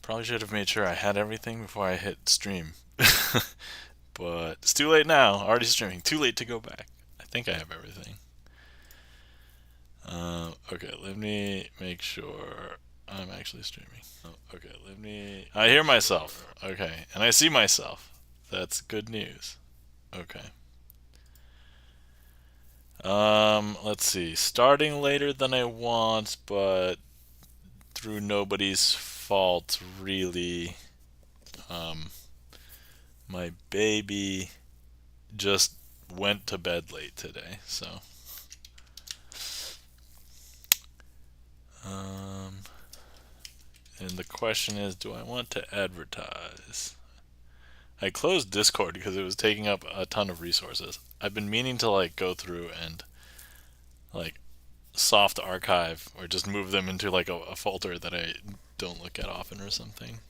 Probably should have made sure I had everything before I hit stream. But it's too late now. Already streaming. Too late to go back. I think I have everything. Okay, let me make sure I'm actually streaming. Okay, let me. I hear myself. Okay, and I see myself. That's good news. Okay. Let's see. Starting later than I want, but through nobody's fault, really. Um, my baby just went to bed late today, so. Um, and the question is, do I want to advertise? I closed Discord because it was taking up a ton of resources. I've been meaning to like go through and like soft archive or just move them into like a folder that I don't look at often or something.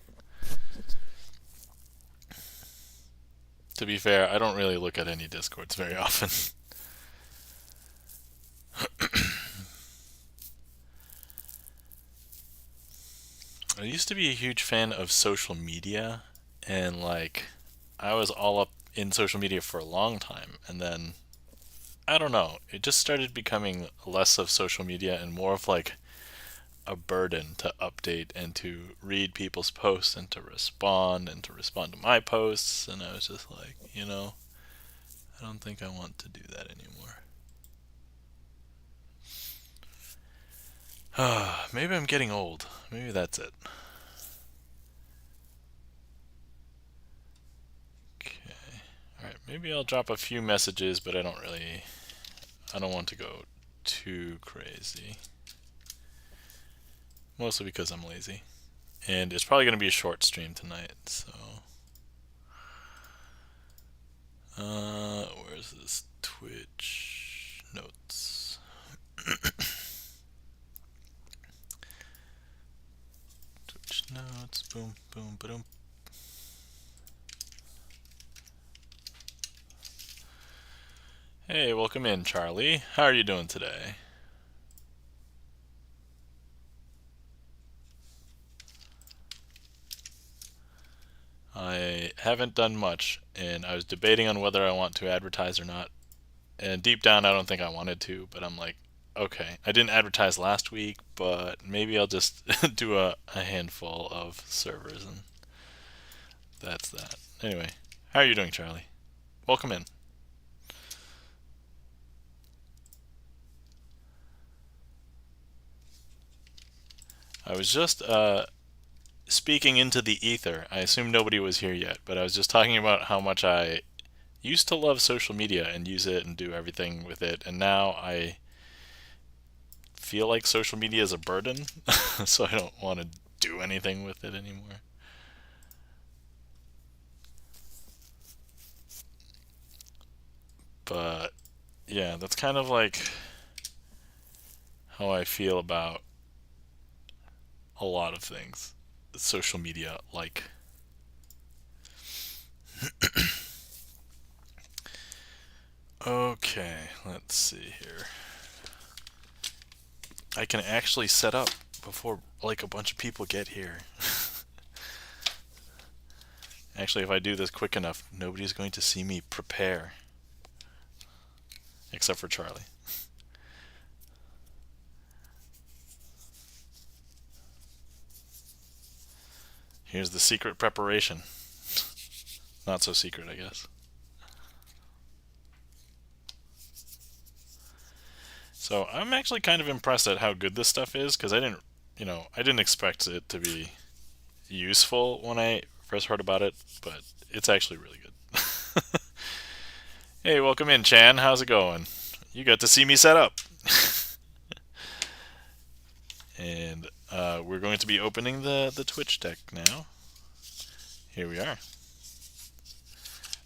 To be fair, I don't really look at any Discords very often. I used to be a huge fan of social media, and like I was all up in social media for a long time, and then I don't know, it just started becoming less of social media and more of like a burden to update and to read people's posts and to respond to my posts, and I was just like, I don't think I want to do that anymore. Maybe I'm getting old. Maybe that's it. Okay. Alright, maybe I'll drop a few messages, but I don't want to go too crazy. Mostly because I'm lazy. And it's probably going to be a short stream tonight, so. Where's this Twitch notes? Twitch notes, boom, boom, boom. Hey, welcome in, Charlie. How are you doing today? I haven't done much, and I was debating on whether I want to advertise or not. And deep down, I don't think I wanted to, but I'm like, okay, I didn't advertise last week, but maybe I'll just do a handful of servers, and that's that. Anyway, how are you doing, Charlie? Welcome in. I was just speaking into the ether. I assume nobody was here yet, but I was just talking about how much I used to love social media and use it and do everything with it, and now I feel like social media is a burden, so I don't want to do anything with it anymore. But yeah, that's kind of like how I feel about a lot of things. Social media, like. Okay, let's see here. I can actually set up before like a bunch of people get here. Actually, if I do this quick enough, nobody's going to see me prepare. Except for Charlie. Here's the secret preparation. Not so secret, I guess. So I'm actually kind of impressed at how good this stuff is, because I didn't expect it to be useful when I first heard about it, but it's actually really good. Hey, welcome in, Chan. How's it going? You got to see me set up. And we're going to be opening the Twitch deck now. Here we are.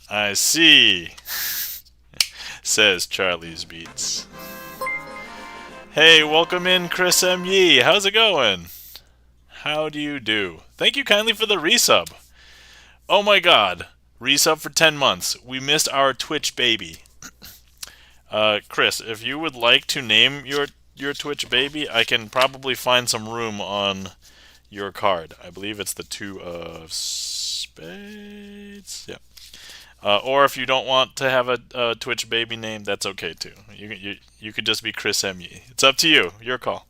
I see, says Charlie's Beats. Hey, welcome in, Chris M. Yee. How's it going? How do you do? Thank you kindly for the resub. Oh my god. Resub for 10 months. We missed our Twitch baby. Chris, if you would like to name your Twitch baby, I can probably find some room on your card. I believe it's the 2 of spades. Yeah. Or if you don't want to have a Twitch baby name, that's okay too. You could just be Chris ME. It's up to you. Your call.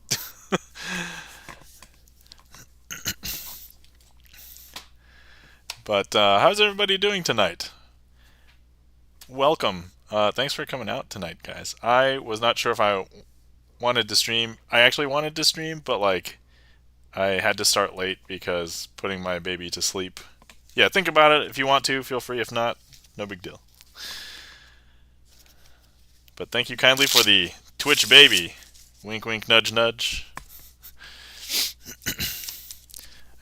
But how's everybody doing tonight? Welcome. Thanks for coming out tonight, guys. I was not sure if I wanted to stream. I actually wanted to stream, but like I had to start late because putting my baby to sleep. Yeah, think about it. If you want to, feel free. If not, no big deal. But thank you kindly for the Twitch baby. Wink, wink, nudge, nudge.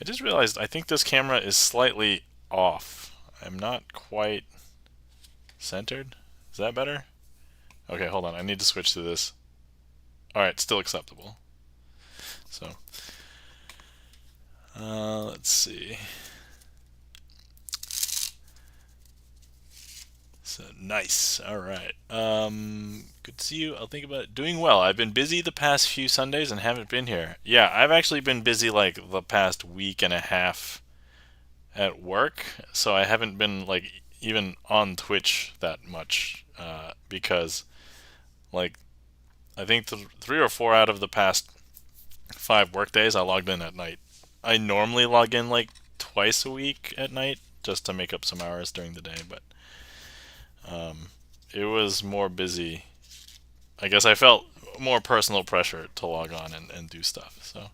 I just realized I think this camera is slightly off. I'm not quite centered. Is that better? Okay, hold on. I need to switch to this. Alright, still acceptable. So, let's see. So, nice. Alright. Good to see you. I'll think about it. Doing well. I've been busy the past few Sundays and haven't been here. Yeah, I've actually been busy like the past week and a half at work, so I haven't been like even on Twitch that much because like I think 3 or 4 out of the past 5 work days I logged in at night. I normally log in like twice a week at night just to make up some hours during the day, but it was more busy. I guess I felt more personal pressure to log on and do stuff. So,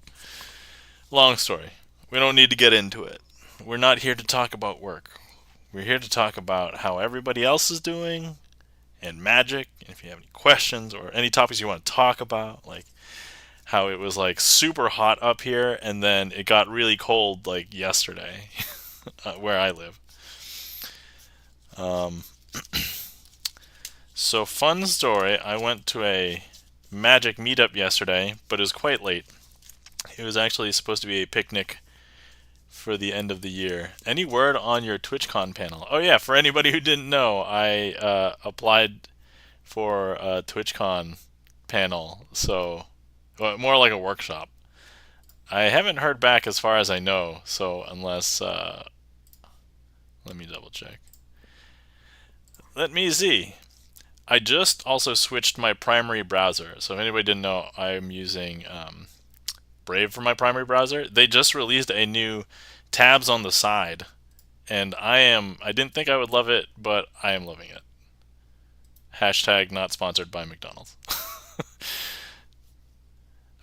long story. We don't need to get into it. We're not here to talk about work. We're here to talk about how everybody else is doing and magic. And if you have any questions or any topics you want to talk about, like how it was like super hot up here and then it got really cold like yesterday where I live. So fun story, I went to a magic meetup yesterday, but it was quite late. It was actually supposed to be a picnic for the end of the year. Any word on your TwitchCon panel? Oh yeah, for anybody who didn't know, I applied for a TwitchCon panel, so more like a workshop. I haven't heard back as far as I know, so unless let me double check. Let me see. I just also switched my primary browser. So if anybody didn't know, I'm using Brave for my primary browser. They just released a new tabs on the side, and I didn't think I would love it, but I am loving it. Hashtag not sponsored by McDonald's.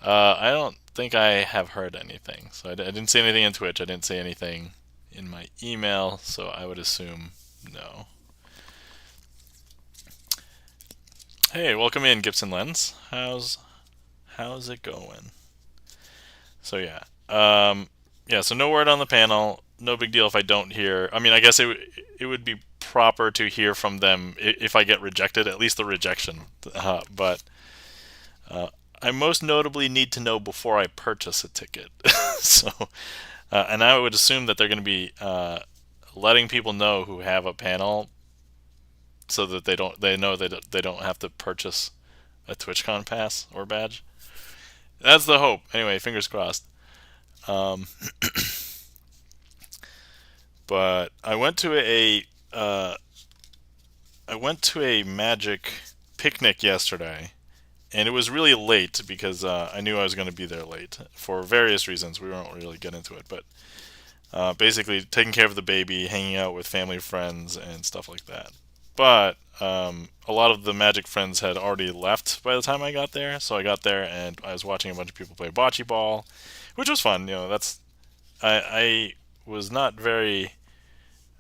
I don't think I have heard anything. So I didn't see anything in Twitch. I didn't see anything in my email, so I would assume no. Hey, welcome in, Gibson Lens. How's it going? So yeah, so no word on the panel. No big deal if I don't hear. I mean, I guess it would be proper to hear from them if I get rejected, at least the rejection. But I most notably need to know before I purchase a ticket. So, and I would assume that they're going to be letting people know who have a panel, so that they know they don't have to purchase a TwitchCon pass or badge. That's the hope. Anyway, fingers crossed. But I went to a magic picnic yesterday, and it was really late because I knew I was going to be there late for various reasons. We won't really get into it, but basically taking care of the baby, hanging out with family, friends, and stuff like that. But a lot of the magic friends had already left by the time I got there, so I got there and I was watching a bunch of people play bocce ball, which was fun. I was not very,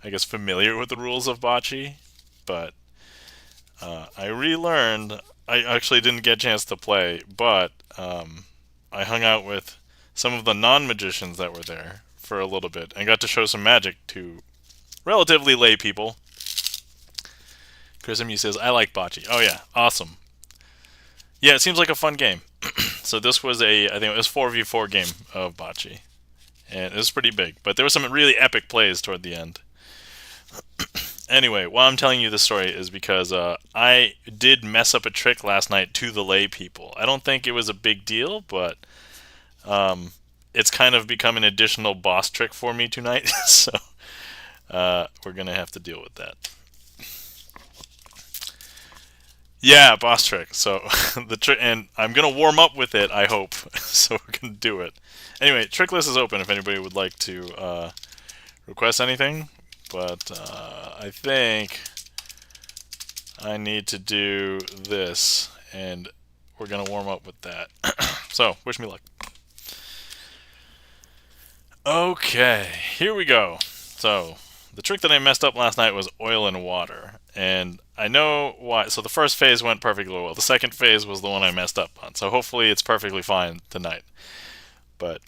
I guess, familiar with the rules of bocce, but I relearned. I actually didn't get a chance to play, but I hung out with some of the non-magicians that were there for a little bit and got to show some magic to relatively lay people. Chris M. says, I like bocce. Oh yeah, awesome. Yeah, it seems like a fun game. So this was I think it was 4v4 game of bocce. And it was pretty big. But there were some really epic plays toward the end. Anyway, why I'm telling you this story is because I did mess up a trick last night to the lay people. I don't think it was a big deal, but it's kind of become an additional boss trick for me tonight. So we're gonna have to deal with that. Yeah, boss trick. So the trick, and I'm gonna warm up with it. I hope. So we're gonna do it. Anyway, trick list is open if anybody would like to request anything. But I think I need to do this, and we're gonna warm up with that. So wish me luck. Okay, here we go. So the trick that I messed up last night was oil and water, and I know why. So the first phase went perfectly well. The second phase was the one I messed up on. So hopefully it's perfectly fine tonight. But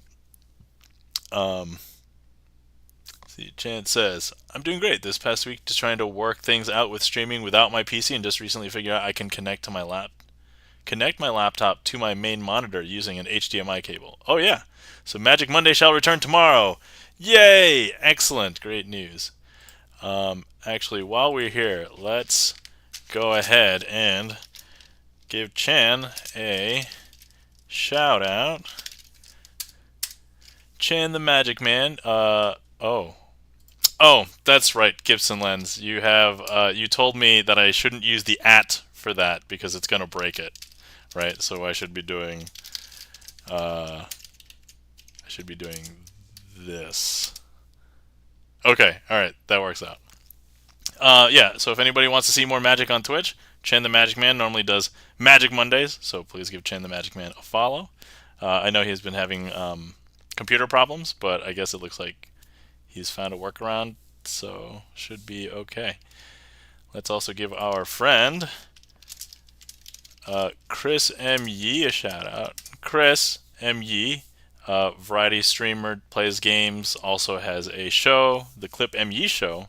see, Chance says, I'm doing great this past week, just trying to work things out with streaming without my PC, and just recently figured out I can connect my laptop to my main monitor using an HDMI cable. Oh yeah. So Magic Monday shall return tomorrow. Yay! Excellent. Great news. Actually, while we're here, let's go ahead and give Chan a shout out. Chan the Magic Man. Oh, that's right, Gibson Lens. You told me that I shouldn't use the @ for that because it's gonna break it, right? So I should be doing this. Okay, all right, that works out. Yeah, so if anybody wants to see more magic on Twitch, Chen the Magic Man normally does Magic Mondays, so please give Chen the Magic Man a follow. I know he's been having computer problems, but I guess it looks like he's found a workaround, so should be okay. Let's also give our friend Chris M. Yee a shout out. Chris M. Yee, variety streamer, plays games, also has a show, the Clip M. Yee Show,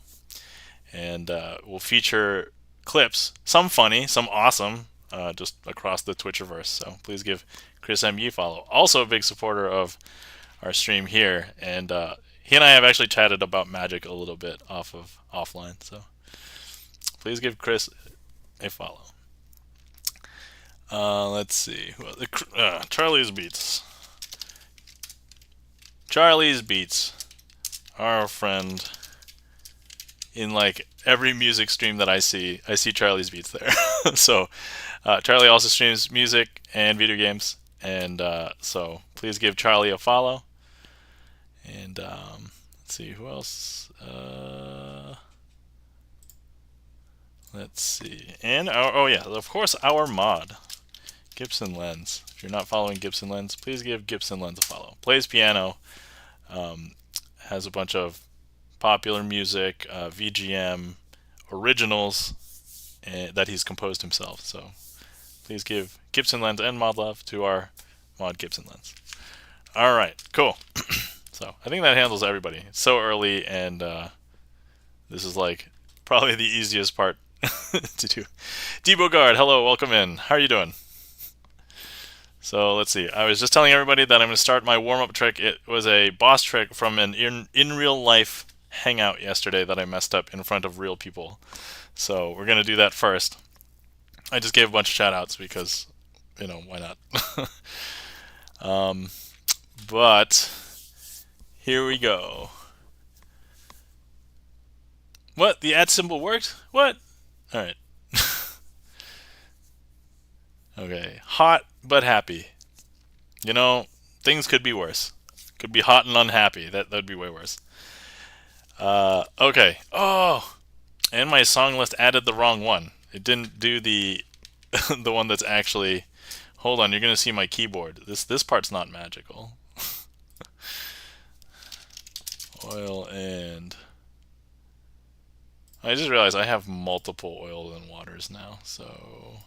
and will feature clips, some funny, some awesome, just across the Twitcherverse. So please give Chris M. Yee a follow. Also a big supporter of our stream here, and he and I have actually chatted about Magic a little bit offline. So please give Chris a follow. Let's see. Charlie's Beats. Charlie's Beats. Our friend. In like every music stream that I see Charlie's Beats there. So Charlie also streams music and video games, and so please give Charlie a follow. And let's see who else. Let's see. And oh yeah, of course our mod, Gibson Lens. If you're not following Gibson Lens, please give Gibson Lens a follow. Plays piano, has a bunch of popular music, VGM, originals that he's composed himself. So please give Gibson Lens and mod love to our mod Gibson Lens. All right, cool. So I think that handles everybody. It's so early, and this is like probably the easiest part to do. Debo Guard, hello, welcome in. How are you doing? So let's see. I was just telling everybody that I'm going to start my warm-up trick. It was a boss trick from an in real life hangout yesterday that I messed up in front of real people. So we're going to do that first. I just gave a bunch of shout-outs because, you know, why not? But here we go. What? The @ symbol worked? What? All right. Okay. Hot but happy. You know, things could be worse. Could be hot and unhappy. That'd be way worse. Okay. Oh, and my song list added the wrong one. It didn't do the the one that's actually. Hold on, you're gonna see my keyboard. This part's not magical. Oil and. I just realized I have multiple oil and waters now, so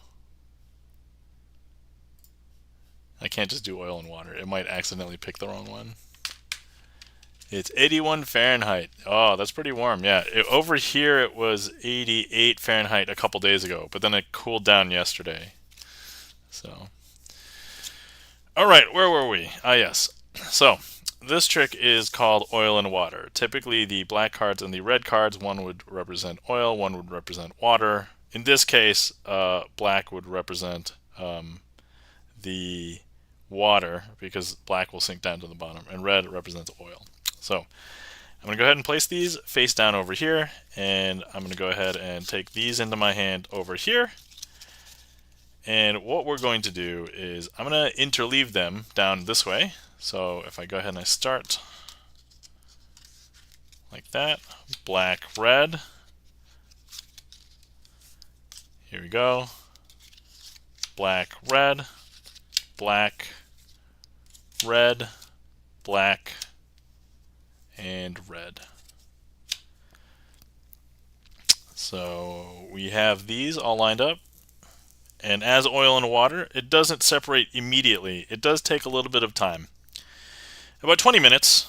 I can't just do oil and water. It might accidentally pick the wrong one. It's 81 Fahrenheit. Oh, that's pretty warm. Yeah, over here it was 88 Fahrenheit a couple days ago, but then it cooled down yesterday. So, all right, where were we? Ah, yes. So, this trick is called oil and water. Typically, the black cards and the red cards, one would represent oil, one would represent water. In this case, black would represent the water, because black will sink down to the bottom, and red represents oil. So I'm going to go ahead and place these face down over here, and I'm going to go ahead and take these into my hand over here. And what we're going to do is I'm going to interleave them down this way. So if I go ahead and I start like that, black, red. Here we go. Black, red, black, red, black, and red. So we have these all lined up. And as oil and water, it doesn't separate immediately. It does take a little bit of time. About 20 minutes.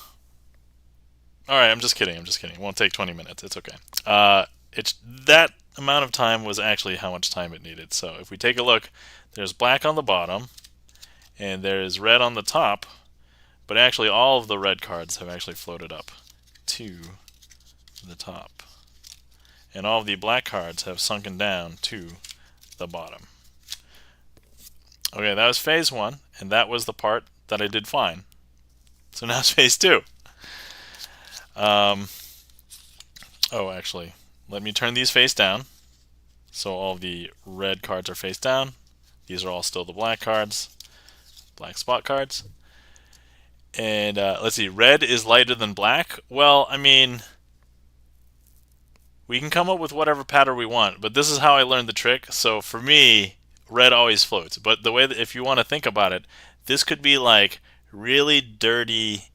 Alright, I'm just kidding. It won't take 20 minutes. It's okay. It's that amount of time was actually how much time it needed. So if we take a look, there's black on the bottom, and there's red on the top, but actually all of the red cards have actually floated up to the top. And all of the black cards have sunken down to the bottom. Okay, that was phase 1, and that was the part that I did fine. So now it's phase 2. Oh, actually, let me turn these face down. So all the red cards are face down. These are all still the black cards, black spot cards. And let's see, red is lighter than black. Well, I mean, we can come up with whatever pattern we want, but this is how I learned the trick. So for me, red always floats. But the way that, if you want to think about it, this could be like really dirty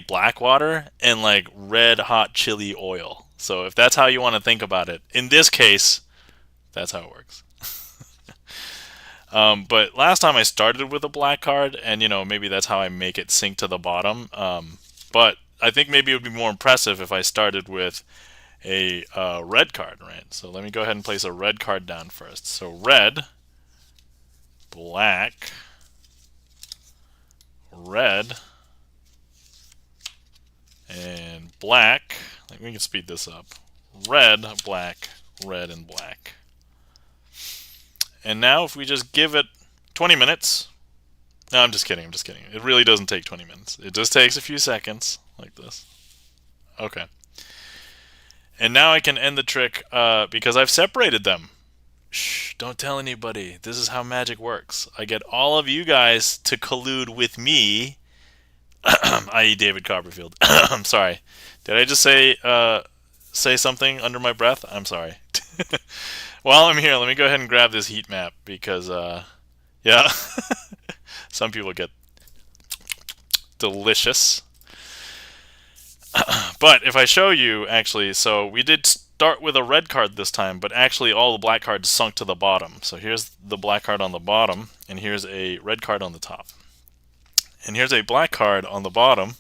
black water and like red hot chili oil. So if that's how you want to think about it, in this case, that's how it works. But last time I started with a black card, and maybe that's how I make it sink to the bottom. But I think maybe it would be more impressive if I started with a red card, right? So let me go ahead and place a red card down first. So red, black, red, and black. We can speed this up. Red, black, red, and black. And now if we just give it 20 minutes. No, I'm just kidding. It really doesn't take 20 minutes. It just takes a few seconds, like this. Okay. And now I can end the trick because I've separated them. Shh, don't tell anybody. This is how magic works. I get all of you guys to collude with me, i.e. David Copperfield. I'm sorry. Did I just say something under my breath? I'm sorry. While I'm here, let me go ahead and grab this heat map because, yeah, some people get delicious. But if I show you, actually, so we did start with a red card this time, but actually all the black cards sunk to the bottom. So here's the black card on the bottom, and here's a red card on the top. And here's a black card on the bottom,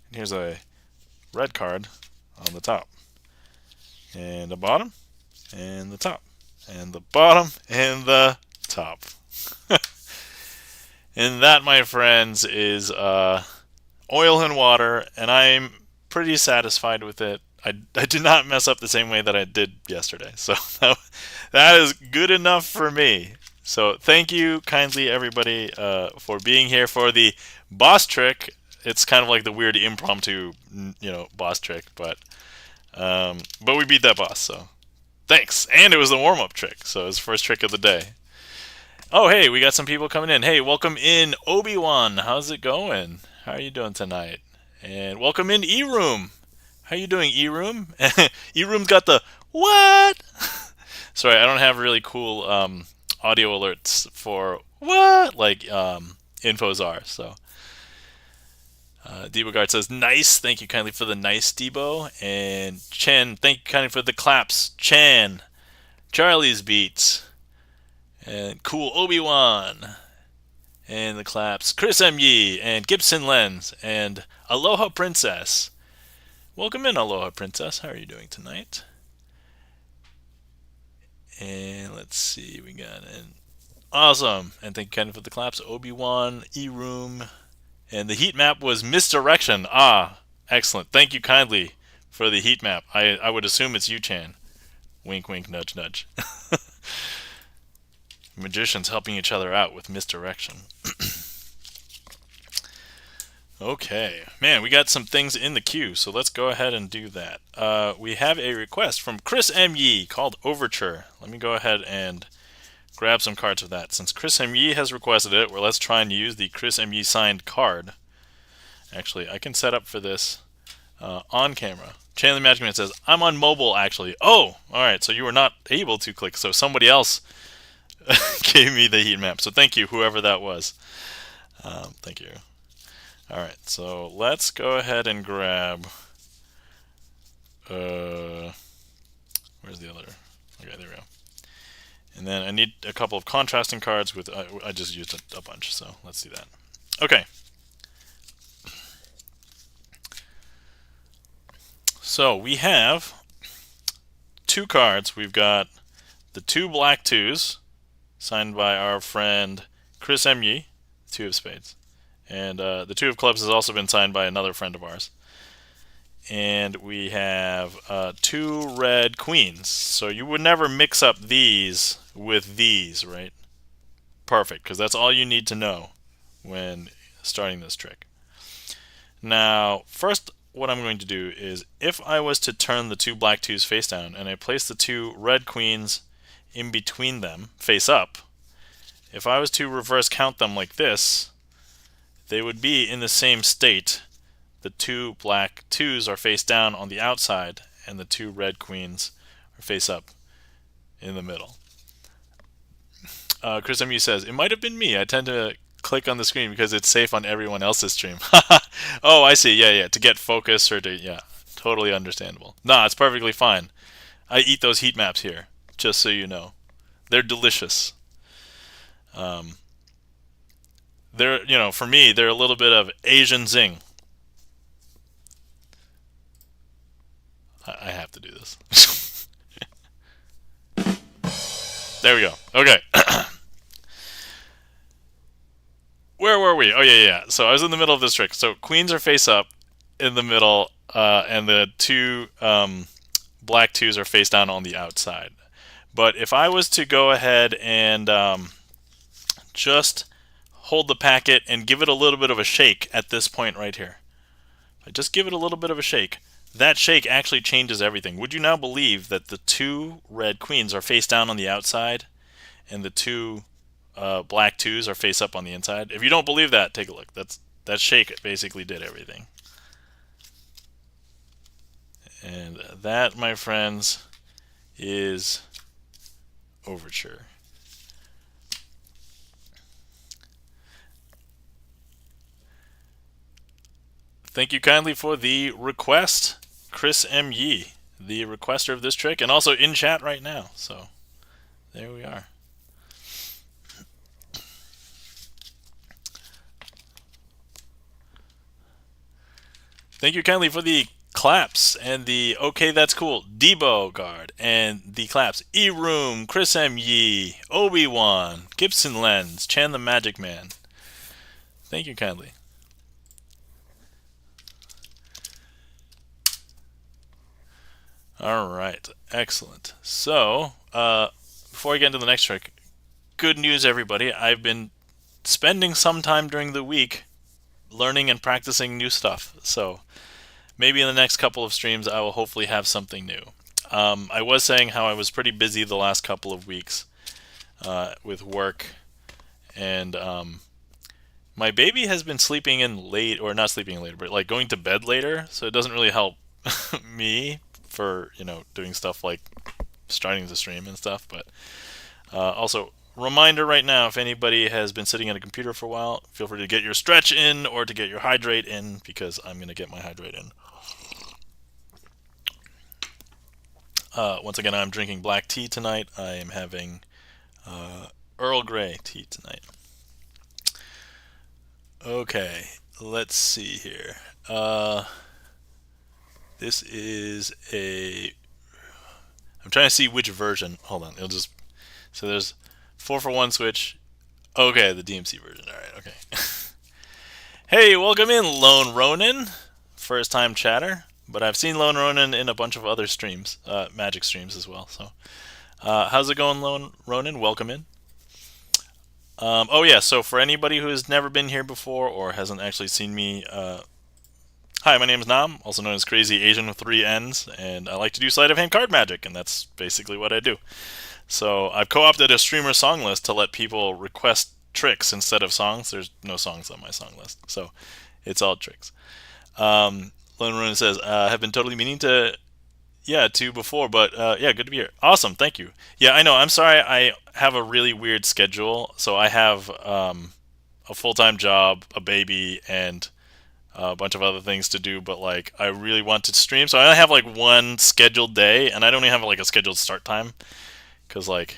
and here's a red card on the top. And the bottom, and the top, and the bottom, and the top. And that, my friends, is oil and water, and I'm pretty satisfied with it. I did not mess up the same way that I did yesterday, so that is good enough for me. So thank you kindly, everybody, for being here for the boss trick. It's kind of like the weird impromptu, boss trick, but we beat that boss, so thanks. And it was the warm-up trick, so it was the first trick of the day. Oh, hey, we got some people coming in. Hey, welcome in, Obi-Wan. How's it going? How are you doing tonight? And welcome in, E-Room. How you doing, E-Room? E-Room's got the what? Sorry, I don't have really cool audio alerts for what, like infos are. So Debogard says, nice. Thank you kindly for the nice, Debo. And Chen, thank you kindly for the claps. Chan, Charlie's Beats, and cool Obi-Wan, and the claps. Chris M. Yee, and Gibson Lens, and Aloha Princess. Welcome in, Aloha Princess. How are you doing tonight? And let's see, we got an awesome. And thank you kindly for the claps. Obi-Wan, E-Room, and the heat map was misdirection. Ah, excellent. Thank you kindly for the heat map. I would assume it's you, Chan. Wink, wink, nudge, nudge. Magicians helping each other out with misdirection. Okay, man, we got some things in the queue, so let's go ahead and do that. We have a request from Chris M. Yee called Overture. Let me go ahead and grab some cards for that. Since Chris M. Yee has requested it, well, let's try and use the Chris M. Yee signed card. Actually, I can set up for this on camera. Channeling Magic Man says, I'm on mobile, actually. Oh, alright, so you were not able to click, so somebody else gave me the heat map. So thank you, whoever that was. Thank you. Alright, so let's go ahead and grab... where's the other? Okay, there we go. And then I need a couple of contrasting cards with... I just used a bunch, so let's do that. Okay. So we have 2 cards. We've got the 2 black 2s, signed by our friend Chris M. Yee, 2 of spades. And the 2 of clubs has also been signed by another friend of ours. And we have 2 red queens. So you would never mix up these with these, right? Perfect, because that's all you need to know when starting this trick. Now, first, what I'm going to do is, if I was to turn the 2 black 2s face down, and I place the 2 red queens in between them, face up, if I was to reverse count them like this, they would be in the same state. The 2 black 2s are face down on the outside, and the 2 red queens are face up in the middle. Chris M.U. says, it might have been me. I tend to click on the screen because it's safe on everyone else's stream. Oh, I see. Yeah. To get focus or to... Yeah, totally understandable. Nah, it's perfectly fine. I eat those heat maps here, just so you know. They're delicious. They're, for me, they're a little bit of Asian zing. I have to do this. There we go. Okay. Where were we? Oh, yeah. So I was in the middle of this trick. So queens are face up in the middle, and the 2 black 2s are face down on the outside. But if I was to go ahead and just hold the packet and give it a little bit of a shake at this point right here. I just give it a little bit of a shake. That shake actually changes everything. Would you now believe that the 2 red queens are face down on the outside and the 2 black 2s are face up on the inside? If you don't believe that, take a look. That shake basically did everything. And that, my friends, is Overture. Thank you kindly for the request, Chris M. Yee, the requester of this trick, and also in chat right now. So, there we are. Thank you kindly for the claps and the okay, that's cool, Debo guard, and the claps, E-Room, Chris M. Yee, Obi-Wan, Gibson Lens, Chan the Magic Man. Thank you kindly. Alright, excellent. So, before I get into the next trick, good news everybody, I've been spending some time during the week learning and practicing new stuff. So, maybe in the next couple of streams I will hopefully have something new. I was saying how I was pretty busy the last couple of weeks with work, and my baby has been sleeping in late, or not sleeping in later, but like going to bed later, so it doesn't really help me for, doing stuff like starting the stream and stuff. But also, reminder right now, if anybody has been sitting at a computer for a while, feel free to get your stretch in or to get your hydrate in, because I'm going to get my hydrate in. Once again, I'm drinking black tea tonight. I am having Earl Grey tea tonight. Okay, let's see here. This is a... I'm trying to see which version. Hold on, it'll just... So there's 4-for-1 switch. Okay, the DMC version. Alright, okay. Hey, welcome in, Lone Ronin. First time chatter. But I've seen Lone Ronin in a bunch of other streams. Magic streams as well. So, how's it going, Lone Ronin? Welcome in. Oh yeah, so for anybody who has never been here before or hasn't actually seen me, hi, my name is Nam, also known as Crazy Asian with 3 N's, and I like to do sleight of hand card magic, and that's basically what I do. So I've co-opted a streamer song list to let people request tricks instead of songs. There's no songs on my song list, so it's all tricks. Lone Rune says, have been totally meaning to, yeah, to before, but yeah, good to be here. Awesome, thank you. Yeah, I know. I'm sorry. I have a really weird schedule. So I have a full-time job, a baby, and a bunch of other things to do. But like, I really want to stream, so I only have like one scheduled day, and I don't even have like a scheduled start time. Cause like,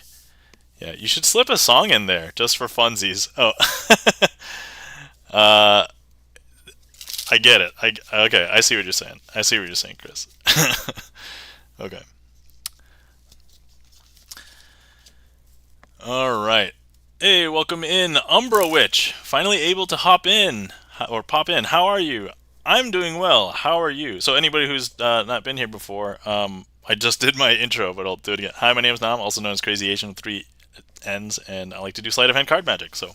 yeah, you should slip a song in there just for funsies. Oh, uh, I get it. Okay, I see what you're saying. I see what you're saying, Chris. Okay. All right. Hey, welcome in, Umbra Witch. Finally able to hop in or pop in. How are you? I'm doing well. How are you? So anybody who's not been here before, I just did my intro, but I'll do it again. Hi, my name is Nam, also known as Crazy Asian with 3 N's, and I like to do sleight of hand card magic. So,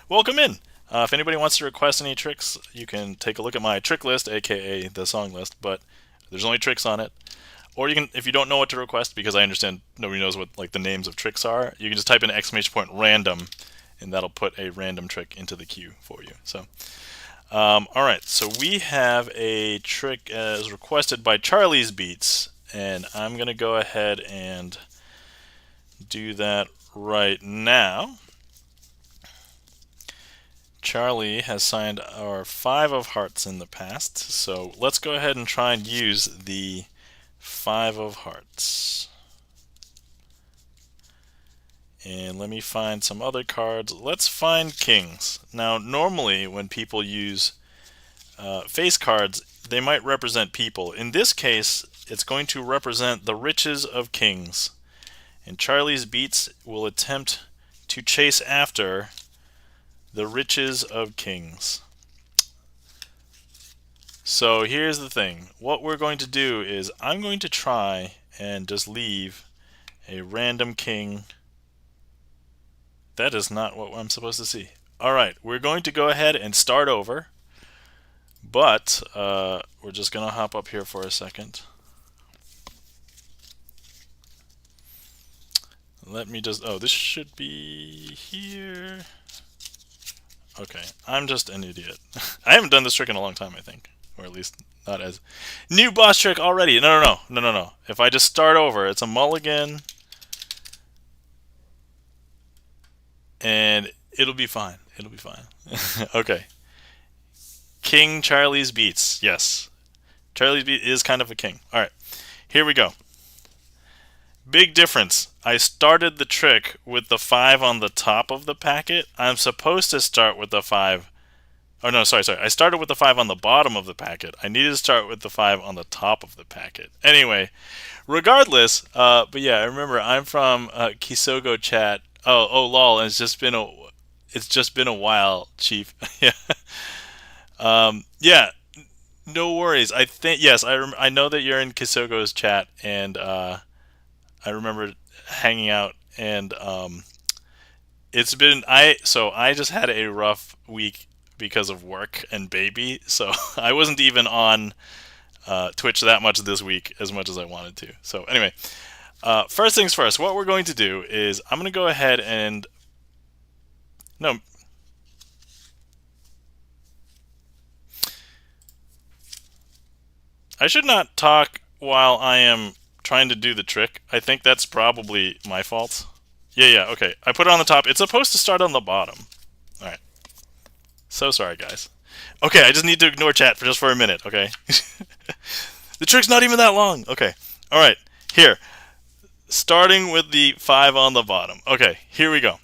welcome in. If anybody wants to request any tricks, you can take a look at my trick list, aka the song list. But there's only tricks on it. Or you can, if you don't know what to request, because I understand nobody knows what like the names of tricks are, you can just type in !random, and that'll put a random trick into the queue for you. So, all right. So we have a trick as requested by Charlie's Beats, and I'm gonna go ahead and do that right now. Charlie has signed our 5 of Hearts in the past, so let's go ahead and try and use the 5 of Hearts. And let me find some other cards. Let's find kings. Now, normally when people use face cards, they might represent people. In this case, it's going to represent the riches of kings. And Charlie's Beats will attempt to chase after the riches of kings. So here's the thing. What we're going to do is I'm going to try and just leave a random king. That is not what I'm supposed to see. Alright, we're going to go ahead and start over. But we're just going to hop up here for a second. Let me just... Oh, this should be here. Okay, I'm just an idiot. I haven't done this trick in a long time, I think. Or at least not as... New boss trick already! No. If I just start over, it's a mulligan. And it'll be fine. It'll be fine. Okay. King Charlie's Beats. Yes. Charlie's Beats is kind of a king. Alright, here we go. Big difference. I started the trick with the 5 on the top of the packet. I'm supposed to start with the 5. Oh no, sorry. I started with the 5 on the bottom of the packet. I needed to start with the 5 on the top of the packet. Anyway, regardless, but yeah, I remember I'm from Kisogo chat. Oh, lol. And it's just been a while, Chief. Yeah. Yeah. No worries. I think yes. I know that you're in Kisogo's chat, and I remember hanging out, and it's been I just had a rough week because of work and baby, so I wasn't even on Twitch that much this week as much as I wanted to. So anyway, first things first, what we're going to do is I'm going to go ahead and no. I should not talk while I am trying to do the trick. I think that's probably my fault. Yeah, okay. I put it on the top. It's supposed to start on the bottom. Alright. So sorry, guys. Okay, I just need to ignore chat for just for a minute, okay? The trick's not even that long. Okay. Alright, here. Starting with the 5 on the bottom. Okay, here we go.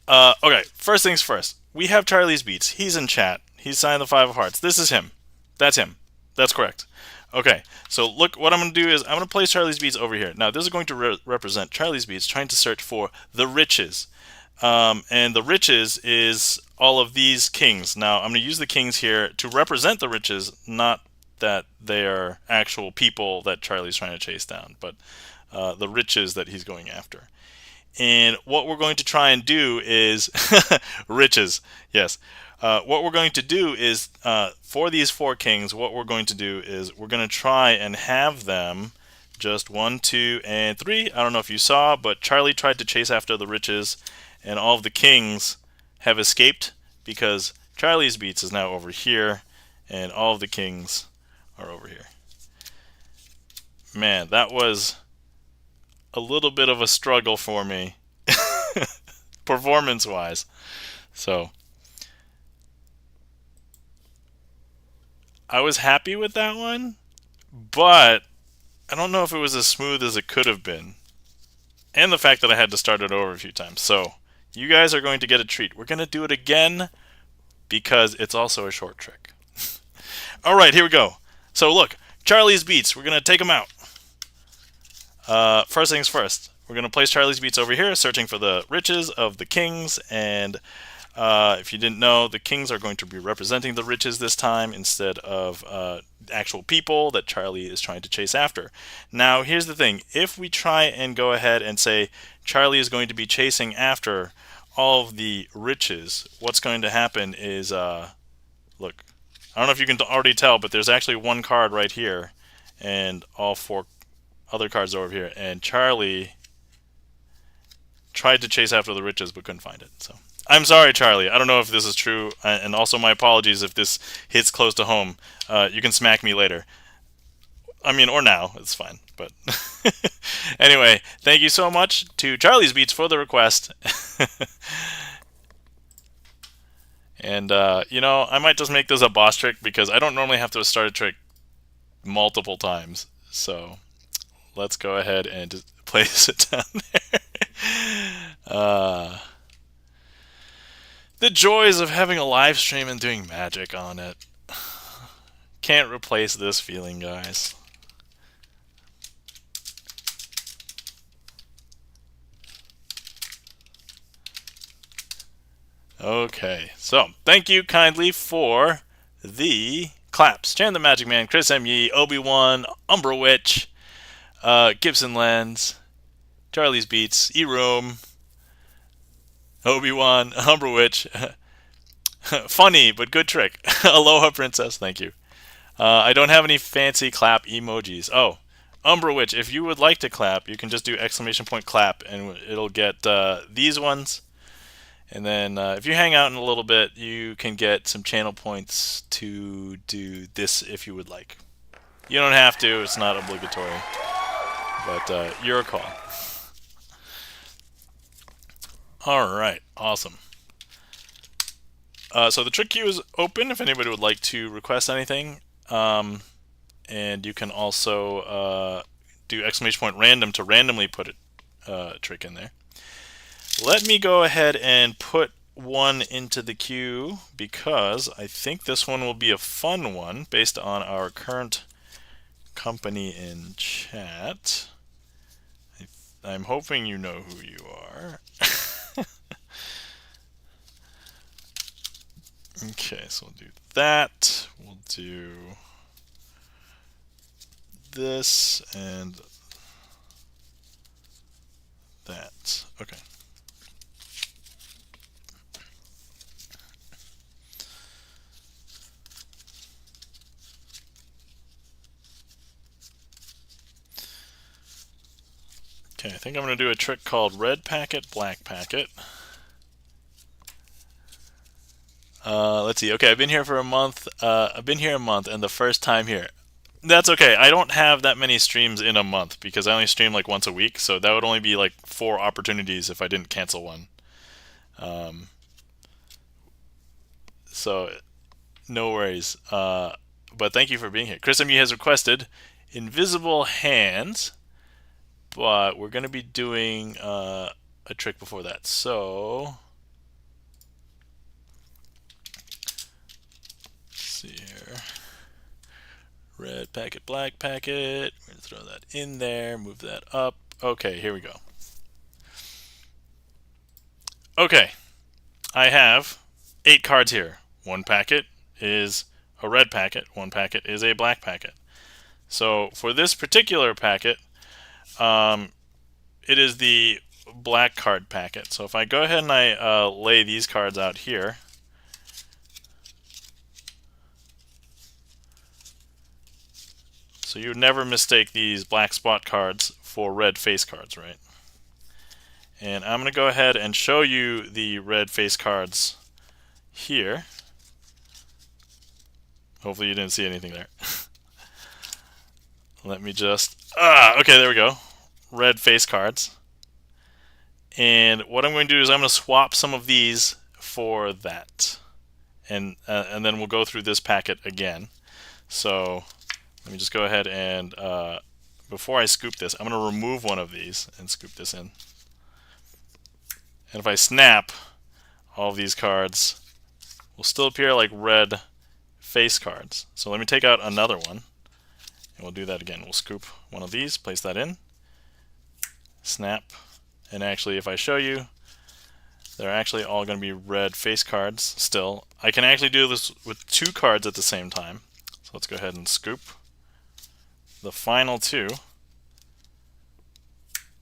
Okay, first things first. We have Charlie's Beats. He's in chat. He's signed the 5 of Hearts. This is him. That's him. That's correct. Okay, so look, what I'm going to do is I'm going to place Charlie's Beats over here. Now, this is going to represent Charlie's Beats trying to search for the riches. And the riches is all of these kings. Now, I'm going to use the kings here to represent the riches, not that they are actual people that Charlie's trying to chase down, but the riches that he's going after. And what we're going to try and do is riches. Yes. What we're going to do is for these 4 kings, what we're going to do is we're going to try and have them just 1, 2, and 3. I don't know if you saw, but Charlie tried to chase after the riches, and all of the kings have escaped because Charlie's beats is now over here, and all of the kings are over here. Man, that was a little bit of a struggle for me, performance-wise. So I was happy with that one, but I don't know if it was as smooth as it could have been. And the fact that I had to start it over a few times. So you guys are going to get a treat. We're going to do it again because it's also a short trick. All right, here we go. So look, Charlie's beats. We're going to take them out. First things first. We're going to place Charlie's beats over here, searching for the riches of the kings. And if you didn't know, the kings are going to be representing the riches this time instead of actual people that Charlie is trying to chase after. Now, here's the thing. If we try and go ahead and say Charlie is going to be chasing after all of the riches, what's going to happen is, look, I don't know if you can already tell, but there's actually 1 card right here, and all 4 other cards over here, and Charlie tried to chase after the riches but couldn't find it. So I'm sorry, Charlie. I don't know if this is true, and also my apologies if this hits close to home. You can smack me later. I mean, or now. It's fine. But anyway, thank you so much to Charlie's Beats for the request. And, you know, I might just make this a boss trick because I don't normally have to start a trick multiple times. So let's go ahead and just place it down there. The joys of having a live stream and doing magic on it. Can't replace this feeling, guys. Okay, so thank you kindly for the claps. Chan the Magic Man, Chris M. Yee, Obi-Wan, Umbra Witch, Gibson Lens, Charlie's Beats, E-Room, Obi-Wan, Umbra Witch, funny but good trick, Aloha Princess, thank you. I don't have any fancy clap emojis. Oh, Umbra Witch, if you would like to clap, you can just do ! clap and it'll get these ones. And then if you hang out in a little bit, you can get some channel points to do this if you would like. You don't have to, it's not obligatory. But your call. Alright, awesome. So the trick queue is open if anybody would like to request anything. And you can also do ! random to randomly put a trick in there. Let me go ahead and put one into the queue because I think this one will be a fun one based on our current company in chat. I'm hoping you know who you are. Okay, so we'll do that. We'll do this and that. Okay. Okay, I think I'm going to do a trick called red packet, black packet. Let's see. Okay, I've been here for a month. I've been here a month, and the first time here. That's okay. I don't have that many streams in a month because I only stream like once a week, so that would only be like 4 opportunities if I didn't cancel one. So, no worries. But thank you for being here. Chris M. has requested invisible hands, but we're going to be doing a trick before that. So, let's see here. Red packet, black packet. We're going to throw that in there, move that up. Okay, here we go. Okay, I have 8 cards here. 1 packet is a red packet, 1 packet is a black packet. So for this particular packet, it is the black card packet. So if I go ahead and I lay these cards out here, so you would never mistake these black spot cards for red face cards, right? And I'm going to go ahead and show you the red face cards here. Hopefully you didn't see anything there. Let me just... okay, there we go. Red face cards. And what I'm going to do is I'm going to swap some of these for that. And then we'll go through this packet again. So let me just go ahead and... before I scoop this, I'm going to remove one of these and scoop this in. And if I snap, all of these cards will still appear like red face cards. So let me take out another one, and we'll do that again. We'll scoop one of these, place that in, snap, and actually if I show you, they're actually all going to be red face cards still. I can actually do this with two cards at the same time. So let's go ahead and scoop the final two,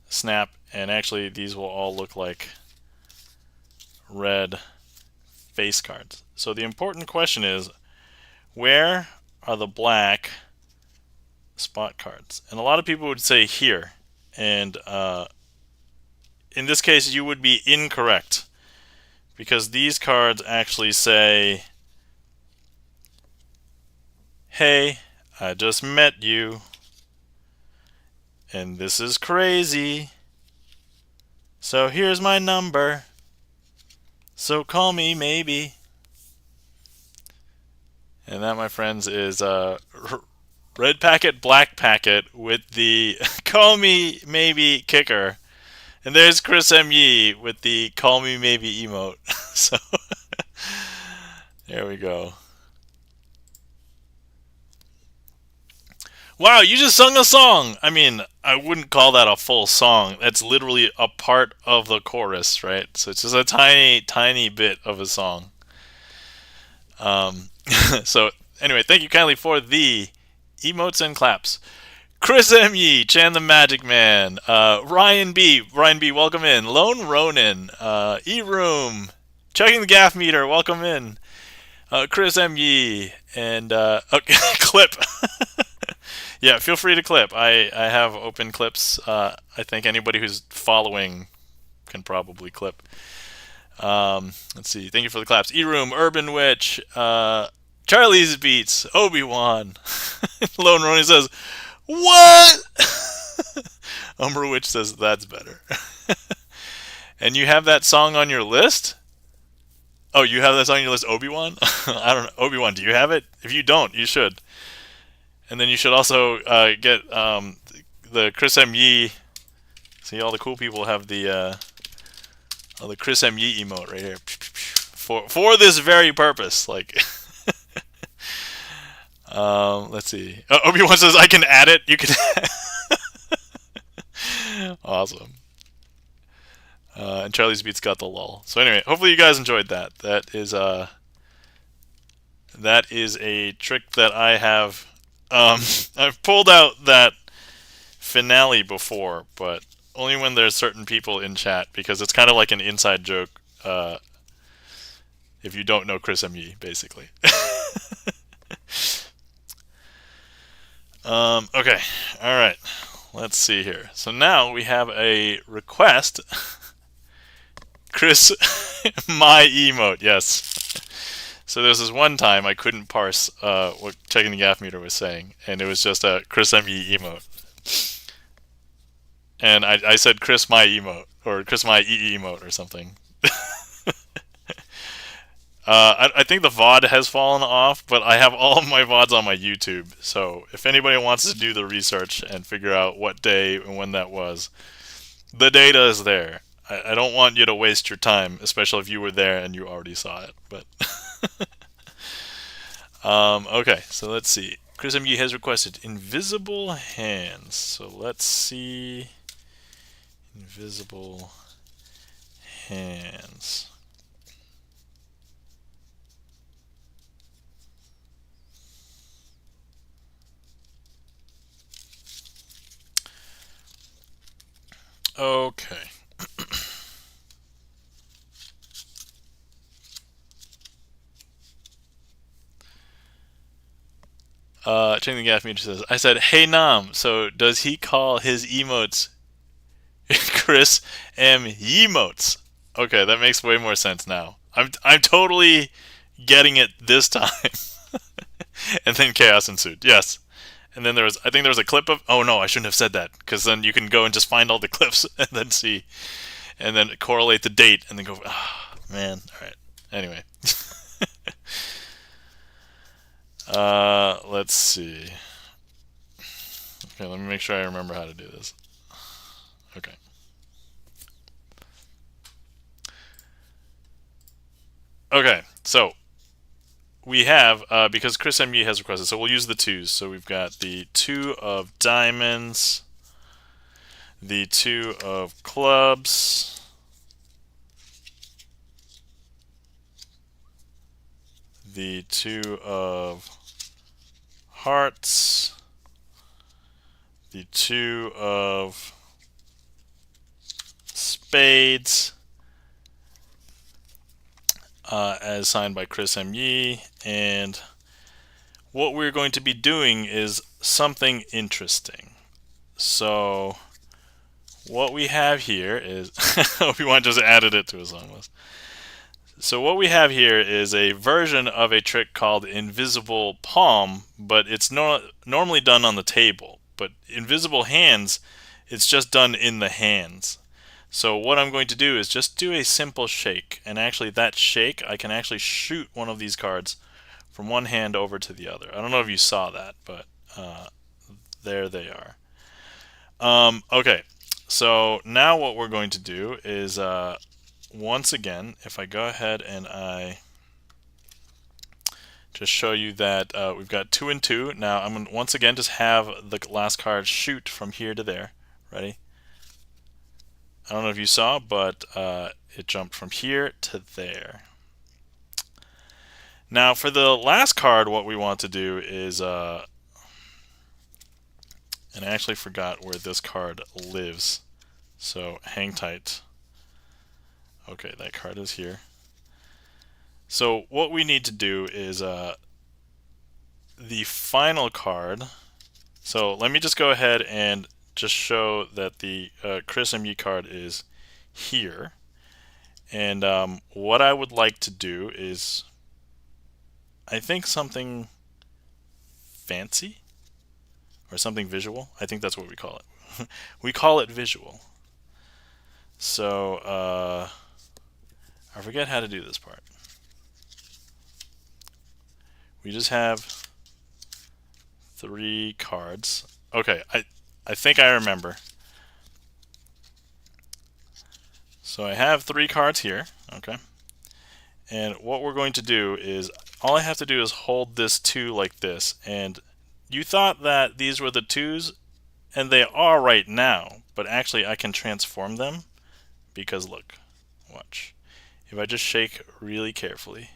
snap, and actually these will all look like red face cards. So the important question is, where are the black spot cards? And a lot of people would say here, and in this case you would be incorrect, because these cards actually say, hey, I just met you and this is crazy, so here's my number, so call me maybe. And that, my friends, is red packet, black packet with the call me maybe kicker. And there's Chris M. Yee with the call me maybe emote. So there we go. Wow, you just sung a song! I mean, I wouldn't call that a full song. That's literally a part of the chorus, right? So it's just a tiny, tiny bit of a song. So anyway, thank you kindly for the emotes and claps. Chris M. Yee, Chan the Magic Man, Ryan B, welcome in. Lone Ronin, E-Room, checking the gaff meter, welcome in. Chris M. Yee, and okay, clip. Yeah, feel free to clip. I have open clips. I think anybody who's following can probably clip. Let's see. Thank you for the claps. E-Room, Urban Witch, Charlie's Beats, Obi-Wan. Lone Ronin says, what? Umber Witch says, that's better. And you have that song on your list? Oh, you have that song on your list, Obi-Wan? I don't know. Obi-Wan, do you have it? If you don't, you should. And then you should also get the Chris M. Yee. See, all the cool people have the Chris M. Yee emote right here. For this very purpose. Like, let's see. Obi-Wan says, I can add it. You can. Awesome. And Charlie's Beats got the lull. So anyway, hopefully you guys enjoyed that. That is a trick that I have. I've pulled out that finale before, but only when there's certain people in chat, because it's kind of like an inside joke. If you don't know Chris M. Yee, basically. Okay, all right. Let's see here. So now we have a request. Chris, my emote, yes. So there's this one time I couldn't parse what checking the gaff meter was saying, and it was just a Chris M. Yee emote. And I said Chris my emote, or Chris my EE emote or something. I think the VOD has fallen off, but I have all of my VODs on my YouTube. So if anybody wants to do the research and figure out what day and when that was, the data is there. I don't want you to waste your time, especially if you were there and you already saw it. But okay, so let's see. Chris M. Yee has requested invisible hands. So let's see. Invisible hands. Okay. Ching the Gaff Meter says, I said, hey Nam, so does he call his emotes Chris M. Yemotes? Okay, that makes way more sense now. I'm totally getting it this time. And then chaos ensued. Yes. And then I think there was a clip of, oh no, I shouldn't have said that, because then you can go and just find all the clips and then see, and then correlate the date, and then go, ah, man, all right. Anyway. Let's see. Okay, let me make sure I remember how to do this. Okay. Okay, so we have, because Chris ME has requested, so we'll use the twos. So we've got the 2 of diamonds, the 2 of clubs, the 2 of hearts, the 2 of spades, as signed by Chris M. Yee, and what we're going to be doing is something interesting. So what we have here is Obi-Wan just added it to his song list. So what we have here is a version of a trick called Invisible Palm, but it's normally done on the table. But Invisible Hands, it's just done in the hands. So what I'm going to do is just do a simple shake, and actually that shake, I can actually shoot one of these cards from one hand over to the other. I don't know if you saw that, but there they are. Okay, so now what we're going to do is, once again, if I go ahead and I just show you that we've got 2 and 2. Now I'm going to once again just have the last card shoot from here to there. Ready? I don't know if you saw, but it jumped from here to there. Now for the last card, what we want to do is, and I actually forgot where this card lives, so hang tight. Okay, that card is here. So what we need to do is the final card. So let me just go ahead and just show that the Chris ME card is here. And what I would like to do is, I think something fancy or something visual. I think that's what we call it. We call it visual. So I forget how to do this part. We just have 3 cards. Okay, I think I remember. So I have 3 cards here, okay? And what we're going to do is, all I have to do is hold this 2 like this, and you thought that these were the 2s, and they are right now, but actually I can transform them, because look, watch. If I just shake really carefully,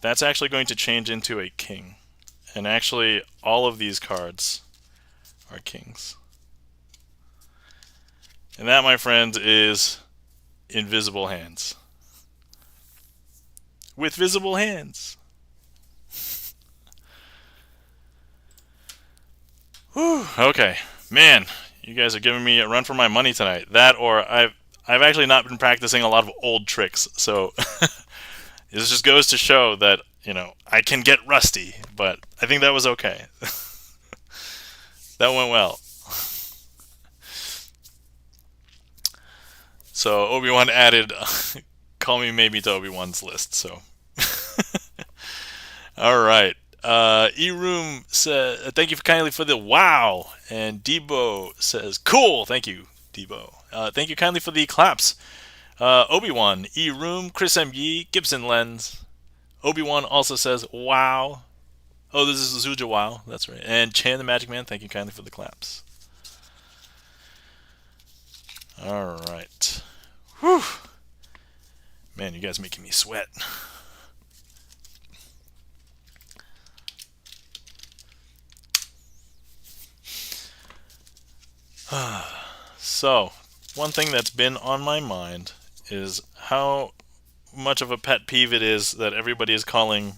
that's actually going to change into a king. And actually, all of these cards are kings. And that, my friends, is Invisible Hands. With visible hands. Whew, okay. Man, you guys are giving me a run for my money tonight. That, or I've actually not been practicing a lot of old tricks, so this just goes to show that, you know, I can get rusty, but I think that was okay. That went well. So Obi-Wan added, call me maybe to Obi-Wan's list, so. Alright. E-Room says, thank you kindly for the wow. And Debo says, cool. Thank you, Debo. Thank you kindly for the claps. Obi-Wan, E-Room, Chris M. Yee, Gibson Lens. Obi-Wan also says, wow. Oh, this is Zuja Wow. That's right. And Chan the Magic Man, thank you kindly for the claps. Alright. Whew. Man, you guys making me sweat. So, one thing that's been on my mind is how much of a pet peeve it is that everybody is calling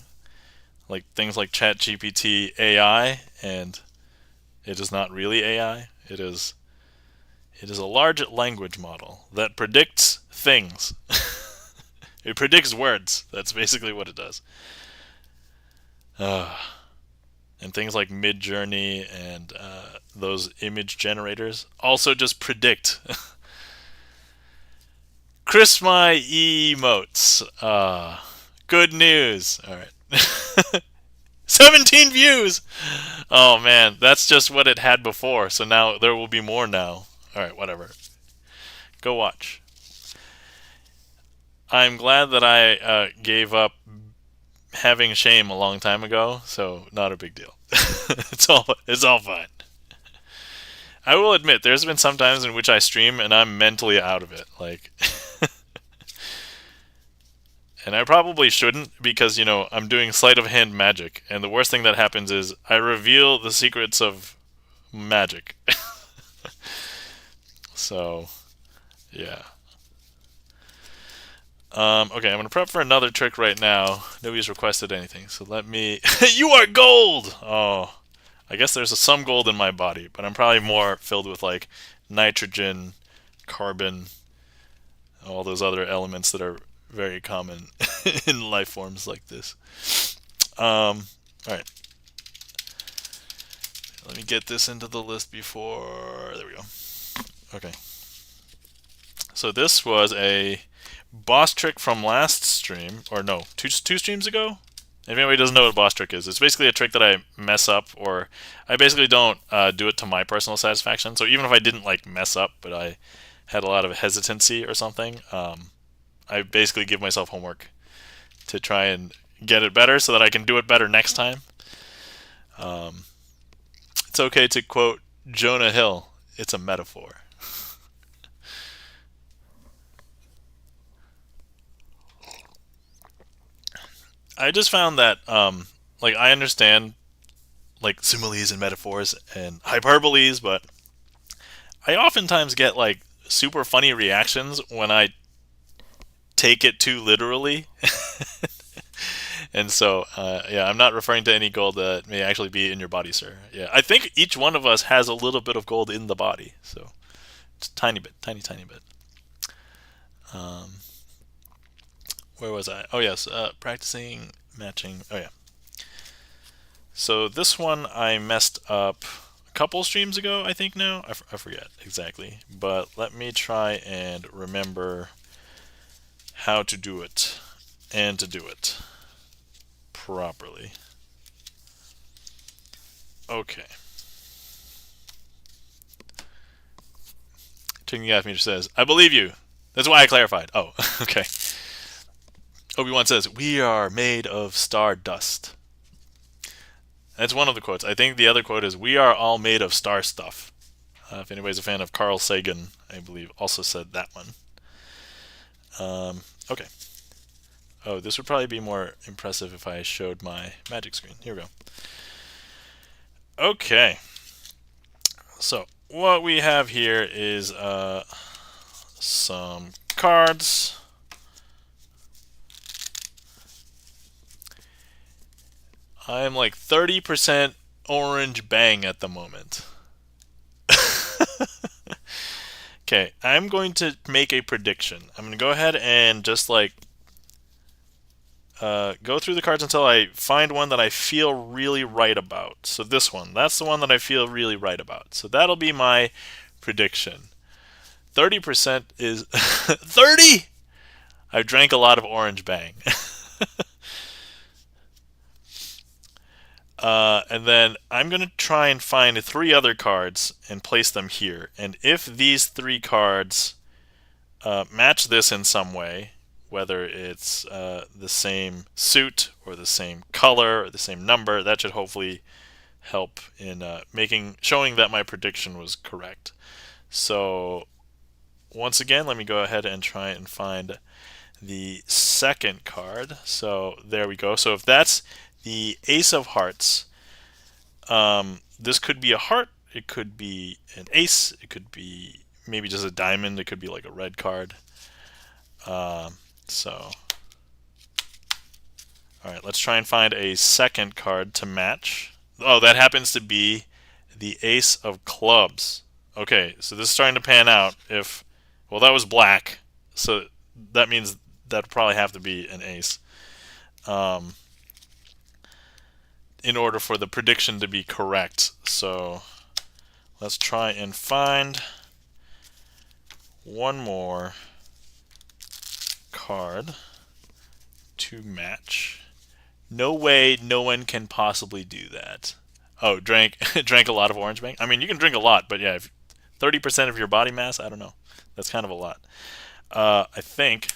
like things like ChatGPT AI, and it is not really AI. It is a large language model that predicts things. It predicts words. That's basically what it does. Uh, and things like Midjourney and those image generators also just predict. Chris my emotes. Good news. All right. 17 views. Oh man, that's just what it had before. So now there will be more now. All right, whatever. Go watch. I'm glad that I gave up having shame a long time ago, so not a big deal. It's all fine. I will admit, there's been some times in which I stream and I'm mentally out of it. Like, and I probably shouldn't because, I'm doing sleight of hand magic. And the worst thing that happens is I reveal the secrets of magic. So, yeah. Okay, I'm going to prep for another trick right now. Nobody's requested anything, so let me... You are gold! Oh, I guess there's some gold in my body, but I'm probably more filled with, like, nitrogen, carbon, all those other elements that are very common in life forms like this. Alright. Let me get this into the list before... There we go. Okay. So this was a boss trick from last stream, or no, two streams ago? If anybody doesn't know what a boss trick is, it's basically a trick that I mess up, or I basically don't do it to my personal satisfaction. So even if I didn't like mess up, but I had a lot of hesitancy or something, I basically give myself homework to try and get it better so that I can do it better next time. It's okay to quote Jonah Hill, it's a metaphor. I just found that, like, I understand, like, similes and metaphors and hyperboles, but I oftentimes get, like, super funny reactions when I take it too literally. And so, yeah, I'm not referring to any gold that may actually be in your body, sir. Yeah, I think each one of us has a little bit of gold in the body, so it's a tiny bit, tiny bit. Where was I? Oh, yes, practicing matching. Oh, yeah. So this one I messed up a couple streams ago, I think now. I forget exactly. But let me try and remember how to do it and to do it properly. Okay. Chicken Gaffmeter says, I believe you. That's why I clarified. Oh, okay. Obi-Wan says, we are made of star dust. That's one of the quotes. I think the other quote is, we are all made of star stuff. If anybody's a fan of Carl Sagan, I believe, also said that one. Okay. Oh, this would probably be more impressive if I showed my magic screen. Here we go. Okay. So, what we have here is some cards. I am like 30% orange bang at the moment. Okay, I'm going to make a prediction. I'm going to go ahead and just like go through the cards until I find one that I feel really right about. So this one, that's the one that I feel really right about. So that'll be my prediction. 30% is 30. I drank a lot of orange bang. And then I'm going to try and find 3 other cards and place them here. And if these 3 cards match this in some way, whether it's the same suit or the same color or the same number, that should hopefully help in showing that my prediction was correct. So once again, let me go ahead and try and find the second card. So there we go. So if that's the Ace of Hearts, this could be a heart, it could be an ace, it could be maybe just a diamond, it could be like a red card. So All right, let's try and find a second card to match. Oh, that happens to be the ace of clubs. Okay, so this is starting to pan out. Well, that was black, so that means that would probably have to be an ace. In order for the prediction to be correct. So let's try and find one more card to match. No way, no one can possibly do that. Oh, drank a lot of orange bang. I mean, you can drink a lot, but yeah, if 30% of your body mass, I don't know. That's kind of a lot. I think.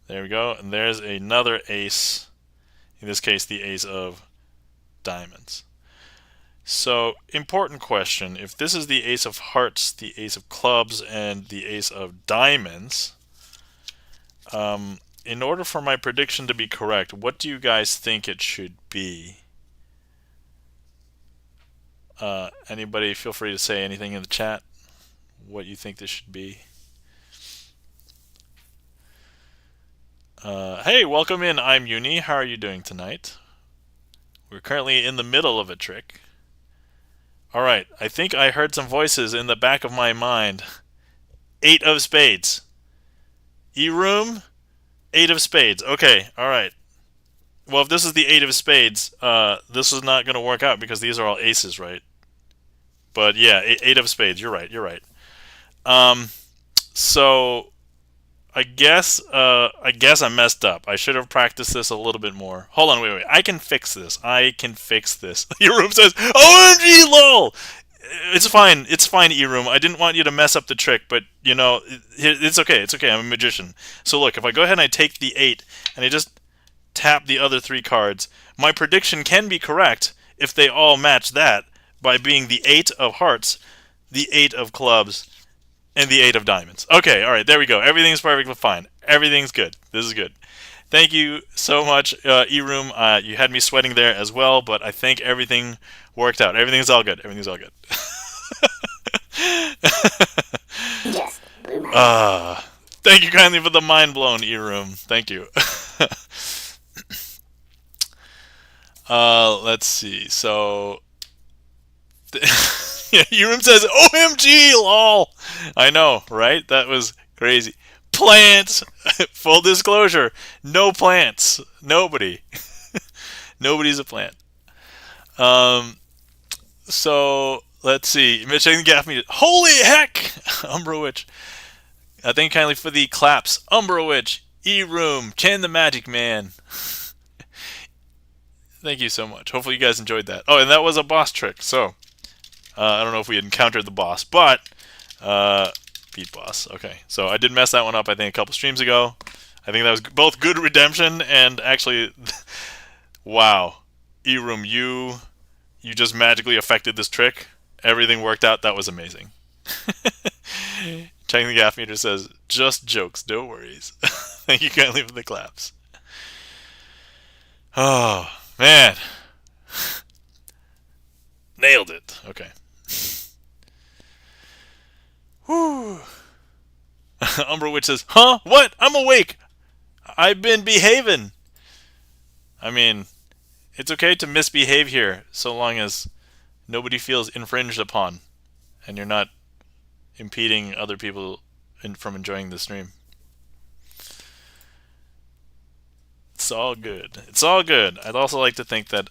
There we go. And there's another ace. In this case, the ace of diamonds. So, important question. If this is the ace of hearts, the ace of clubs, and the ace of diamonds, in order for my prediction to be correct, what do you guys think it should be? Anybody feel free to say anything in the chat, what you think this should be. Hey, welcome in. I'm Uni. How are you doing tonight? We're currently in the middle of a trick. Alright, I think I heard some voices in the back of my mind. 8 of spades. E-room, 8 of spades. Okay, alright. Well, if this is the 8 of spades, this is not going to work out because these are all aces, right? But yeah, 8 of spades. You're right, you're right. So I guess I messed up. I should have practiced this a little bit more. Hold on, wait. I can fix this. E-room says, OMG, lol! It's fine, E-room. I didn't want you to mess up the trick, but, you know, it's okay, I'm a magician. So look, if I go ahead and I take the 8, and I just tap the other 3 cards, my prediction can be correct if they all match that by being the 8 of hearts, the 8 of clubs, and the 8 of diamonds. Okay, alright, there we go. Everything's perfectly fine. Everything's good. This is good. Thank you so much, E-room. You had me sweating there as well, but I think everything worked out. Everything's all good. Everything's all good. Yes. Thank you kindly for the mind blown, E-room. Thank you. Let's see. So yeah, E-room says, OMG, lol. I know, right? That was crazy. Plants! Full disclosure, no plants. Nobody. Nobody's a plant. So, let's see. Mitch, I can get me. Holy heck! Umbra Witch. Thank you kindly for the claps. Umbra Witch, E-room, Chan the Magic Man. Thank you so much. Hopefully you guys enjoyed that. Oh, and that was a boss trick, so I don't know if we had encountered the boss, but beat boss. Okay, so I did mess that one up, I think, a couple streams ago. I think that was both good redemption and actually, wow, E-room, you just magically affected this trick. Everything worked out. That was amazing. Checking the gaff meter says, just jokes, no worries. Thank you kindly for the claps. Oh, man. Nailed it. Okay. Whew. Umbra Witch says, huh? What? I'm awake. I've been behaving. I mean, it's okay to misbehave here, so long as nobody feels infringed upon, and you're not impeding other people from enjoying the stream. It's all good. It's all good. I'd also like to think that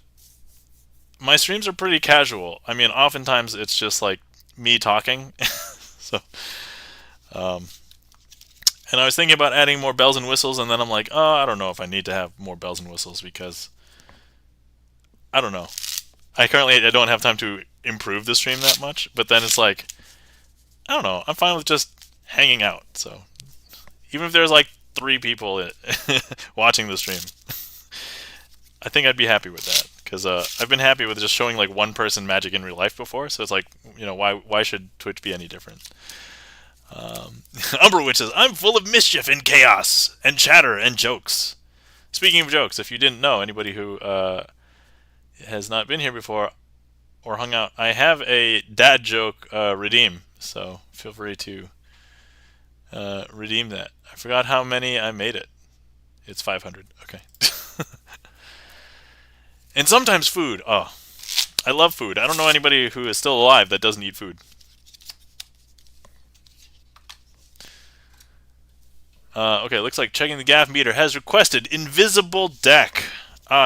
my streams are pretty casual. I mean, oftentimes it's just like me talking. So, and I was thinking about adding more bells and whistles, and then I'm like, oh, I don't know if I need to have more bells and whistles because I don't know. I don't have time to improve the stream that much, but then it's like, I don't know. I'm fine with just hanging out. So even if there's like 3 people watching the stream, I think I'd be happy with that because I've been happy with just showing like one person magic in real life before. So it's like, you know, why should Twitch be any different? Umbra Witch says, I'm full of mischief and chaos and chatter and jokes. Speaking of jokes, if you didn't know, anybody who has not been here before or hung out, I have a dad joke redeem, so feel free to redeem that. I forgot how many I made it. It's 500. Okay. And sometimes food. Oh, I love food. I don't know anybody who is still alive that doesn't eat food. Okay, looks like checking the gaff meter has requested invisible deck.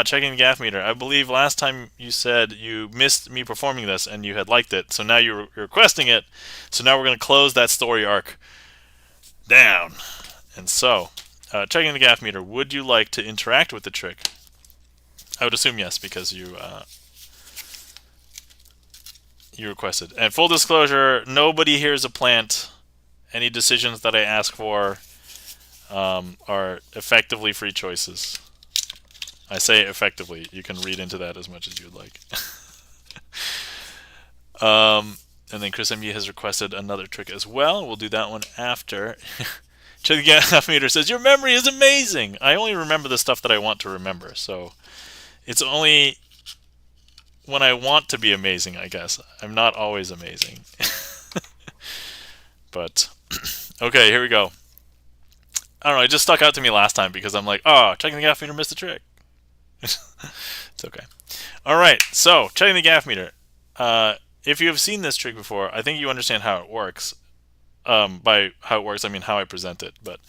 Checking the gaff meter. I believe last time you said you missed me performing this and you had liked it, so now you're requesting it. So now we're going to close that story arc down. And so, checking the gaff meter, would you like to interact with the trick? I would assume yes, because you requested. And full disclosure, nobody here is a plant. Any decisions that I ask for are effectively free choices. I say effectively. You can read into that as much as you'd like. And then Chris MU has requested another trick as well. We'll do that one after. Check the gaff meter says, your memory is amazing. I only remember the stuff that I want to remember. So it's only when I want to be amazing, I guess. I'm not always amazing. But, okay, here we go. I don't know, it just stuck out to me last time because I'm like, oh, checking the gaff meter missed the trick. It's okay. Alright, so, checking the gaff meter. If you have seen this trick before, I think you understand how it works. By how it works, I mean how I present it. But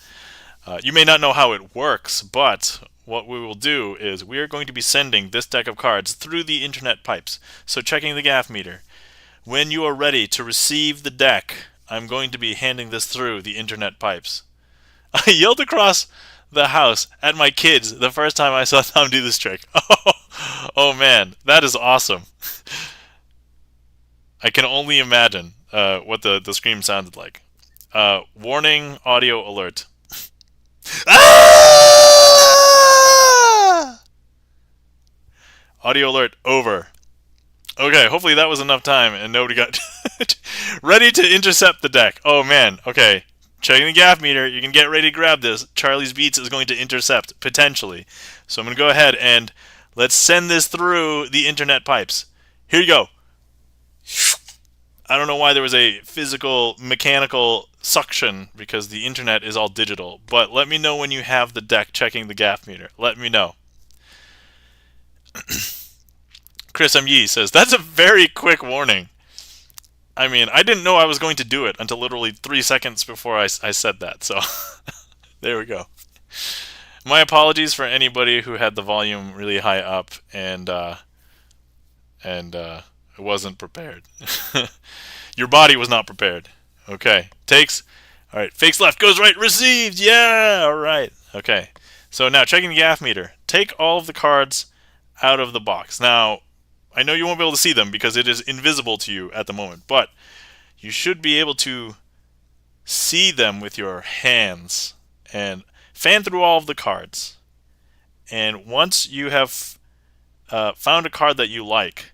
you may not know how it works, but what we will do is we are going to be sending this deck of cards through the internet pipes. So checking the gaff meter. When you are ready to receive the deck, I'm going to be handing this through the internet pipes. I yelled across the house at my kids the first time I saw Tom do this trick. Oh man, that is awesome. I can only imagine what the scream sounded like. Warning audio alert. Ah! Audio alert over. Okay, hopefully that was enough time and nobody got ready to intercept the deck. Oh man, okay. Checking the gaff meter, you can get ready to grab this. Charlie's Beats is going to intercept, potentially. So I'm going to go ahead and let's send this through the internet pipes. Here you go. I don't know why there was a physical, mechanical suction because the internet is all digital. But let me know when you have the deck checking the gaff meter. Let me know. Chris M. Yee says, that's a very quick warning. I mean, I didn't know I was going to do it until literally 3 seconds before I said that. So, there we go. My apologies for anybody who had the volume really high up and wasn't prepared. Your body was not prepared. Okay. Takes. All right. Fakes left. Goes right. Received. Yeah. All right. Okay. So now checking the gaff meter. Take all of the cards out of the box. Now, I know you won't be able to see them because it is invisible to you at the moment, but you should be able to see them with your hands and fan through all of the cards. And once you have found a card that you like,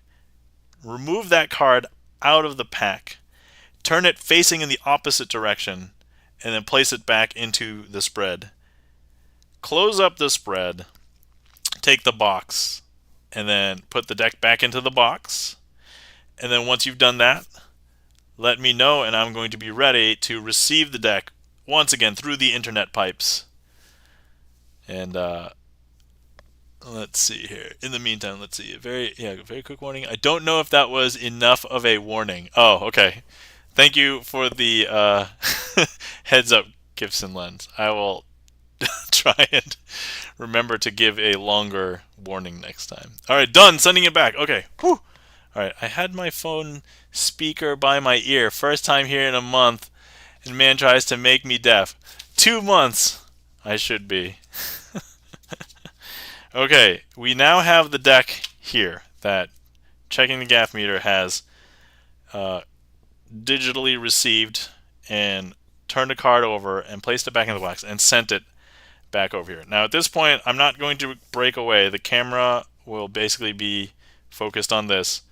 remove that card out of the pack, turn it facing in the opposite direction, and then place it back into the spread. Close up the spread, take the box, and then put the deck back into the box. And then once you've done that, let me know and I'm going to be ready to receive the deck once again through the internet pipes. And let's see here. In the meantime, let's see. Very quick warning. I don't know if that was enough of a warning. Oh, okay. Thank you for the heads up, Gibson Lens. I will try and remember to give a longer warning next time. Alright, done. Sending it back. Okay. Whew. Alright, I had my phone speaker by my ear. First time here in a month. And man tries to make me deaf. 2 months. I should be. Okay, we now have the deck here that checking the gaff meter has digitally received and turned a card over and placed it back in the box and sent it back over here. Now at this point, I'm not going to break away. The camera will basically be focused on this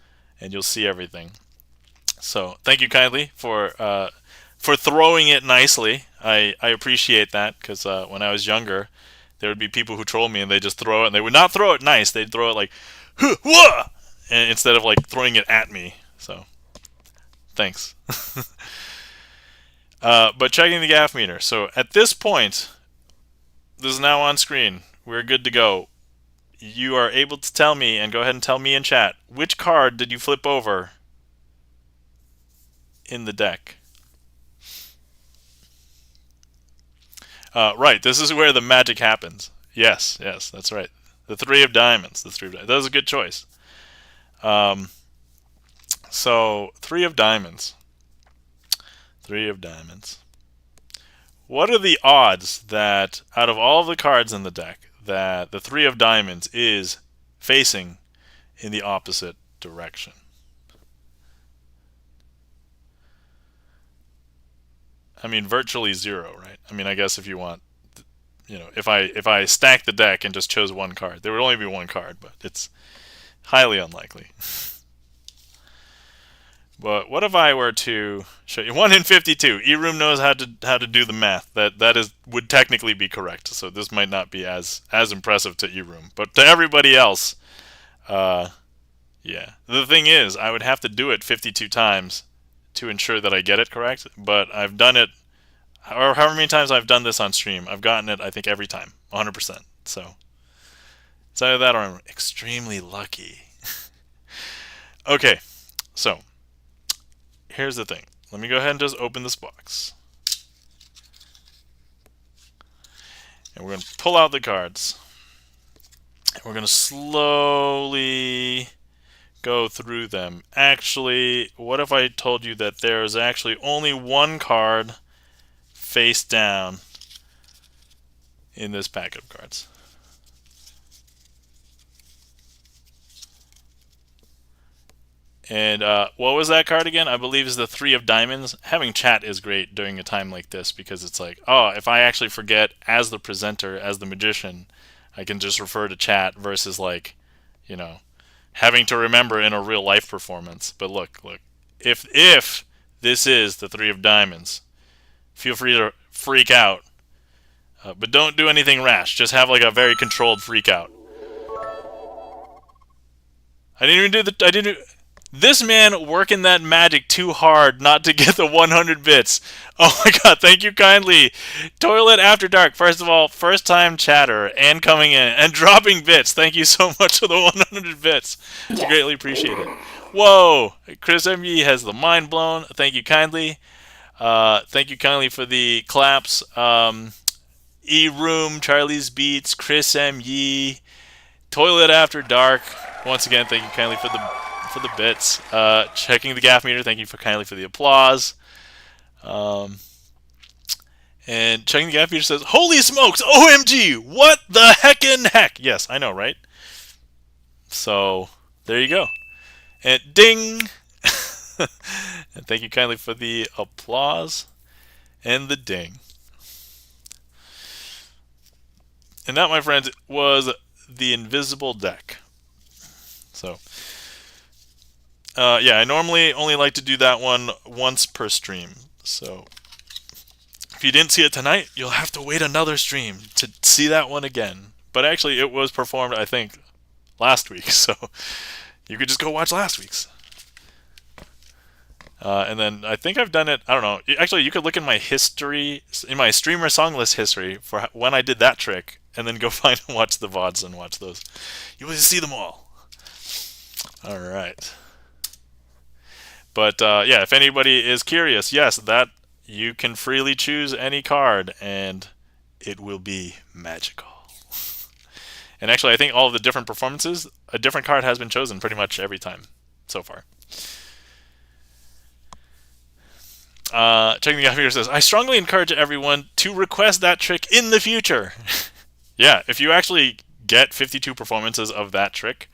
and you'll see everything. So thank you kindly for throwing it nicely. I appreciate that because when I was younger, there would be people who troll me and they just throw it and they would not throw it nice. They'd throw it like, whoa! And instead of like throwing it at me. So thanks. But checking the gaff meter. So at this point, this is now on screen. We're good to go. you are able to tell me, and go ahead and tell me in chat, which card did you flip over in the deck? Right, this is where the magic happens. Yes, yes, that's right. The three of diamonds. The three of diamonds. That was a good choice. So, three of diamonds. Three of diamonds. What are the odds that out of all of the cards in the deck, that the three of diamonds is facing in the opposite direction? I mean, virtually zero, right? I mean, I guess if you want, if I stack the deck and just chose one card, there would only be one card, but it's highly unlikely. But what if I were to show you 1 in 52? eRoom knows how to do the math. That would technically be correct. So this might not be as impressive to eRoom, but to everybody else, yeah. The thing is, I would have to do it 52 times to ensure that I get it correct. But I've done it, or however many times I've done this on stream, I've gotten it. I think every time, 100%. So it's either that or I'm extremely lucky. Okay, so. Here's the thing. Let me go ahead and just open this box. And we're going to pull out the cards. And we're going to slowly go through them. Actually, what if I told you that there's actually only one card face down in this pack of cards? And what was that card again? I believe is the three of diamonds. Having chat is great during a time like this because it's like, oh, if I actually forget as the presenter, as the magician, I can just refer to chat versus like, having to remember in a real life performance. But look, if this is the three of diamonds, feel free to freak out, but don't do anything rash. Just have like a very controlled freak out. I didn't even do the. I didn't. This man working that magic too hard not to get the 100 bits. Oh my god, thank you kindly. Toilet After Dark, first of all, first time chatter and coming in and dropping bits. Thank you so much for the 100 bits. It's greatly appreciated. Whoa, Chris ME has the mind blown. Thank you kindly. Thank you kindly for the claps. E-Room, Charlie's Beats, Chris ME, Toilet After Dark. Once again, thank you kindly for the bits. Checking the gaff meter, thank you kindly for the applause. And checking the gaff meter says, holy smokes, OMG, what the heckin' heck? Yes, I know, right? So, there you go. And ding! And thank you kindly for the applause and the ding. And that, my friends, was the invisible deck. So, yeah, I normally only like to do that one once per stream. So if you didn't see it tonight, you'll have to wait another stream to see that one again. But actually, it was performed, I think, last week. So you could just go watch last week's. And then I think I've done it, I don't know. Actually, you could look in my history, in my StreamerSonglist history for when I did that trick, and then go find and watch the VODs and watch those. You will see them all. All right. But yeah, if anybody is curious, yes, that you can freely choose any card, and it will be magical. And actually, I think all of the different performances, a different card has been chosen pretty much every time so far. Checking the guy here says, I strongly encourage everyone to request that trick in the future. Yeah, if you actually get 52 performances of that trick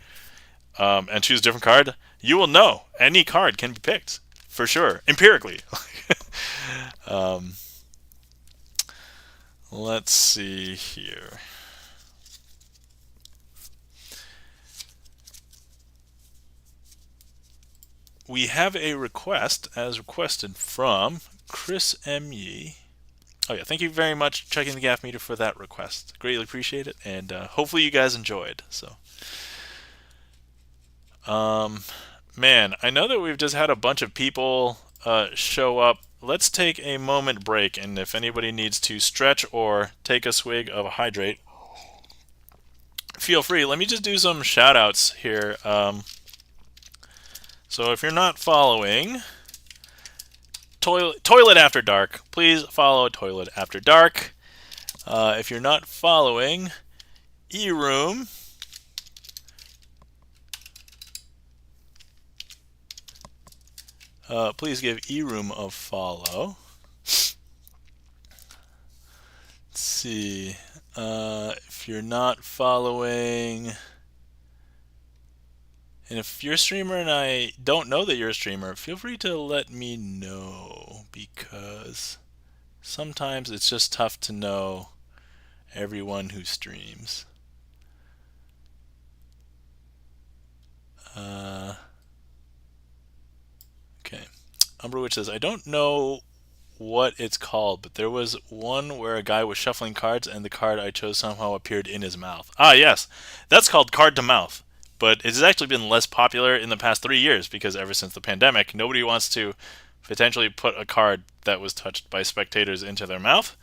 and choose a different card, you will know any card can be picked for sure, empirically. Let's see here. We have a request, as requested from Chris M.E. Oh yeah, thank you very much, checking the gaff meter, for that request. Greatly appreciate it, and hopefully you guys enjoyed. So, man, I know that we've just had a bunch of people show up. Let's take a moment break, and if anybody needs to stretch or take a swig of a hydrate, feel free. Let me just do some shout outs here. So if you're not following Toilet After Dark, please follow Toilet After Dark. If you're not following eRoom, please give eRoom a follow. Let's see. If you're not following, and if you're a streamer and I don't know that you're a streamer, feel free to let me know, because sometimes it's just tough to know everyone who streams. Okay. Umberwitch says, I don't know what it's called, but there was one where a guy was shuffling cards and the card I chose somehow appeared in his mouth. Ah, yes. That's called card to mouth. But it's actually been less popular in the past 3 years because ever since the pandemic, nobody wants to potentially put a card that was touched by spectators into their mouth,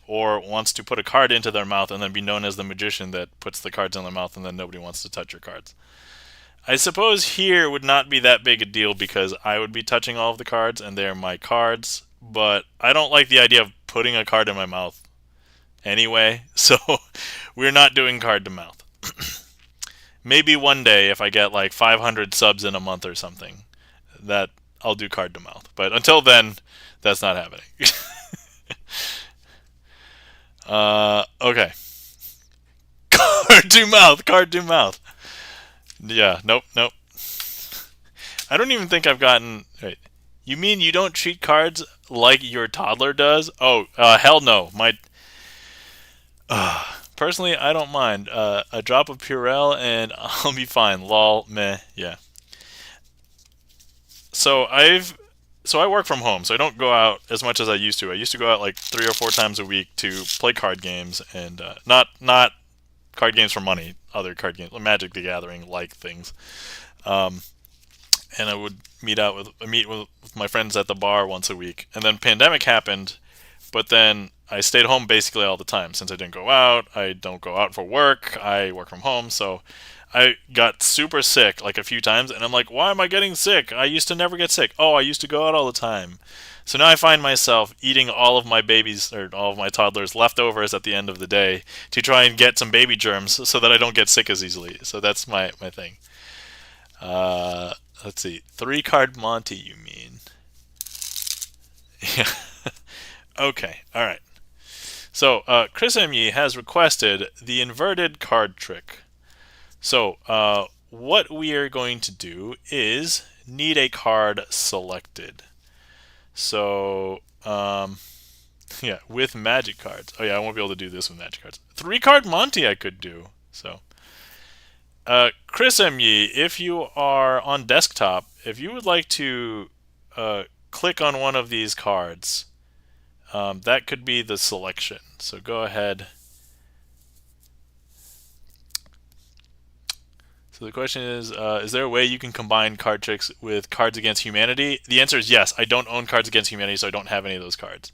or wants to put a card into their mouth and then be known as the magician that puts the cards in their mouth and then nobody wants to touch your cards. I suppose here would not be that big a deal because I would be touching all of the cards and they're my cards, but I don't like the idea of putting a card in my mouth anyway, so we're not doing card to mouth. Maybe one day if I get like 500 subs in a month or something, that I'll do card to mouth. But until then, that's not happening. Okay. Card to mouth, card to mouth. Yeah, nope. I don't even think I've gotten. Wait, you mean you don't treat cards like your toddler does? Oh, hell no. Personally, I don't mind. A drop of Purell and I'll be fine. Lol, meh, yeah. So I work from home, so I don't go out as much as I used to. I used to go out like 3 or 4 times a week to play card games, and not card games for money, other card games, Magic the Gathering like things. And I would meet with my friends at the bar once a week. And then pandemic happened, but then I stayed home basically all the time since I didn't go out. I don't go out for work. I work from home, so I got super sick like a few times, and I'm like, why am I getting sick? I used to never get sick. Oh, I used to go out all the time. So now I find myself eating all of my babies or all of my toddlers' leftovers at the end of the day to try and get some baby germs so that I don't get sick as easily. So that's my thing. Let's see. 3-card Monty, you mean? Yeah. Okay. All right. So Chris M.E. has requested the inverted card trick. So what we are going to do is need a card selected. So yeah, with magic cards. Oh yeah, I won't be able to do this with magic cards. 3-card Monty I could do. So Chris M.E., if you are on desktop, if you would like to click on one of these cards, that could be the selection. So go ahead. So the question is there a way you can combine card tricks with Cards Against Humanity? The answer is yes. I don't own Cards Against Humanity, so I don't have any of those cards.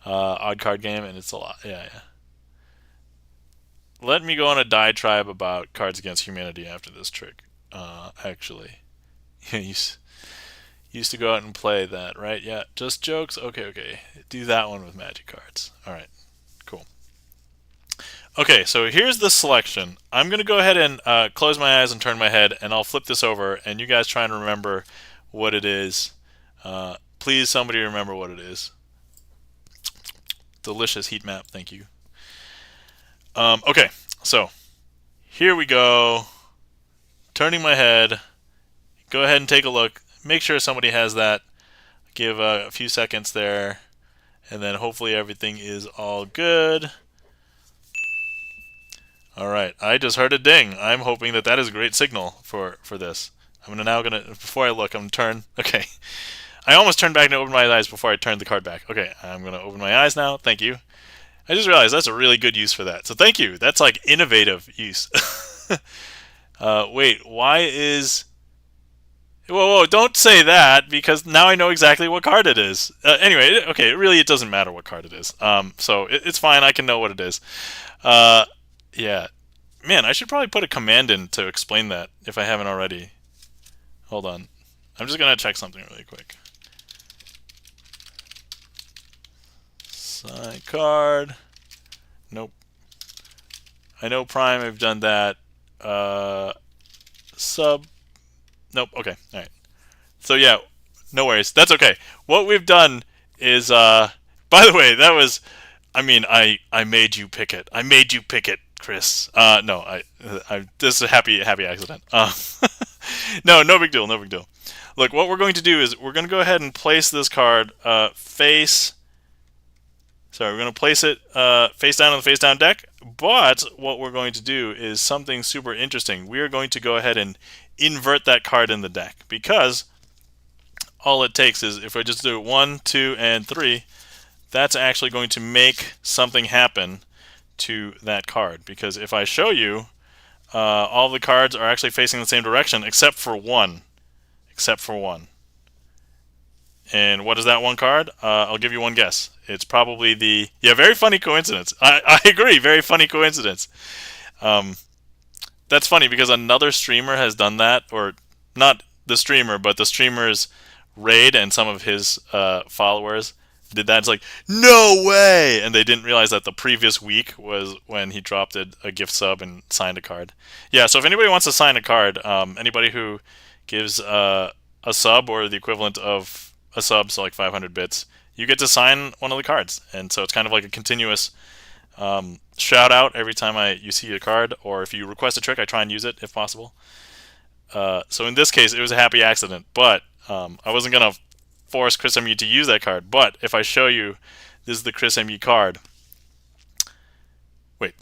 Odd card game, and it's a lot. Yeah. Let me go on a diatribe about Cards Against Humanity after this trick. Actually, you used to go out and play that, right? Yeah, just jokes. Okay. Do that one with magic cards. All right, cool. Okay, so here's the selection. I'm going to go ahead and close my eyes and turn my head, and I'll flip this over, and you guys try and remember what it is. Please, somebody remember what it is. Delicious heat map, thank you. Okay, so here we go. Turning my head. Go ahead and take a look. Make sure somebody has that. Give a few seconds there, and then hopefully everything is all good. All right, I just heard a ding. I'm hoping that is a great signal for this. Before I look, I'm gonna turn. Okay, I almost turned back and opened my eyes before I turned the card back. Okay, I'm gonna open my eyes now. Thank you. I just realized that's a really good use for that. So thank you. That's like innovative use. Wait, why is... Whoa, don't say that, because now I know exactly what card it is. Anyway, okay, it doesn't matter what card it is. So it's fine, I can know what it is. Yeah. Man, I should probably put a command in to explain that if I haven't already. Hold on. I'm just gonna check something really quick. Sign card. Nope. I know Prime, I've done that. Sub. Nope. Okay. All right. So yeah, no worries. That's okay. What we've done is, by the way, that was. I mean, I made you pick it. I made you pick it, Chris. No, this is a happy accident. No, no big deal. No big deal. Look, what we're going to do is we're going to go ahead and place this card face. Sorry, we're going to place it face down on the face down deck. But what we're going to do is something super interesting. We are going to go ahead and invert that card in the deck because all it takes is if I just do 1, 2, and 3, that's actually going to make something happen to that card. Because if I show you, all the cards are actually facing the same direction except for one. Except for one. And what is that one card? I'll give you one guess. It's probably the... Yeah, very funny coincidence. I agree, very funny coincidence. That's funny because another streamer has done that, or not the streamer, but the streamer's raid and some of his followers did that. It's like, no way! And they didn't realize that the previous week was when he dropped a gift sub and signed a card. Yeah, so if anybody wants to sign a card, anybody who gives a sub or the equivalent of a sub, so like 500 bits, you get to sign one of the cards. And so it's kind of like a continuous shout out every time you see a card, or if you request a trick, I try and use it if possible. So in this case, it was a happy accident, but I wasn't going to force Chris MU to use that card. But if I show you, this is the Chris MU card. Wait.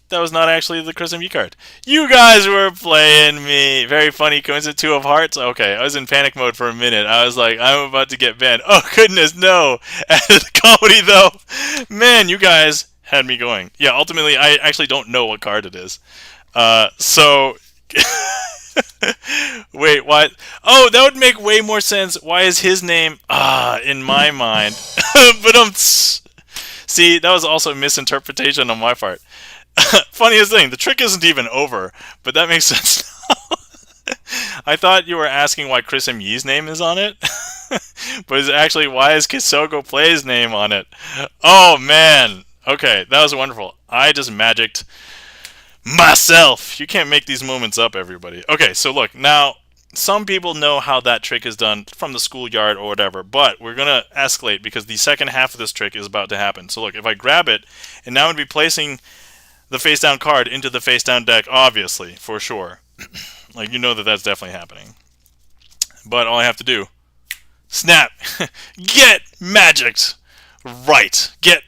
That was not actually the Chris MU card. You guys were playing me. Very funny coincidence. 2 of hearts. Okay, I was in panic mode for a minute. I was like, I'm about to get banned. Oh goodness, no. Added the comedy though. Man, you guys had me going. Yeah, ultimately, I actually don't know what card it is. So... Wait, what? Oh, that would make way more sense. Why is his name in my mind? But see, that was also a misinterpretation on my part. Funniest thing, the trick isn't even over, but that makes sense now. I thought you were asking why Chris M. Yee's name is on it, but it's actually why is Kisogo Play's name on it. Oh man, okay, that was wonderful. I just magicked myself. You can't make these moments up, everybody. Okay, so look, now some people know how that trick is done from the schoolyard or whatever, but we're going to escalate because the second half of this trick is about to happen. So look, if I grab it, and now I'm going to be placing the face down card into the face down deck, obviously, for sure. Like, you know that that's definitely happening. But all I have to do, snap, get magicked. Right, get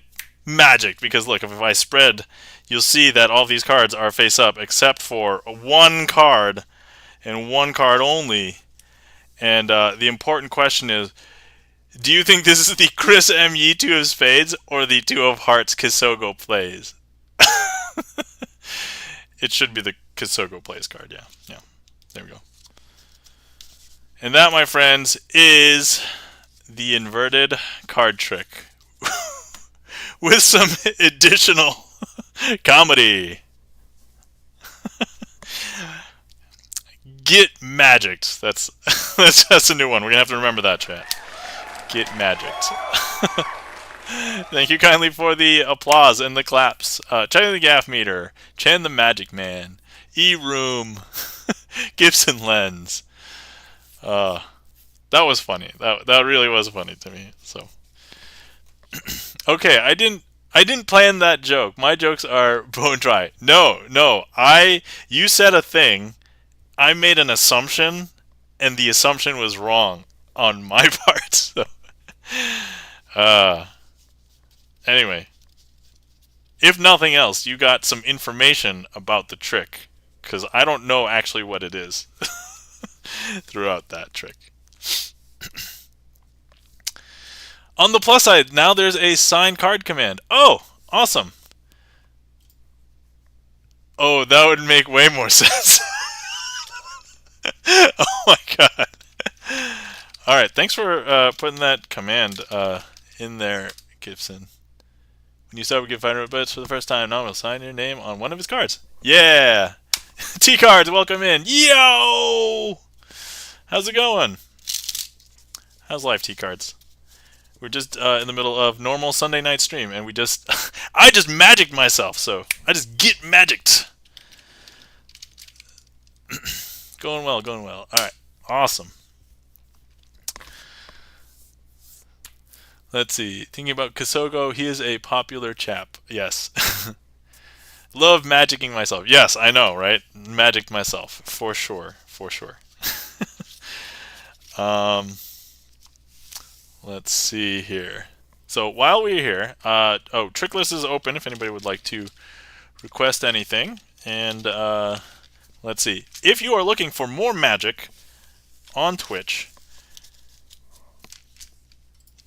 magicked. Because look, if I spread, you'll see that all these cards are face up except for one card and one card only. And the important question is, do you think this is the Chris M. Yee 2 of Spades or the 2 of Hearts Kisogo Plays? It should be the Kisogo Plays card, yeah. Yeah, there we go. And that, my friends, is the inverted card trick with some additional comedy. Get magicked. That's a new one. We're gonna have to remember that, chat. Get magicked. Thank you kindly for the applause and the claps. Check the gaff meter. Chan the Magic Man. E-Room. Gibson Lens. That was funny. That really was funny to me. So, okay, I didn't plan that joke. My jokes are bone dry. No. You said a thing. I made an assumption, and the assumption was wrong on my part. So, anyway, if nothing else, you got some information about the trick, because I don't know actually what it is throughout that trick. On the plus side, now there's a sign card command. Oh, awesome. Oh, that would make way more sense. Oh my god. Alright, thanks for putting that command in there, Gibson. When you start with give 500 bits for the first time, now we'll sign your name on one of his cards. Yeah! T-Cards, welcome in. Yo! How's it going? How's life, T-Cards? We're just in the middle of normal Sunday night stream, and we just... I just magicked myself, so I just get magicked. Going well, going well. Alright, awesome. Let's see. Thinking about Kosogo, he is a popular chap. Yes. Love magicking myself. Yes, I know, right? Magicked myself. For sure. For sure. Let's see here. So while we're here, trick list is open if anybody would like to request anything. And let's see. If you are looking for more magic on Twitch,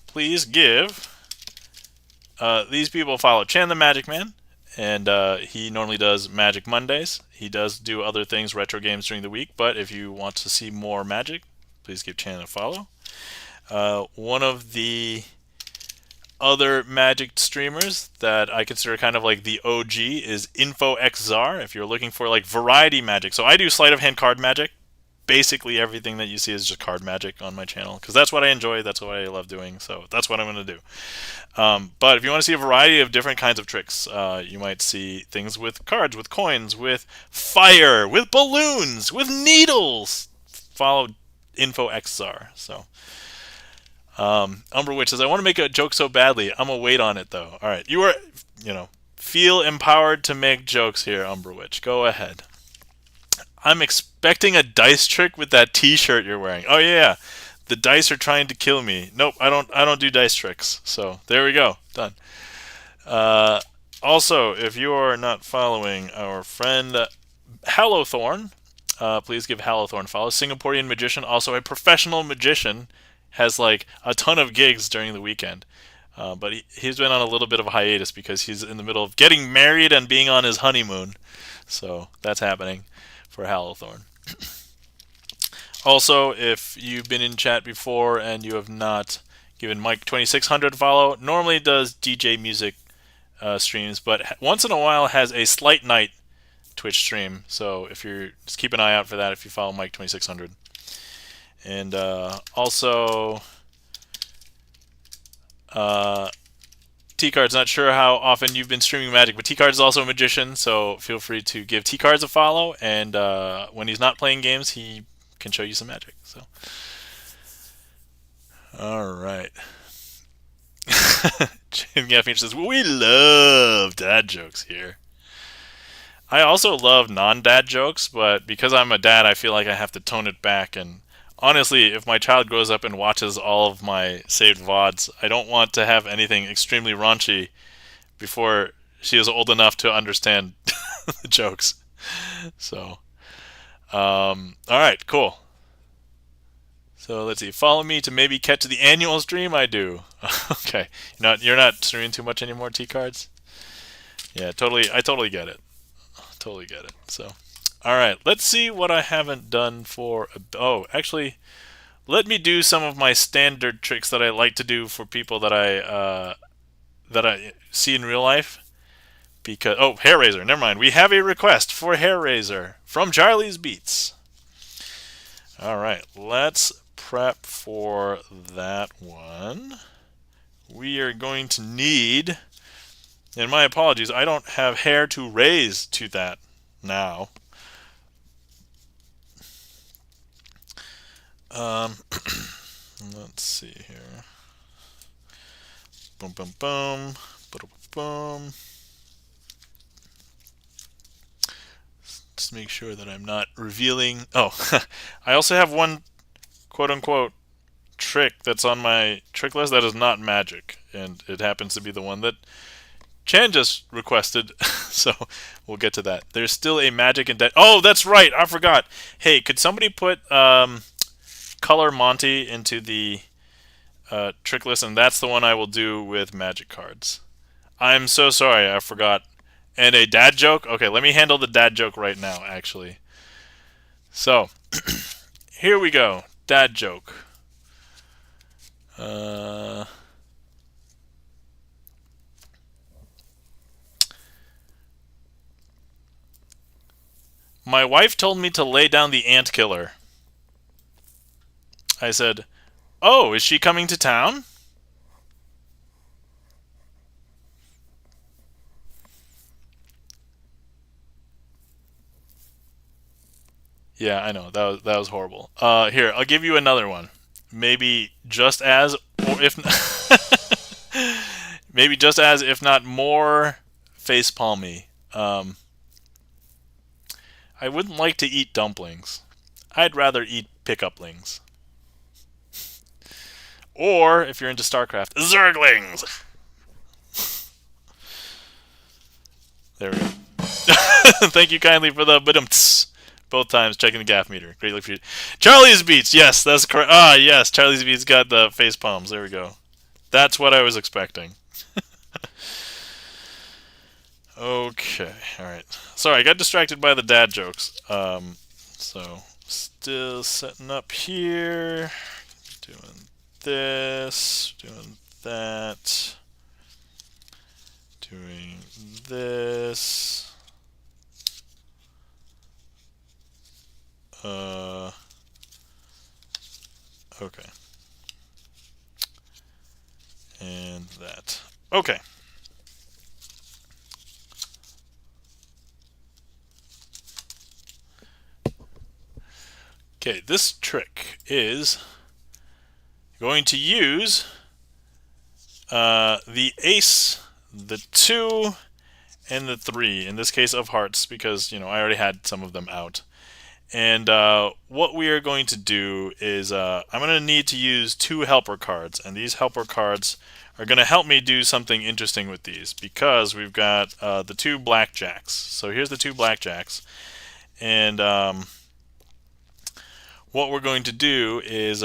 please give these people a follow. Chan the Magic Man, and he normally does Magic Mondays. He does do other things, retro games during the week, but if you want to see more magic, please give Chan a follow. One of the other magic streamers that I consider kind of like the OG is InfoXZar, if you're looking for like variety magic. So I do sleight of hand card magic. Basically everything that you see is just card magic on my channel, because that's what I enjoy, that's what I love doing, so that's what I'm going to do. But if you want to see a variety of different kinds of tricks, you might see things with cards, with coins, with fire, with balloons, with needles. Follow InfoXZar. So Umber Witch says, I want to make a joke so badly. I'm going to wait on it, though. All right. You are, feel empowered to make jokes here, Umber Witch. Go ahead. I'm expecting a dice trick with that t-shirt you're wearing. Oh, yeah. The dice are trying to kill me. Nope, I don't do dice tricks. So, there we go. Done. Also, if you are not following our friend Hallowthorn, please give Hallowthorn a follow. Singaporean magician, also a professional magician, has like a ton of gigs during the weekend. But he's been on a little bit of a hiatus because he's in the middle of getting married and being on his honeymoon. So that's happening for Hallowthorn. Also, if you've been in chat before and you have not given Mike 2600 a follow, normally does DJ music streams, but once in a while has a Sleight Night Twitch stream. So if you're just keep an eye out for that if you follow Mike 2600. And also, T-Card's not sure how often you've been streaming Magic, but T-Card is also a magician, so feel free to give T-Cards a follow, and when he's not playing games, he can show you some magic. So, all right. Jim Gaffney says, we love dad jokes here. I also love non-dad jokes, but because I'm a dad, I feel like I have to tone it back. And honestly, if my child grows up and watches all of my saved VODs, I don't want to have anything extremely raunchy before she is old enough to understand the jokes. So, all right, cool. So let's see. Follow me to maybe catch the annual stream. I do. Okay, you're not streaming too much anymore, T-Cards. Yeah, totally. I totally get it. Totally get it. So, all right. Let's see what I haven't done for. Oh, actually, let me do some of my standard tricks that I like to do for people that I see in real life. Because hair raiser. Never mind. We have a request for hair raiser from Charlie's Beats. All right. Let's prep for that one. We are going to need. And my apologies, I don't have hair to raise to that now. Let's see here. Boom, boom, boom. Boom, boom. Just make sure that I'm not revealing. Oh, I also have one quote-unquote trick that's on my trick list that is not magic. And it happens to be the one that Chan just requested, so we'll get to that. There's still a magic and oh, that's right, I forgot. Hey, could somebody put Color Monty into the trick list, and that's the one I will do with magic cards. I'm so sorry, I forgot. And a dad joke? Okay, let me handle the dad joke right now, actually. So, here we go. Dad joke. My wife told me to lay down the ant killer. I said, oh, is she coming to town? Yeah, I know. That was horrible. Here, I'll give you another one. Maybe just as, or if maybe just as, if not more, face palmy. I wouldn't like to eat dumplings. I'd rather eat pickuplings. Or if you're into StarCraft, Zerglings. There we go. Thank you kindly for the badumts. Both times checking the gaff meter. Greatly appreciated. Charlie's Beats. Yes, that's correct. Ah, yes. Charlie's Beats got the face palms. There we go. That's what I was expecting. Okay. All right. Sorry, I got distracted by the dad jokes. So still setting up here. Doing this. Doing that. Doing this. Okay. And that. Okay. Okay, this trick is going to use the ace, the 2, and the 3, in this case of hearts, because, I already had some of them out. And what we are going to do is I'm going to need to use 2 helper cards, and these helper cards are going to help me do something interesting with these, because we've got the 2 blackjacks. So here's the 2 blackjacks, and what we're going to do is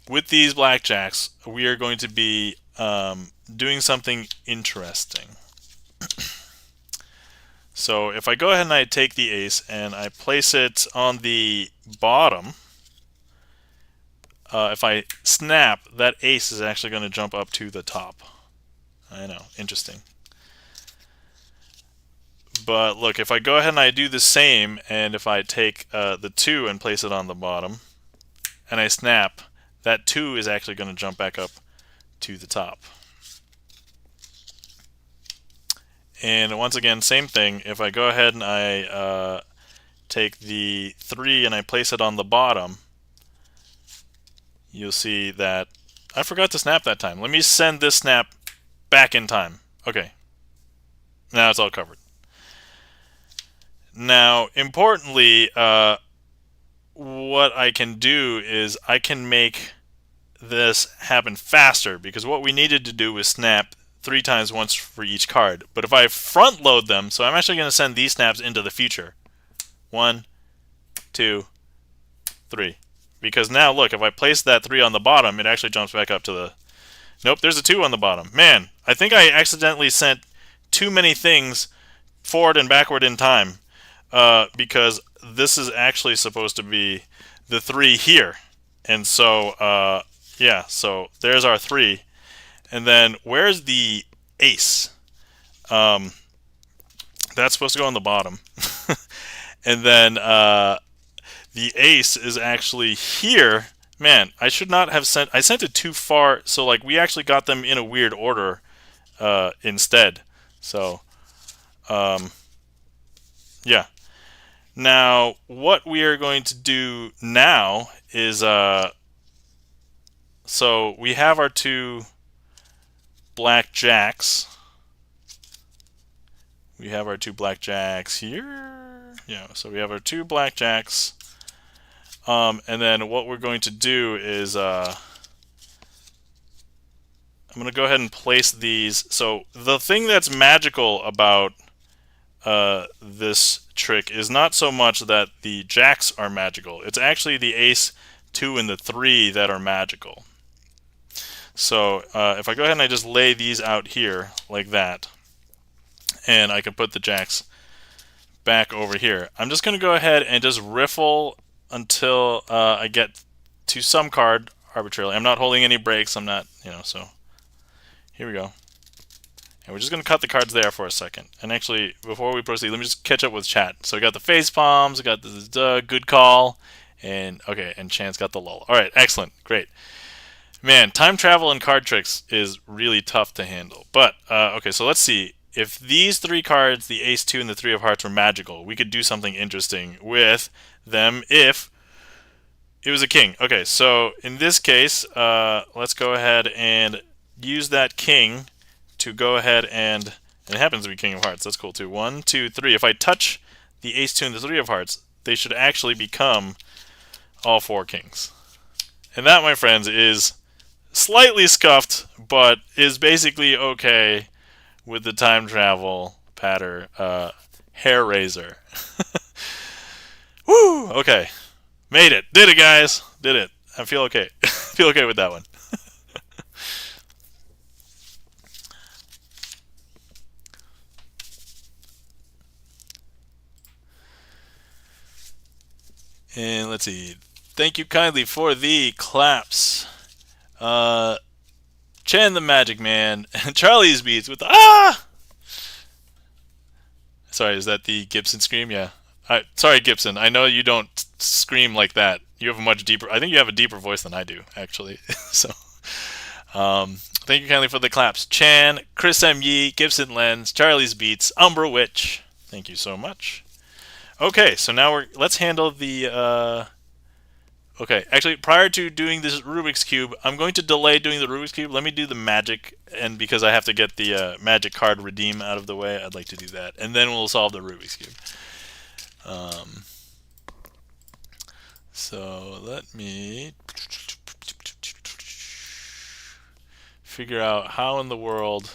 with these blackjacks, we are going to be doing something interesting. So if I go ahead and I take the ace and I place it on the bottom, if I snap, that ace is actually going to jump up to the top. I know, interesting. But look, if I go ahead and I do the same, and if I take the 2 and place it on the bottom, and I snap, that 2 is actually going to jump back up to the top. And once again, same thing. If I go ahead and I take the 3 and I place it on the bottom, you'll see that I forgot to snap that time. Let me send this snap back in time. Okay. Now it's all covered. Now, importantly, what I can do is I can make this happen faster, because what we needed to do was snap 3 times once for each card. But if I front load them, so I'm actually going to send these snaps into the future. 1, 2, 3. Because now, look, if I place that 3 on the bottom, it actually jumps back up to the... Nope, there's a 2 on the bottom. Man, I think I accidentally sent too many things forward and backward in time. Because this is actually supposed to be the 3 here. And so, yeah, so there's our 3. And then where's the ace? That's supposed to go on the bottom. And then the ace is actually here. Man, I should not have sent... I sent it too far, so like we actually got them in a weird order instead. So, yeah. Now, what we are going to do now is, so we have our 2 blackjacks. We have our 2 blackjacks here. Yeah, so we have our 2 blackjacks. And then what we're going to do is, I'm going to go ahead and place these. So the thing that's magical about this trick is not so much that the jacks are magical. It's actually the ace, 2, and the 3 that are magical. So if I go ahead and I just lay these out here like that, and I can put the jacks back over here, I'm just going to go ahead and just riffle until I get to some card arbitrarily. I'm not holding any breaks. I'm not, so here we go. And we're just going to cut the cards there for a second. And actually, before we proceed, let me just catch up with chat. So we got the face palms, we got the good call, and okay, and Chan's got the lull. All right, excellent, great. Man, time travel and card tricks is really tough to handle. But okay, so let's see. If these three cards, the Ace 2 and the 3 of Hearts, were magical, we could do something interesting with them if it was a king. Okay, so in this case, let's go ahead and use that king to go ahead and it happens to be King of Hearts. That's cool too. 1, 2, 3. If I touch the Ace 2 and the 3 of Hearts, they should actually become all 4 kings. And that, my friends, is slightly scuffed, but is basically okay with the time travel pattern hair raiser. Woo! Okay. Made it. Did it, guys. Did it. I feel okay. Feel okay with that one. And let's see. Thank you kindly for the claps. Chan the Magic Man. Charlie's Beats with the ah! Sorry, is that the Gibson scream? Yeah. Sorry, Gibson. I know you don't scream like that. You have a much deeper. I think you have a deeper voice than I do, actually. So, thank you kindly for the claps. Chan, Chris M. Yee, Gibson Lens, Charlie's Beats, Umbra Witch. Thank you so much. Okay, so now let's handle the. Okay, actually, prior to doing this Rubik's Cube, I'm going to delay doing the Rubik's Cube. Let me do the magic, and because I have to get the magic card redeem out of the way, I'd like to do that. And then we'll solve the Rubik's Cube. So let me figure out how in the world...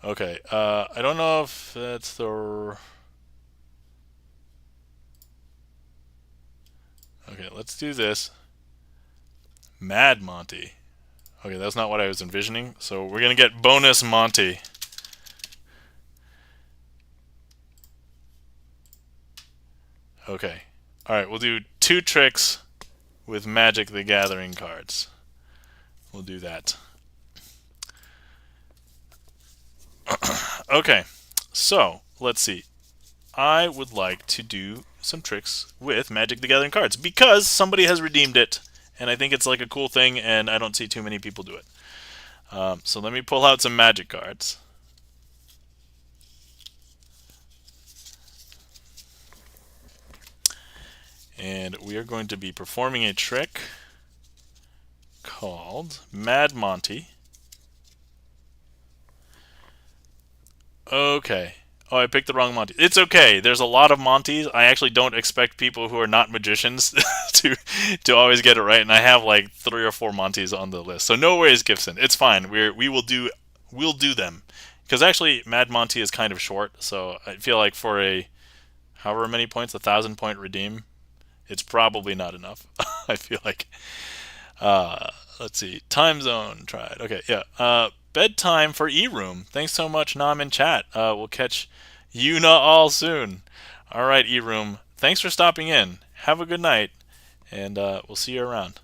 Okay, I don't know if that's the... Okay, let's do this. Mad Monty. Okay, that's not what I was envisioning. So we're going to get bonus Monty. Okay. Alright, we'll do 2 tricks with Magic the Gathering cards. We'll do that. Okay, so let's see. I would like to do some tricks with Magic the Gathering cards because somebody has redeemed it, and I think it's like a cool thing, and I don't see too many people do it. So let me pull out some Magic cards. And we are going to be performing a trick called Mad Monty. Okay. Oh, I picked the wrong Monty. It's okay. There's a lot of Monties. I actually don't expect people who are not magicians to always get it right, and I have like 3 or 4 Monties on the list. So no worries, Gibson. It's fine. We'll do them. Because actually, Mad Monty is kind of short, so I feel like for a however many points, 1,000-point redeem, it's probably not enough. I feel like. Let's see. Time zone tried. Okay, yeah. Bedtime for E-Room. Thanks so much, Nam in chat. We'll catch you all soon. All right, E-Room. Thanks for stopping in. Have a good night, and we'll see you around.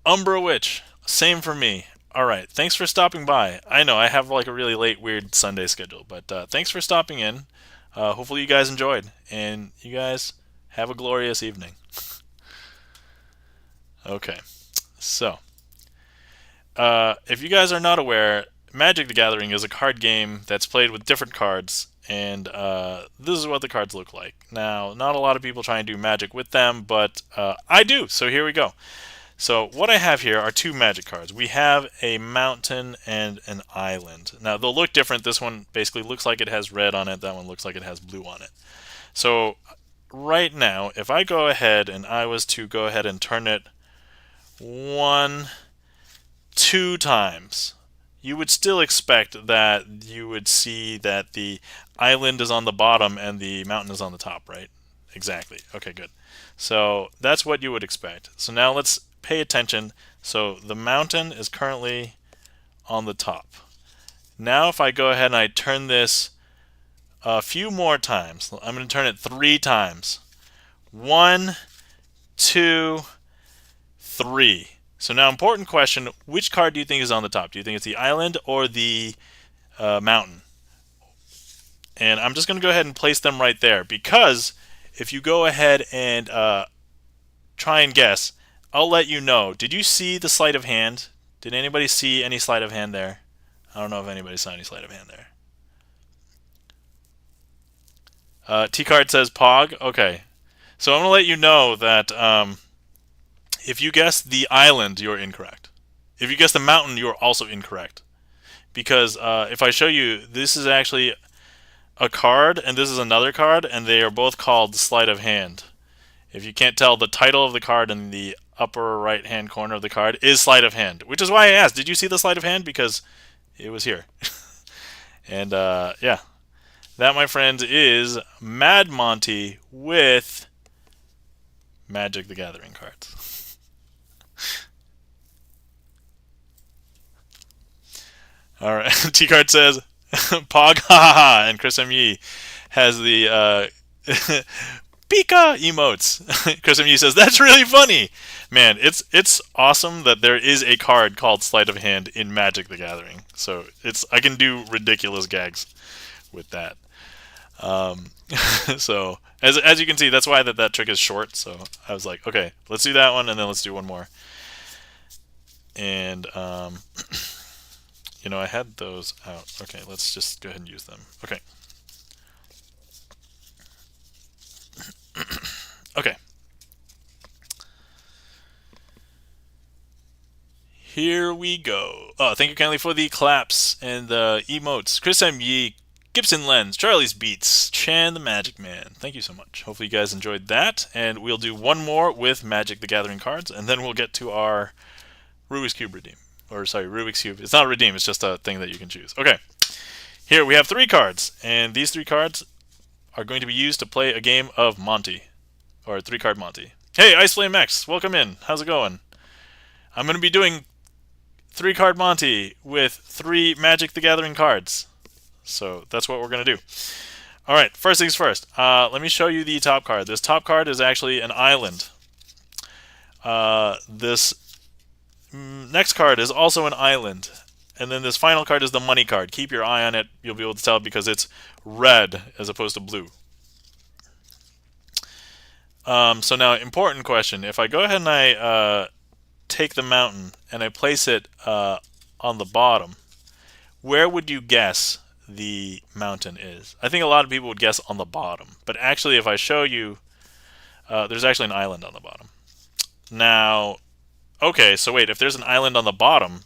Umbra Witch. Same for me. All right. Thanks for stopping by. I know I have like a really late, weird Sunday schedule, but thanks for stopping in. Hopefully you guys enjoyed, and you guys have a glorious evening. Okay. So, if you guys are not aware, Magic the Gathering is a card game that's played with different cards, and this is what the cards look like. Now, not a lot of people try and do Magic with them, but I do, so here we go. So what I have here are 2 Magic cards. We have a mountain and an island. Now, they'll look different. This one basically looks like it has red on it. That one looks like it has blue on it. So right now, if I go ahead and I was to go ahead and turn it 1, 2 times, you would still expect that you would see that the island is on the bottom and the mountain is on the top, right? Exactly. Okay, good. So that's what you would expect. So now let's pay attention. So the mountain is currently on the top. Now if I go ahead and I turn this a few more times, I'm going to turn it 3 times. 1, 2, 3. So now, important question: which card do you think is on the top? Do you think it's the island or the mountain? And I'm just going to go ahead and place them right there because if you go ahead and try and guess, I'll let you know. Did you see the sleight of hand? Did anybody see any sleight of hand there? I don't know if anybody saw any sleight of hand there. T-Card says Pog. Okay. So I'm going to let you know that if you guess the island, you're incorrect. If you guess the mountain, you're also incorrect. Because if I show you, this is actually a card, and this is another card, and they are both called sleight of hand. If you can't tell, the title of the card in the upper right-hand corner of the card is sleight of hand, which is why I asked, did you see the sleight of hand? Because it was here. And yeah, that, my friends, is Mad Monty with Magic the Gathering cards. All right, T-Card says, Pog, ha ha ha, and Chris M.E. has the Pika emotes. Chris M.E. says, that's really funny. Man, it's awesome that there is a card called Sleight of Hand in Magic the Gathering. So I can do ridiculous gags with that. So as you can see, that's why that trick is short. So I was like, okay, let's do that one, and then let's do one more. And you know, I had those out. Okay, let's just go ahead and use them. Okay. Okay. Here we go. Oh, thank you kindly for the claps and the emotes. Chris M. Yee, Gibson Lens, Charlie's Beats, Chan the Magic Man. Thank you so much. Hopefully you guys enjoyed that. And we'll do one more with Magic the Gathering cards, and then we'll get to our Rubik's Cube redeem. Or sorry, Rubik's Cube. It's not a redeem, it's just a thing that you can choose. Okay. Here we have 3 cards, and these 3 cards are going to be used to play a game of Monty. Or 3-card Monty. Hey, Ice Flame X, welcome in. How's it going? I'm going to be doing 3-card Monty with 3 Magic the Gathering cards. So that's what we're going to do. Alright, first things first. Let me show you the top card. This top card is actually an island. This next card is also an island. And then this final card is the money card. Keep your eye on it. You'll be able to tell because it's red as opposed to blue. So now, important question. If I go ahead and I take the mountain and I place it on the bottom, where would you guess the mountain is? I think a lot of people would guess on the bottom. But actually, if I show you, there's actually an island on the bottom. Now, okay, so wait. If there's an island on the bottom,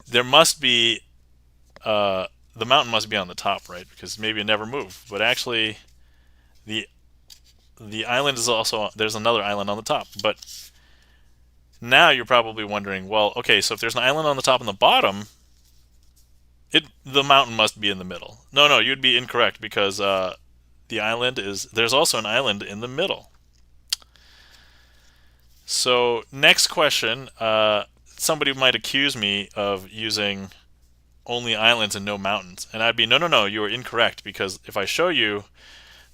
there must be, the mountain must be on the top, right? Because maybe it never moved. But actually, the island is also, there's another island on the top. But now you're probably wondering, well, okay, so if there's an island on the top and the bottom, the mountain must be in the middle. No, you'd be incorrect because the island is, there's also an island in the middle. So next question, somebody might accuse me of using only islands and no mountains. And I'd be, no, you are incorrect because if I show you,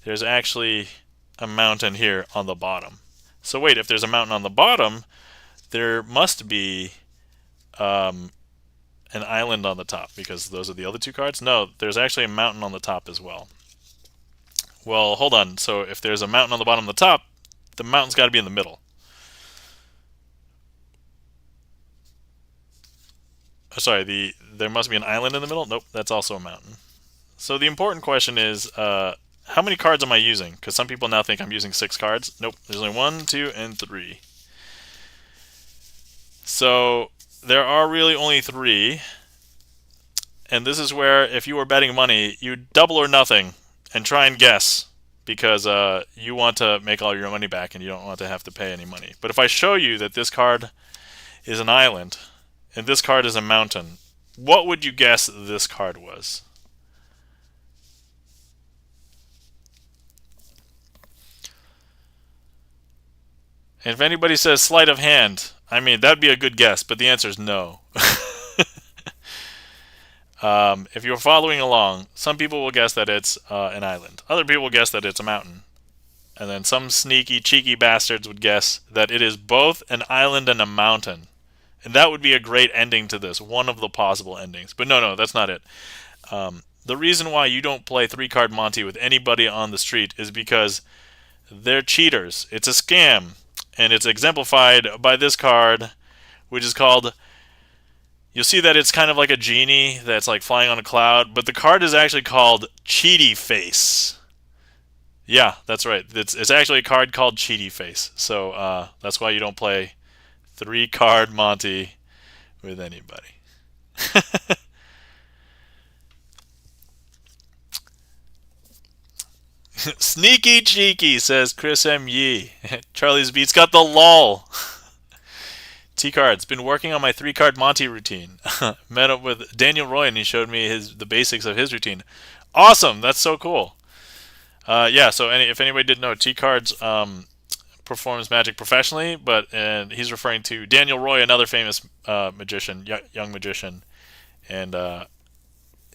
there's actually a mountain here on the bottom. So wait, if there's a mountain on the bottom, there must be an island on the top because those are the other 2 cards. No, there's actually a mountain on the top as well. Well, hold on. So if there's a mountain on the bottom of the top, the mountain's got to be in the middle. Oh, sorry, there must be an island in the middle? Nope, that's also a mountain. So the important question is, how many cards am I using? Because some people now think I'm using 6 cards. Nope, there's only 1, 2, and 3. So there are really only 3. And this is where, if you were betting money, you double or nothing and try and guess. Because you want to make all your money back and you don't want to have to pay any money. But if I show you that this card is an island and this card is a mountain, what would you guess this card was? And if anybody says sleight of hand, I mean, that'd be a good guess, but the answer is no. If you're following along, some people will guess that it's an island. Other people will guess that it's a mountain. And then some sneaky, cheeky bastards would guess that it is both an island and a mountain. And that would be a great ending to this, one of the possible endings. But no, that's not it. The reason why you don't play 3-card Monty with anybody on the street is because they're cheaters. It's a scam. And it's exemplified by this card, which is called... You'll see that it's kind of like a genie that's like flying on a cloud, but the card is actually called Cheaty Face. Yeah, that's right. It's actually a card called Cheaty Face. So that's why you don't play 3-card Monty with anybody. Sneaky cheeky, says Chris M. Yee. Charlie's Beats got the lull. T-cards. Been working on my 3-card Monty routine. Met up with Daniel Roy and he showed me the basics of his routine. Awesome. That's so cool. Yeah, so if anybody didn't know, T-cards performs magic professionally, and he's referring to Daniel Roy, another famous magician, young magician. And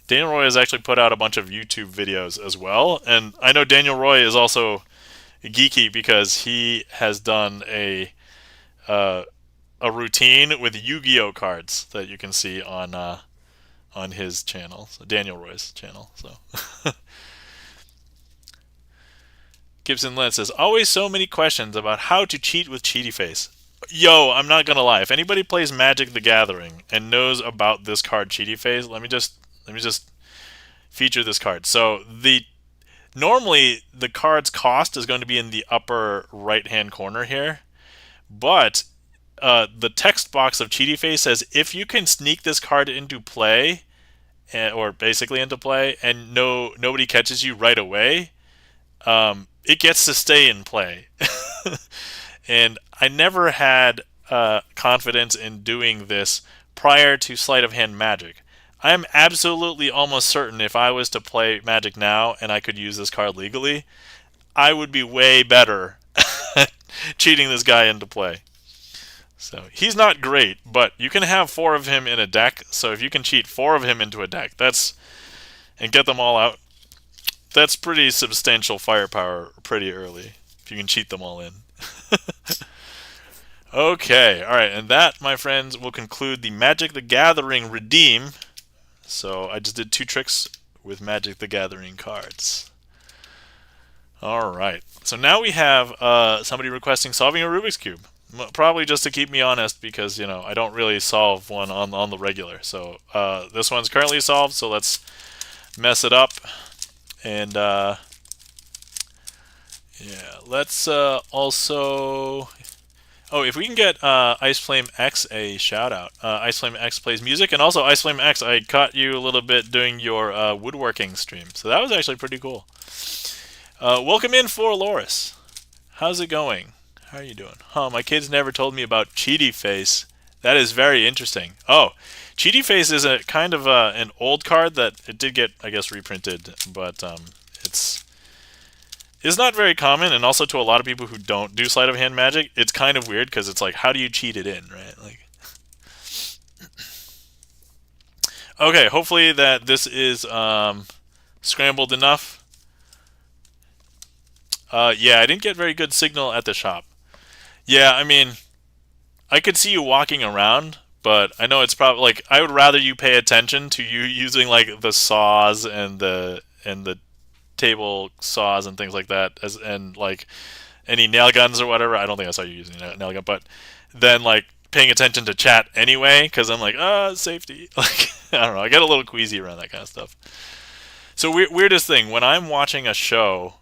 Daniel Roy has actually put out a bunch of YouTube videos as well. And I know Daniel Roy is also geeky because he has done a routine with Yu-Gi-Oh cards that you can see on his channel, so Daniel Roy's channel. So Gibson Len says, always so many questions about how to cheat with Cheaty Face. Yo, I'm not gonna lie. If anybody plays Magic the Gathering and knows about this card Cheaty Face, let me just feature this card. So normally the card's cost is going to be in the upper right hand corner here, but the text box of Cheaty Face says if you can sneak this card into play, or basically into play, and nobody catches you right away, it gets to stay in play. And I never had confidence in doing this prior to Sleight of Hand Magic. I am absolutely almost certain if I was to play Magic now and I could use this card legally, I would be way better cheating this guy into play. So he's not great, but you can have 4 of him in a deck. So if you can cheat 4 of him into a deck, and get them all out, that's pretty substantial firepower pretty early. If you can cheat them all in. Okay, alright, and that, my friends, will conclude the Magic the Gathering Redeem. So I just did 2 tricks with Magic the Gathering cards. Alright, so now we have somebody requesting solving a Rubik's Cube. Probably just to keep me honest, because, I don't really solve one on the regular. So this one's currently solved, so let's mess it up. And yeah, let's also... Oh, if we can get Iceflame X a shout out. Iceflame X plays music, and also Iceflame X, I caught you a little bit doing your woodworking stream, so that was actually pretty cool. Welcome in, For Loris. How's it going? How are you doing? My kids never told me about Cheaty Face. That is very interesting. Oh, Cheaty Face is a kind of an old card that it did get, I guess, reprinted, but it's not very common, and also to a lot of people who don't do sleight of hand magic, it's kind of weird because it's like, how do you cheat it in, right? Like, okay, hopefully that this is scrambled enough. Yeah, I didn't get very good signal at the shop. Yeah, I mean, I could see you walking around, but I know it's probably like I would rather you pay attention to you using like the saws and the table saws and things like that, and like any nail guns or whatever. I don't think I saw you using a nail gun, but then like paying attention to chat anyway, because I'm like, safety. Like, I don't know, I get a little queasy around that kind of stuff. So weirdest thing, when I'm watching a show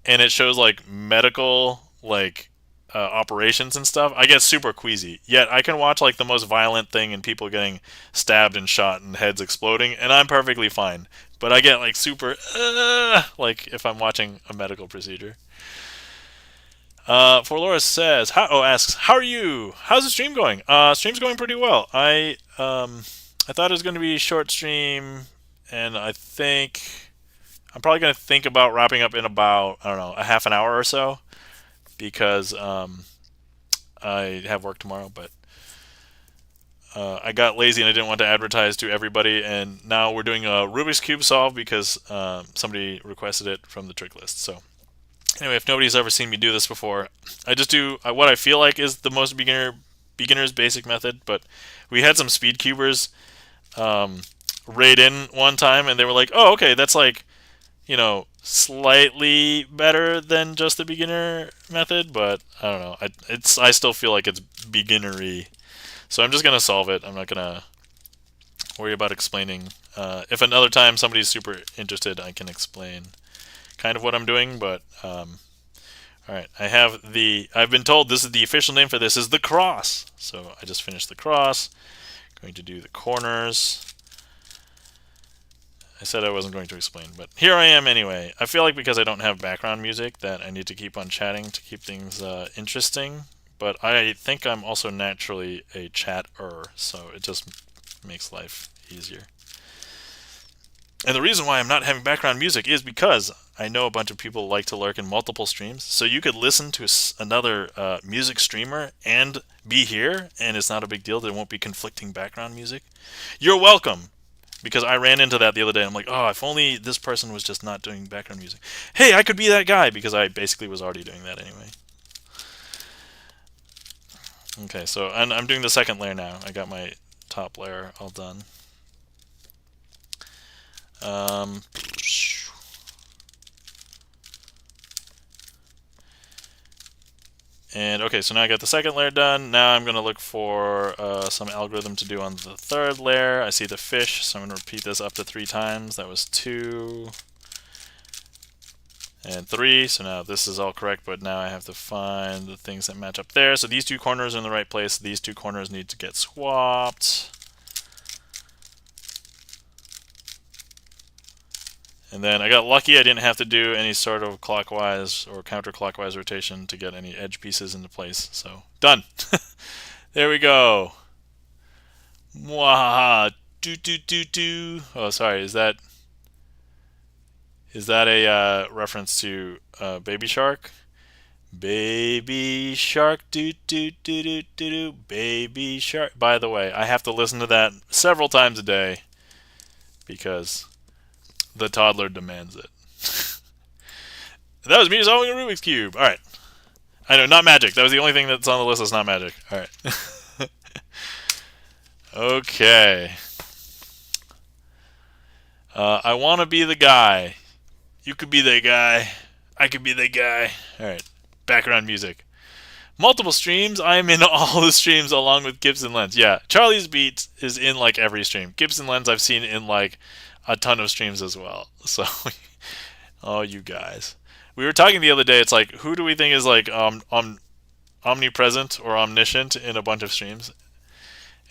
and it shows like medical like operations and stuff, I get super queasy. Yet I can watch like the most violent thing and people getting stabbed and shot and heads exploding, and I'm perfectly fine. But I get like super like if I'm watching a medical procedure. For Laura says, asks, how are you? How's the stream going? Stream's going pretty well. I thought it was going to be a short stream, and I think I'm probably going to think about wrapping up in about, I don't know, a half an hour or so, because I have work tomorrow, but I got lazy and I didn't want to advertise to everybody, and now we're doing a Rubik's Cube solve because somebody requested it from the trick list. So Anyway, if nobody's ever seen me do this before, I just do what I feel like is the most beginner's basic method. But we had some speed cubers raid in one time, and they were like, "Oh, okay, that's like slightly better than just the beginner method." But I don't know. I still feel like it's beginnery, so I'm just gonna solve it. I'm not gonna worry about explaining. If another time somebody's super interested, I can explain kind of what I'm doing. But all right, I've been told this is the official name for this is the cross. So I just finished the cross. Going to do the corners. I said I wasn't going to explain, but here I am anyway. I feel like because I don't have background music that I need to keep on chatting to keep things interesting. But I think I'm also naturally a chatter, so it just makes life easier. And the reason why I'm not having background music is because I know a bunch of people like to lurk in multiple streams. So you could listen to another music streamer and be here, and it's not a big deal. There won't be conflicting background music. You're welcome. Because I ran into that the other day. I'm like, oh, if only this person was just not doing background music. Hey, I could be that guy because I basically was already doing that anyway. Okay, so and I'm doing the second layer now. I got my top layer all done. Um, and okay, so now I got the second layer done. Now I'm going to look for some algorithm to do on the third layer. I see the fish, so I'm going to repeat this up to 3 times. That was 2 and 3. So now this is all correct, but now I have to find the things that match up there. So these 2 corners are in the right place. These 2 corners need to get swapped. And then I got lucky. I didn't have to do any sort of clockwise or counterclockwise rotation to get any edge pieces into place. So done. There we go. Mwahaha. Do do do do. Oh, sorry. Is that a reference to Baby Shark? Baby Shark, do do do do do do. Baby Shark. By the way, I have to listen to that several times a day because the toddler demands it. That was me solving a Rubik's Cube. All right. I know, not magic. That was the only thing that's on the list that's not magic. All right. Okay. I want to be the guy. You could be the guy. I could be the guy. All right. Background music. Multiple streams. I'm in all the streams along with Gibson Lens. Yeah, Charlie's Beats is in like every stream. Gibson Lens I've seen in like a ton of streams as well. So, oh, you guys. We were talking the other day. It's like, who do we think is like omnipresent or omniscient in a bunch of streams?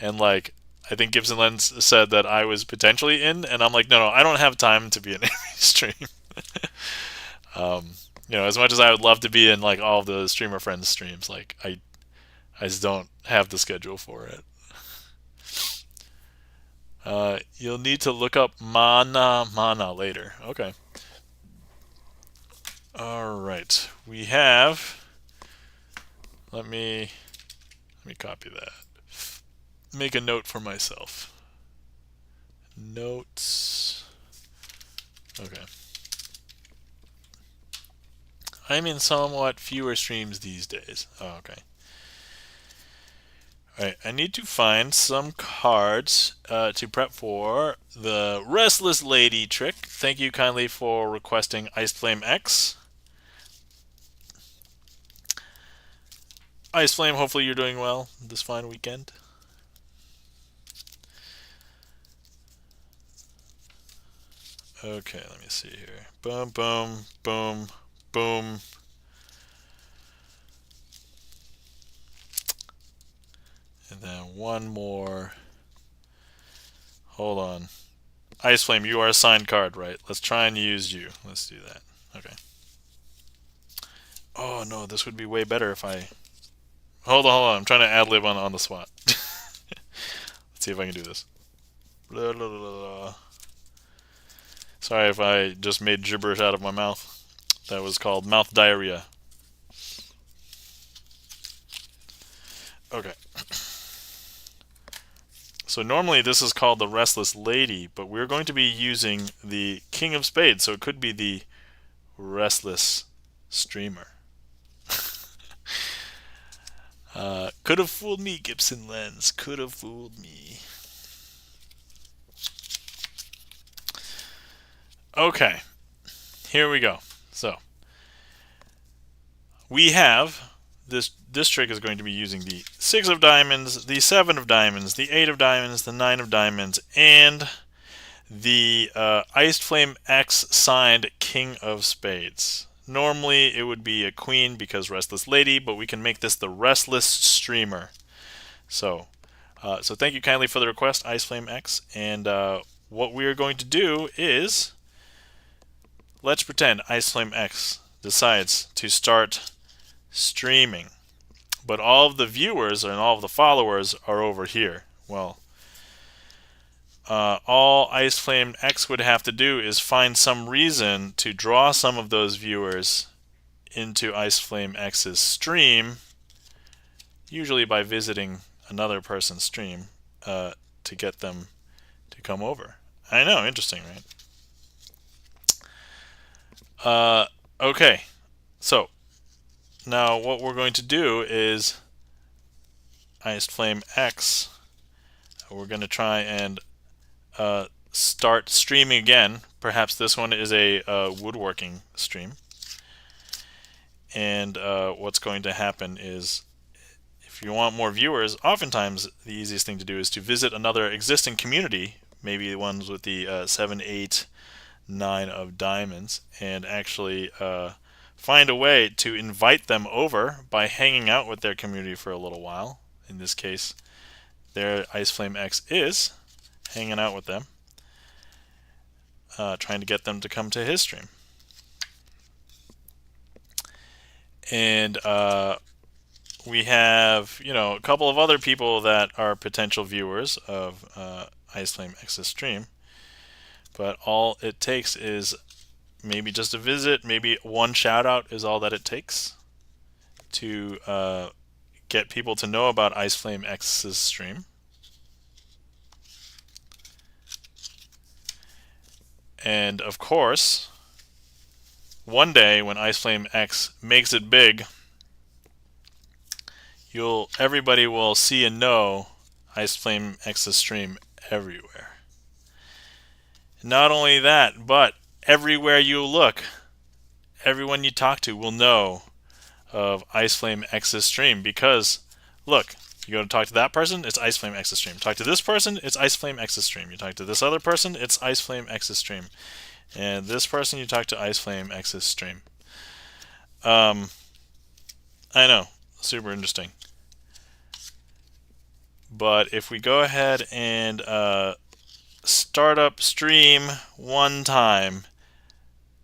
And like, I think Gibson Lens said that I was potentially in, and I'm like, no, I don't have time to be in every stream. um, as much as I would love to be in like all of the streamer friends streams, like I just don't have the schedule for it. You'll need to look up mana later. Okay. All right. We have. Let me copy that. Make a note for myself. Notes. Okay. I'm in somewhat fewer streams these days. Oh, okay. Alright, I need to find some cards to prep for the Restless Lady trick. Thank you kindly for requesting Ice Flame X. Ice Flame, hopefully you're doing well this fine weekend. Okay, let me see here. Boom, boom, boom, boom. And then one more. Hold on. Ice Flame, you are a signed card, right? Let's try and use you. Let's do that. Okay. Oh no, this would be way better if I... Hold on. I'm trying to ad-lib on the spot. Let's see if I can do this. Blah, blah, blah, blah. Sorry if I just made gibberish out of my mouth. That was called mouth diarrhea. Okay. So normally this is called the Restless Lady, but we're going to be using the King of Spades, so it could be the Restless streamer. Could have fooled me, Gibson Lens. Could have fooled me. Okay, here we go. So we have this trick is going to be using the 6 of diamonds, the 7 of diamonds, the 8 of diamonds, the 9 of diamonds, and the Iced Flame X signed King of Spades. Normally it would be a queen because Restless Lady, but we can make this the Restless Streamer. So thank you kindly for the request, Ice Flame X. And what we are going to do is, let's pretend Ice Flame X decides to start streaming, but all of the viewers and all of the followers are over here. Well, all Ice Flame X would have to do is find some reason to draw some of those viewers into Ice Flame X's stream, usually by visiting another person's stream, to get them to come over. I know, interesting, right? Okay, so now what we're going to do is Ice Flame X, we're going to try and start streaming again. Perhaps this one is a woodworking stream. And what's going to happen is, if you want more viewers, oftentimes the easiest thing to do is to visit another existing community, maybe ones with the 7, 8, 9 of diamonds, and actually find a way to invite them over by hanging out with their community for a little while. In this case, there Ice Flame X is hanging out with them, trying to get them to come to his stream. And we have, a couple of other people that are potential viewers of Ice Flame X's stream. But all it takes is maybe just a visit, maybe one shout out is all that it takes to get people to know about Ice Flame X's stream. And of course, one day when Ice Flame X makes it big, everybody will see and know Ice Flame X's stream everywhere. Not only that, but everywhere you look, everyone you talk to will know of Ice Flame X's stream, because look, you go to talk to that person, it's Ice Flame X's stream. Talk to this person, it's Ice Flame X's stream. You talk to this other person, it's Ice Flame X's stream. And this person, you talk to Ice Flame X's stream. I know, super interesting. But if we go ahead and start up stream one time,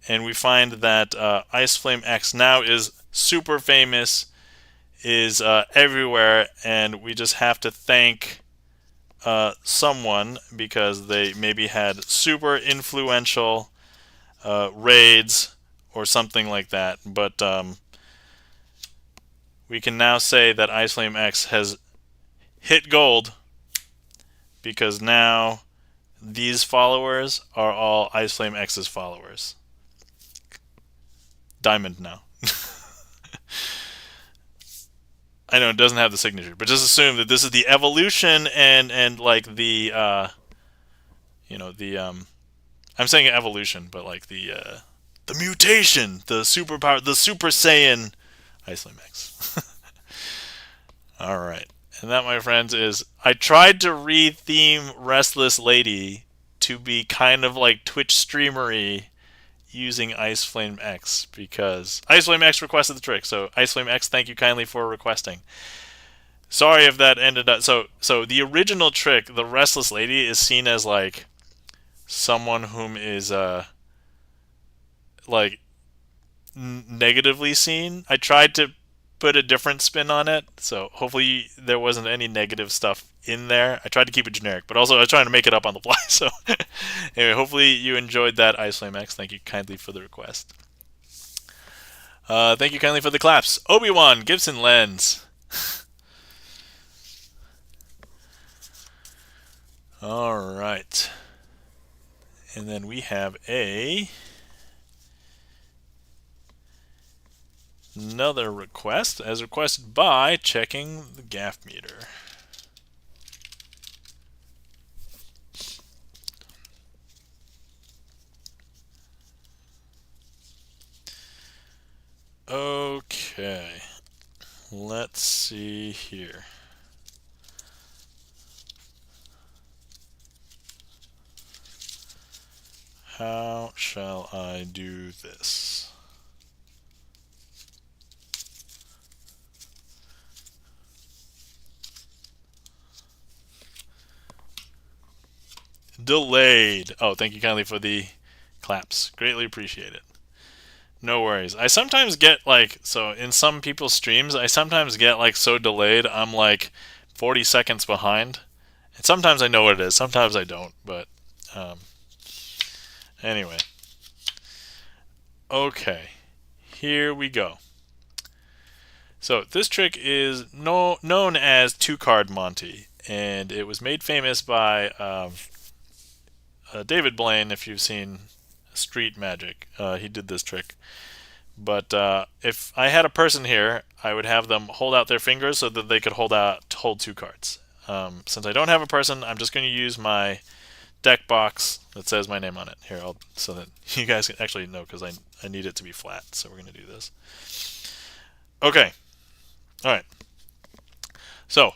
and we find that Ice Flame X now is super famous, is everywhere, and we just have to thank someone because they maybe had super influential raids or something like that. But we can now say that Ice Flame X has hit gold, because now these followers are all Ice Flame X's followers. Diamond now. I know it doesn't have the signature, but just assume that this is the evolution and like the I'm saying evolution, but like the mutation, the superpower, the Super Saiyan Ice Flame X. All right. And that, my friends, is I tried to re-theme Restless Lady to be kind of like Twitch streamery using Ice Flame X, because Ice Flame X requested the trick. So Ice Flame X, thank you kindly for requesting. Sorry if that ended up so the original trick, the Restless Lady, is seen as like someone whom is like negatively seen. I tried to put a different spin on it, so hopefully there wasn't any negative stuff in there. I tried to keep it generic, but also I was trying to make it up on the fly. So anyway, hopefully you enjoyed that, Ice Flame X. Thank you kindly for the request. Thank you kindly for the claps, Obi-Wan Gibson Lens. All right, and then we have a another request, as requested by checking the gaff meter. Okay, let's see here. How shall I do this? Delayed. Oh, thank you kindly for the claps. Greatly appreciate it. No worries. I sometimes get like, so in some people's streams, I sometimes get like so delayed, I'm like 40 seconds behind. And sometimes I know what it is, sometimes I don't, but anyway. Okay, here we go. So this trick is known as two-card Monty, and it was made famous by David Blaine. If you've seen Street Magic, he did this trick. But if I had a person here, I would have them hold out their fingers so that they could hold two cards. Since I don't have a person, I'm just going to use my deck box that says my name on it. Here, so that you guys can actually know, because I need it to be flat. So we're going to do this. Okay. All right. So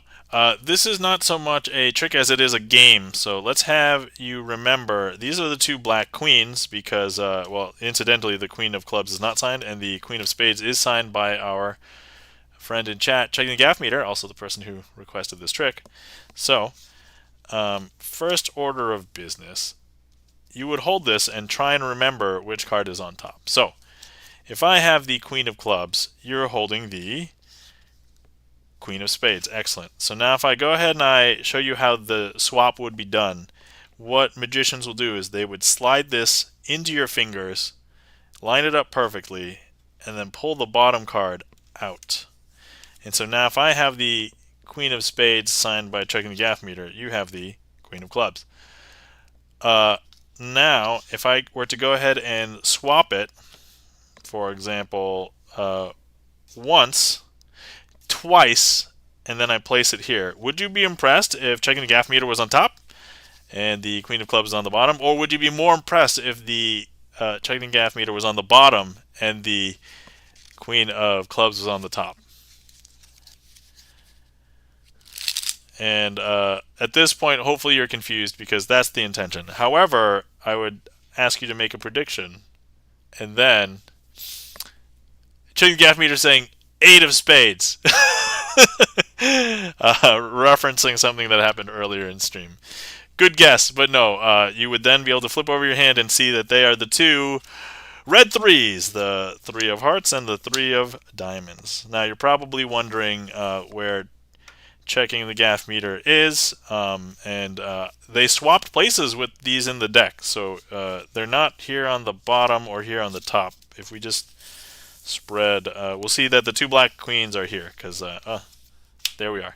this is not so much a trick as it is a game. So let's have you remember these are the two black queens because, well, incidentally, the queen of clubs is not signed and the queen of spades is signed by our friend in chat, checking the gaff meter, also the person who requested this trick. So first order of business, you would hold this and try and remember which card is on top. So if I have the queen of clubs, you're holding the queen of spades. Excellent. So now if I go ahead and I show you how the swap would be done, what magicians will do is they would slide this into your fingers, line it up perfectly, and then pull the bottom card out. And so now if I have the queen of spades signed by checking the gaff meter, you have the queen of clubs. Now if I were to go ahead and swap it, for example, once, twice, and then I place it here, would you be impressed if checking the gaff meter was on top and the queen of clubs is on the bottom? Or would you be more impressed if the checking the gaff meter was on the bottom and the queen of clubs was on the top? And at this point, hopefully you're confused, because that's the intention. However, I would ask you to make a prediction, and then checking the gaff meter saying 8 of spades. Referencing something that happened earlier in stream. Good guess, but no. You would then be able to flip over your hand and see that they are the two red threes, the 3 of hearts and the 3 of diamonds. Now you're probably wondering where checking the gaff meter is, and they swapped places with these in the deck, so they're not here on the bottom or here on the top. If we just spread, we'll see that the two black queens are here, because there we are.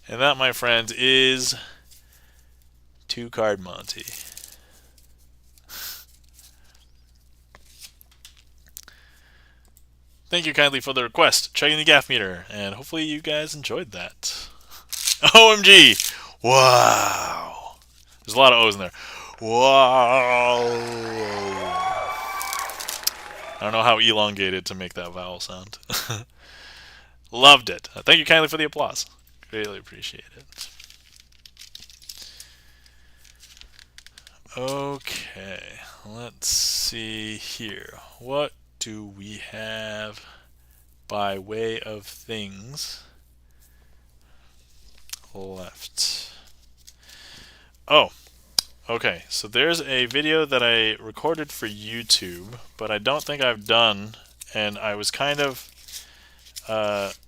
And that, my friends, is two-card Monty. Thank you kindly for the request, checking the gaff meter, and hopefully you guys enjoyed that. OMG! Wow! There's a lot of O's in there. Wow! I don't know how elongated to make that vowel sound. Loved it. Thank you kindly for the applause. Greatly appreciate it. Okay, let's see here. What do we have by way of things left? Oh, okay. So there's a video that I recorded for YouTube, but I don't think I've done, and I was kind of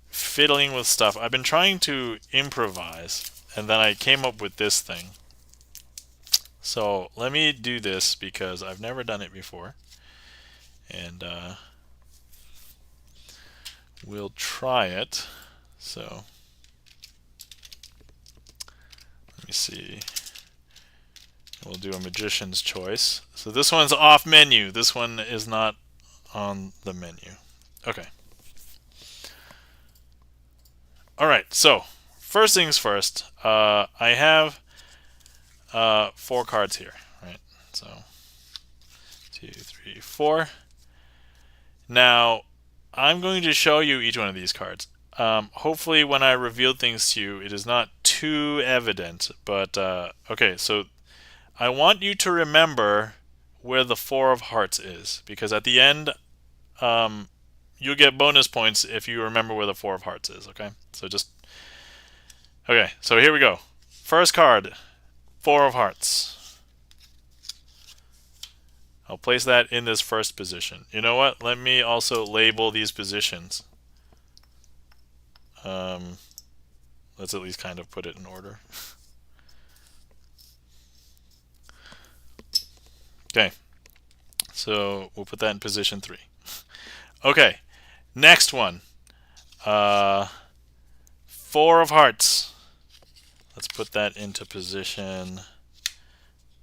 fiddling with stuff. I've been trying to improvise, and then I came up with this thing. So let me do this because I've never done it before, and we'll try it. So let me see. We'll do a magician's choice. So this one's off menu. This one is not on the menu. Okay. All right. So first things first. I have 4 cards here. Right. So 2, 3, 4. Now I'm going to show you each one of these cards. Hopefully, when I reveal things to you, it is not too evident. But okay. So I want you to remember where the 4 of hearts is, because at the end, you'll get bonus points if you remember where the 4 of hearts is. Okay, so just okay. So here we go. First card, 4 of hearts. I'll place that in this first position. You know what? Let me also label these positions. Let's at least kind of put it in order. Okay, so we'll put that in position 3. Okay, next one. 4 of hearts. Let's put that into position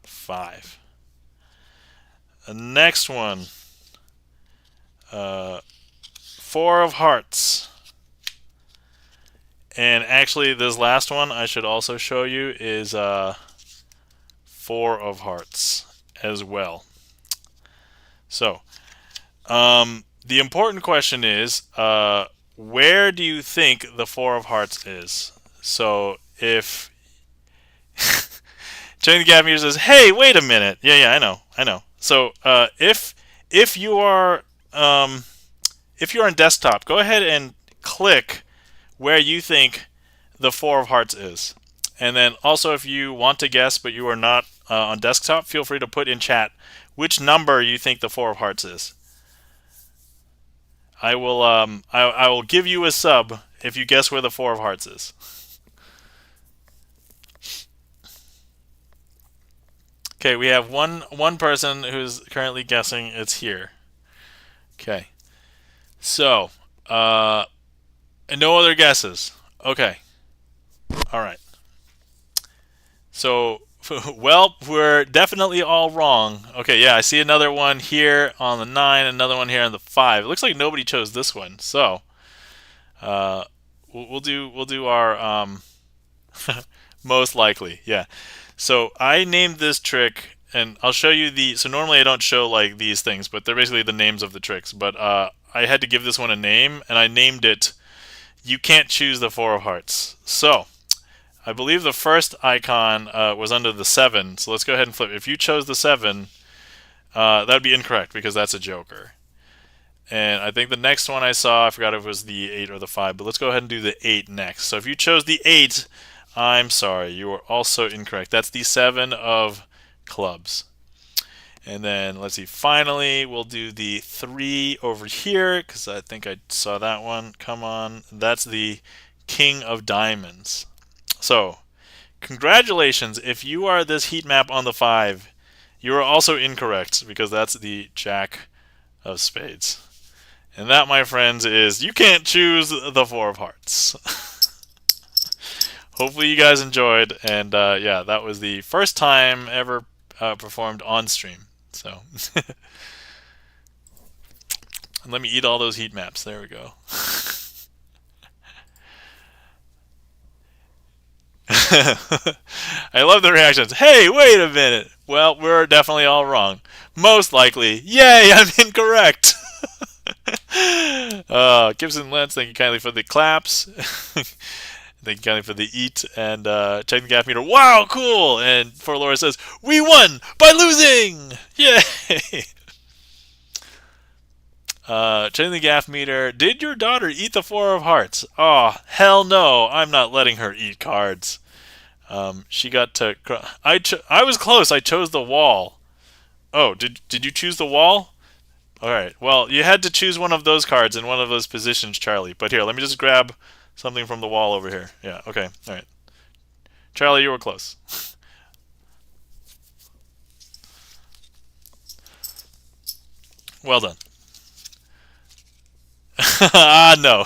5. The next one. 4 of hearts. And actually, this last one I should also show you is 4 of hearts as well. So, the important question is, where do you think the 4 of hearts is? So, if Johnny the Gap Meter says, "Hey, wait a minute," yeah, I know. So, if you are on desktop, go ahead and click where you think the 4 of hearts is. And then also, if you want to guess but you are not on desktop, feel free to put in chat which number you think the 4 of hearts is. I will give you a sub if you guess where the 4 of hearts is. Okay, we have one person who's currently guessing it's here. Okay. So, no other guesses. Okay. All right. So, well, we're definitely all wrong. Okay, yeah, I see another one here on the 9, another one here on the 5. It looks like nobody chose this one. So, we'll do our most likely. Yeah. So I named this trick, and I'll show you the. So normally I don't show like these things, but they're basically the names of the tricks. But I had to give this one a name, and I named it "You Can't Choose the 4 of Hearts." So I believe the first icon was under the 7. So let's go ahead and flip. If you chose the 7, that would be incorrect because that's a joker. And I think the next one I saw, I forgot if it was the 8 or the 5, but let's go ahead and do the 8 next. So if you chose the 8, I'm sorry, you are also incorrect. That's the 7 of clubs. And then let's see, finally we'll do the 3 over here because I think I saw that one. Come on, that's the King of Diamonds. So congratulations, if you are this heat map on the 5, you are also incorrect because that's the Jack of Spades. And that, my friends, is you can't choose the 4 of Hearts. Hopefully you guys enjoyed, and yeah, that was the first time ever performed on stream. So, and let me eat all those heat maps. There we go. I love the reactions. Hey, wait a minute. Well, we're definitely all wrong. Most likely. Yay, I'm incorrect. Gibson Lentz, thank you kindly for the claps. Thank you kindly for the eat and check the gap meter. Wow, cool! And for Laura says, we won by losing! Yay! Checking the gaff meter. Did your daughter eat the 4 of hearts? Oh, hell no! I'm not letting her eat cards. She got to. I was close. I chose the wall. Oh, did you choose the wall? All right. Well, you had to choose one of those cards in one of those positions, Charlie. But here, let me just grab something from the wall over here. Yeah. Okay. All right. Charlie, you were close. Well done. Ah, no.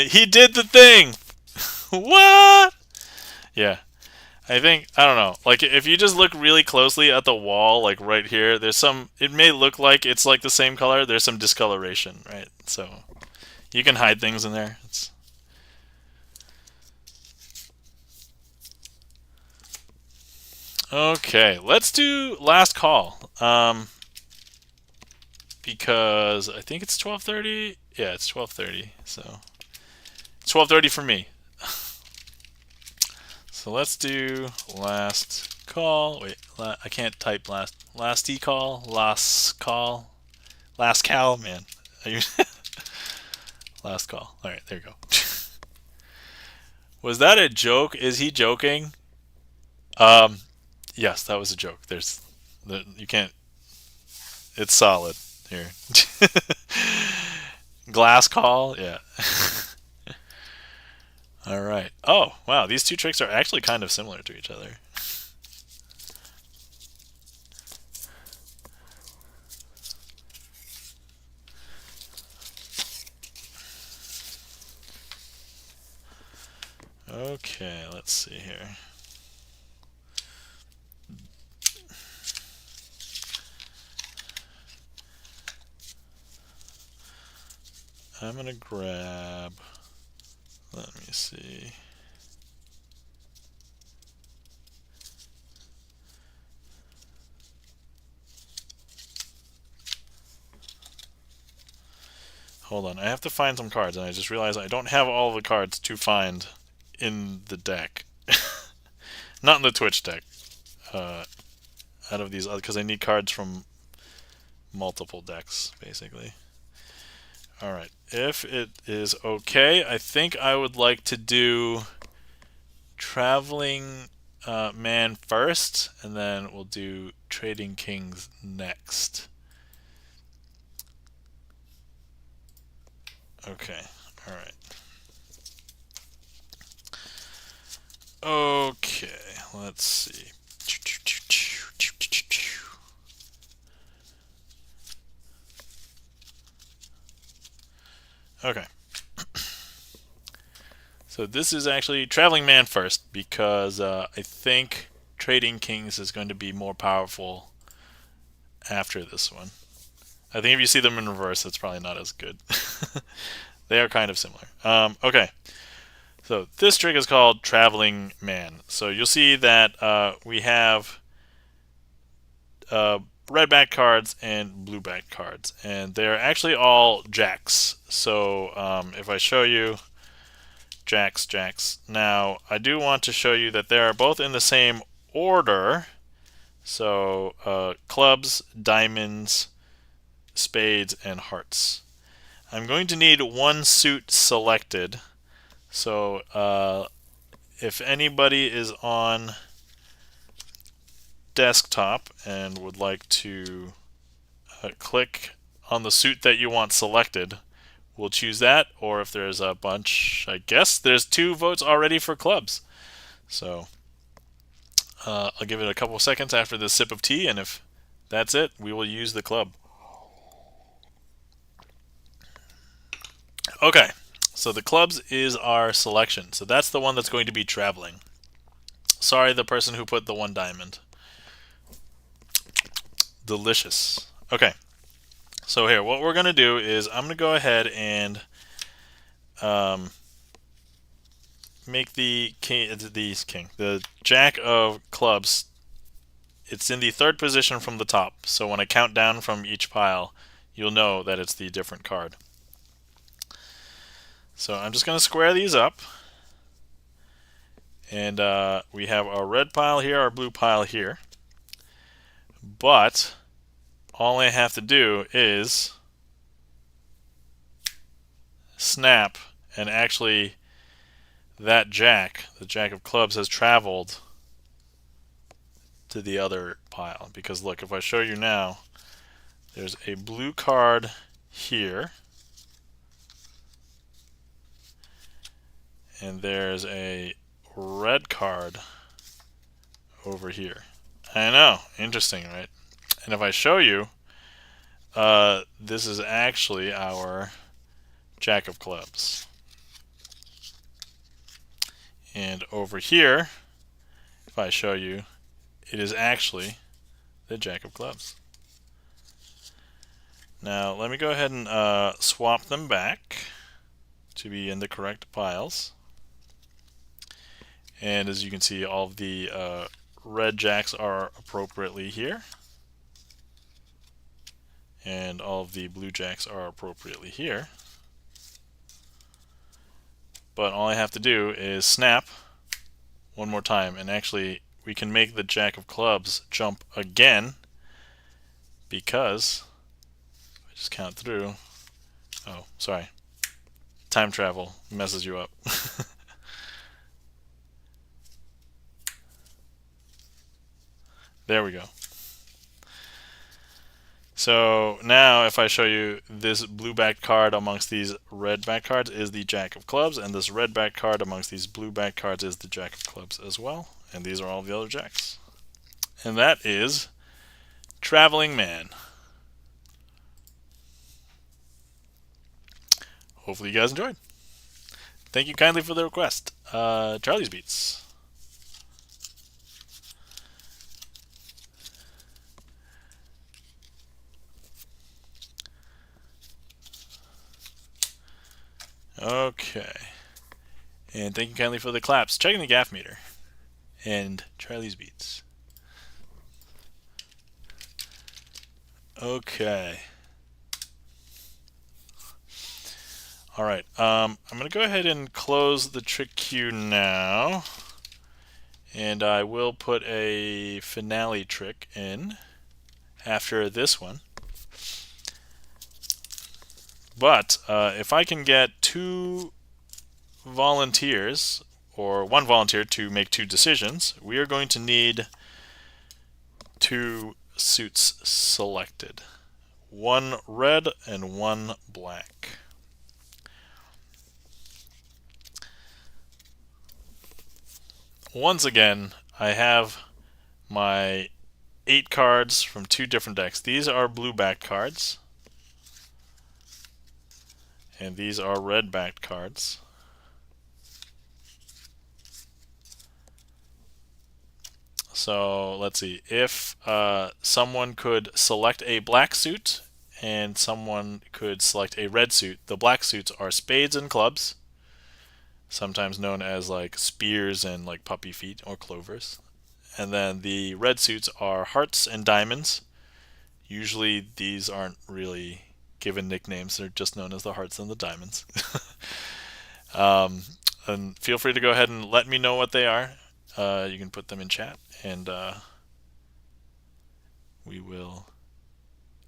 He did the thing. What? Yeah. I think, I don't know. Like if you just look really closely at the wall, like right here, there's some. It may look like it's like the same color. There's some discoloration, right? So you can hide things in there. Okay. Let's do last call. Because I think it's 12:30. Yeah, it's 12:30. So it's 12:30 for me. So let's do last call. Wait, I can't type last call, last call, last cal. Man, last call. All right, there you go. Was that a joke? Is he joking? Um, yes, that was a joke. You can't. It's solid here. Glass call. Yeah. All right. Oh, wow. These two tricks are actually kind of similar to each other. Okay, let's see here. I'm gonna grab. Let me see. Hold on, I have to find some cards, and I just realized I don't have all the cards to find in the deck. Not in the Twitch deck. Uh, Out of these, because I need cards from multiple decks, basically. Alright, if it is okay, I think I would like to do Traveling Man first, and then we'll do Trading Kings next. Okay, alright. Okay, let's see. Okay. So this is actually Traveling Man first because I think Trading Kings is going to be more powerful after this one. I think if you see them in reverse, it's probably not as good. They are kind of similar. Okay. So this trick is called Traveling Man. So you'll see that we have red back cards and blue back cards, and they're actually all jacks. So if I show you jacks, jacks. Now I do want to show you that they are both in the same order. So clubs, diamonds, spades, and hearts. I'm going to need one suit selected. So if anybody is on desktop and would like to click on the suit that you want selected, we'll choose that. Or if there's a bunch, I guess there's 2 votes already for clubs. So I'll give it a couple of seconds after this sip of tea, and if that's it, we will use the club. Okay, so the clubs is our selection. So that's the one that's going to be traveling. Sorry, the person who put the 1 diamond. Delicious. Okay, so here, what we're going to do is I'm going to go ahead and make the jack of clubs. It's in the 3rd position from the top. So when I count down from each pile, you'll know that it's the different card. So I'm just going to square these up. And we have our red pile here, our blue pile here. But all I have to do is snap, and actually that jack, the jack of clubs, has traveled to the other pile. Because look, if I show you now, there's a blue card here, and there's a red card over here. I know, interesting, right? And if I show you, this is actually our jack of clubs. And over here, if I show you, it is actually the Jack of Clubs. Now, let me go ahead and swap them back to be in the correct piles. And as you can see, all of the red jacks are appropriately here. And all of the blue jacks are appropriately here. But all I have to do is snap one more time, and actually we can make the Jack of Clubs jump again, because I just count through. Oh, sorry. Time travel messes you up. There we go. So now if I show you, this blue backed card amongst these red backed cards is the Jack of Clubs, and this red backed card amongst these blue backed cards is the Jack of Clubs as well. And these are all the other jacks. And that is Traveling Man. Hopefully you guys enjoyed. Thank you kindly for the request. Charlie's Beats. Okay. And thank you kindly for the claps. Checking the gaff meter. And Charlie's Beats. Okay. Alright, I'm going to go ahead and close the trick queue now. And I will put a finale trick in after this one. But if I can get 2 volunteers, or 1 volunteer to make 2 decisions, we are going to need 2 suits selected. 1 red and 1 black. Once again, I have my 8 cards from 2 different decks. These are blue backed cards, and these are red backed cards. So let's see, if someone could select a black suit and someone could select a red suit, the black suits are spades and clubs, sometimes known as like spears and like puppy feet or clovers. And then the red suits are hearts and diamonds. Usually these aren't really given nicknames, they're just known as the hearts and the diamonds. And feel free to go ahead and let me know what they are. You can put them in chat, and we will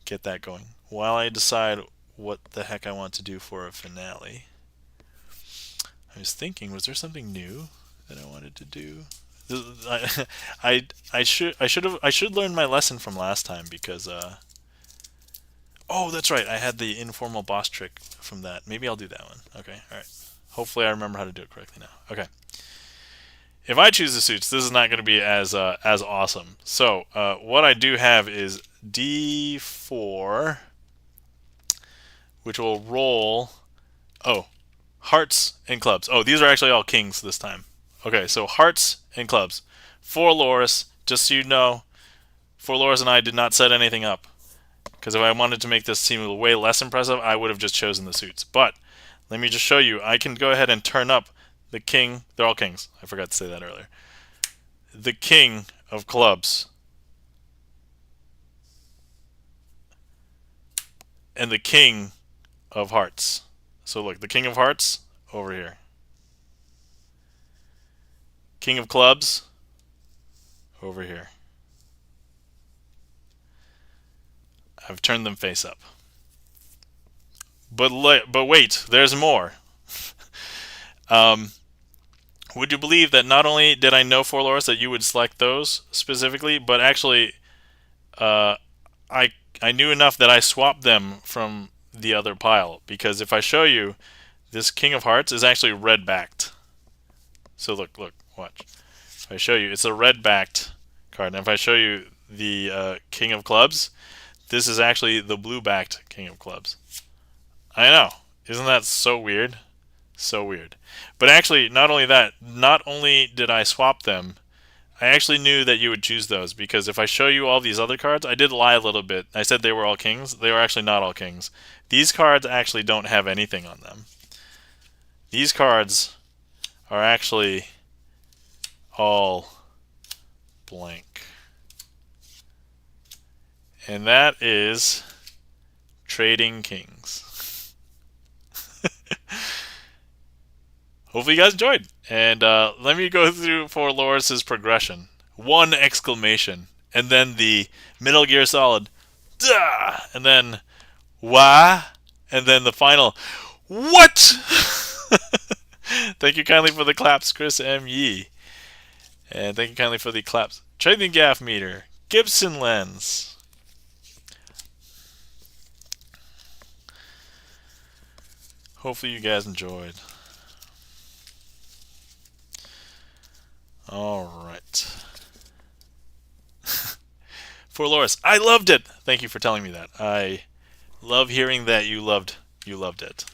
get that going while I decide what the heck I want to do for a finale. I was thinking, was there something new that I wanted to do? I should learn my lesson from last time, because oh, that's right, I had the informal boss trick from that. Maybe I'll do that one. Okay, all right. Hopefully I remember how to do it correctly now. Okay. If I choose the suits, this is not going to be as awesome. So what I do have is D4, which will roll. Oh, hearts and clubs. Oh, these are actually all kings this time. Okay, so hearts and clubs. For Loris, just so you know, for Loris and I did not set anything up, because if I wanted to make this seem way less impressive, I would have just chosen the suits. But let me just show you. I can go ahead and turn up the king. They're all kings. I forgot to say that earlier. The king of clubs. And the king of hearts. So look, the king of hearts over here. King of clubs over here. I've turned them face up. But wait, there's more. Would you believe that not only did I know for Loris that you would select those specifically, but actually I knew enough that I swapped them from the other pile, because if I show you, this King of Hearts is actually red backed. So look, watch. If I show you, it's a red backed card. And if I show you the King of Clubs, this is actually the blue backed King of Clubs. I know. Isn't that so weird? So weird. But actually, not only that, not only did I swap them, I actually knew that you would choose those because if I show you all these other cards, I did lie a little bit. I said they were all kings. They were actually not all kings. These cards actually don't have anything on them. These cards are actually all blank. And that is Trading Kings. Hopefully you guys enjoyed. And let me go through for Loris's progression. 1 exclamation. And then the Metal Gear Solid. Duh! And then wah! And then the final what? Thank you kindly for the claps, Chris M. Yee. And thank you kindly for the claps. Trading Gaff Meter. Gibson Lens. Hopefully you guys enjoyed. Alright. For Loris, I loved it! Thank you for telling me that. I love hearing that you loved it.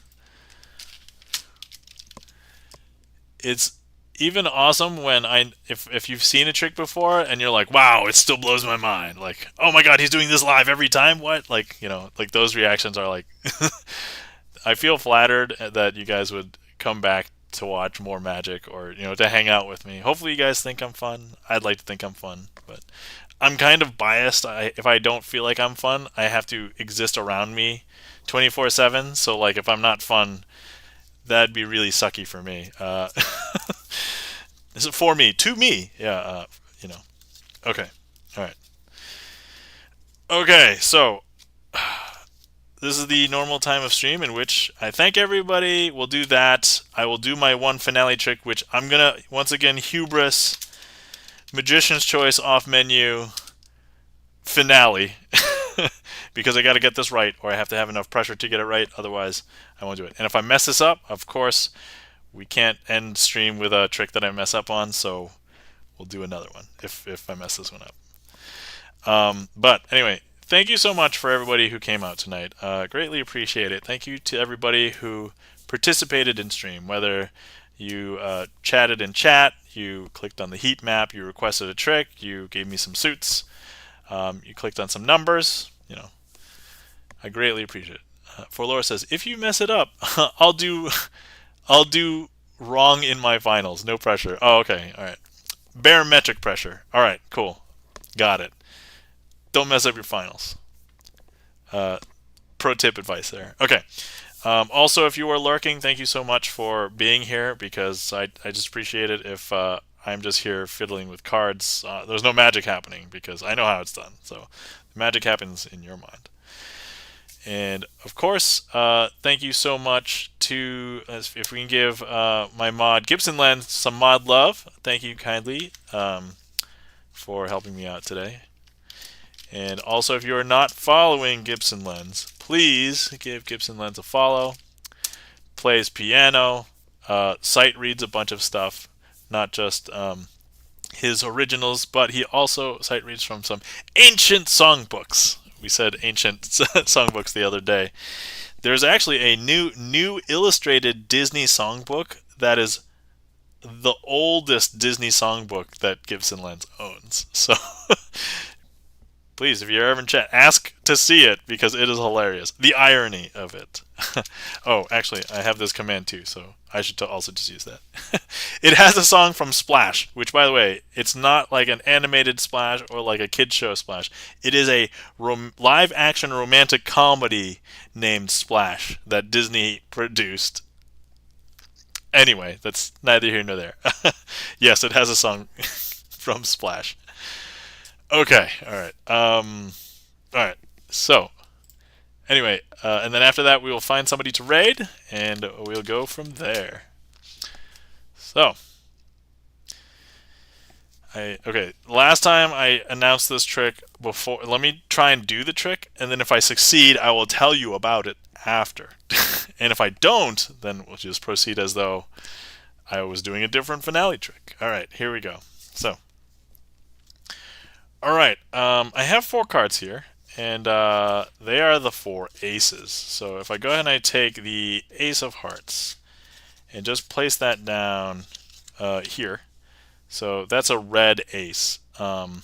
It's even awesome when if you've seen a trick before and you're like, wow, it still blows my mind. Like, oh my god, he's doing this live every time. What? Like, like those reactions are like I feel flattered that you guys would come back to watch more Magic or to hang out with me. Hopefully you guys think I'm fun. I'd like to think I'm fun, but I'm kind of biased. If I don't feel like I'm fun, I have to exist around me 24/7. So like if I'm not fun, that'd be really sucky for me. Is it for me? To me? Yeah. Okay. All right. Okay. So this is the normal time of stream in which I thank everybody. We'll do that. I will do my one finale trick, which I'm gonna once again hubris, Magician's Choice off menu, finale, because I got to get this right, or I have to have enough pressure to get it right. Otherwise, I won't do it. And if I mess this up, of course, we can't end stream with a trick that I mess up on. So we'll do another one if I mess this one up. But anyway, thank you so much for everybody who came out tonight. Greatly appreciate it. Thank you to everybody who participated in stream, whether you chatted in chat, you clicked on the heat map, you requested a trick, you gave me some suits, you clicked on some numbers. I greatly appreciate it. For Laura says, if you mess it up, I'll do wrong in my finals. No pressure. Oh, okay. All right. Barometric pressure. All right. Cool. Got it. Don't mess up your finals. Pro tip advice there. Okay. Also, if you are lurking, thank you so much for being here because I just appreciate it if I'm just here fiddling with cards. There's no magic happening because I know how it's done. So the magic happens in your mind. And of course, thank you so much to, if we can give my mod Gibson Lens some mod love. Thank you kindly for helping me out today. And also, if you are not following Gibson Lens, please give Gibson Lens a follow. Plays piano, sight reads a bunch of stuff, not just his originals, but he also sight reads from some ancient songbooks. We said ancient songbooks the other day. There's actually a new illustrated Disney songbook that is the oldest Disney songbook that Gibson Lens owns. So please, if you're ever in chat, ask to see it because it is hilarious. The irony of it. Oh, actually, I have this command too, so I should also just use that. It has a song from Splash, which, by the way, it's not like an animated Splash or like a kid show Splash. It is a live-action romantic comedy named Splash that Disney produced. Anyway, that's neither here nor there. Yes, it has a song from Splash. Okay, alright. Alright, so, anyway, and then after that we will find somebody to raid, and we'll go from there. So, okay, last time I announced this trick before, let me try and do the trick, and then if I succeed, I will tell you about it after. And if I don't, then we'll just proceed as though I was doing a different finale trick. Alright, here we go. So, alright, I have 4 cards here, and they are the 4 aces. So if I go ahead and I take the Ace of Hearts, and just place that down here, So that's a red ace. And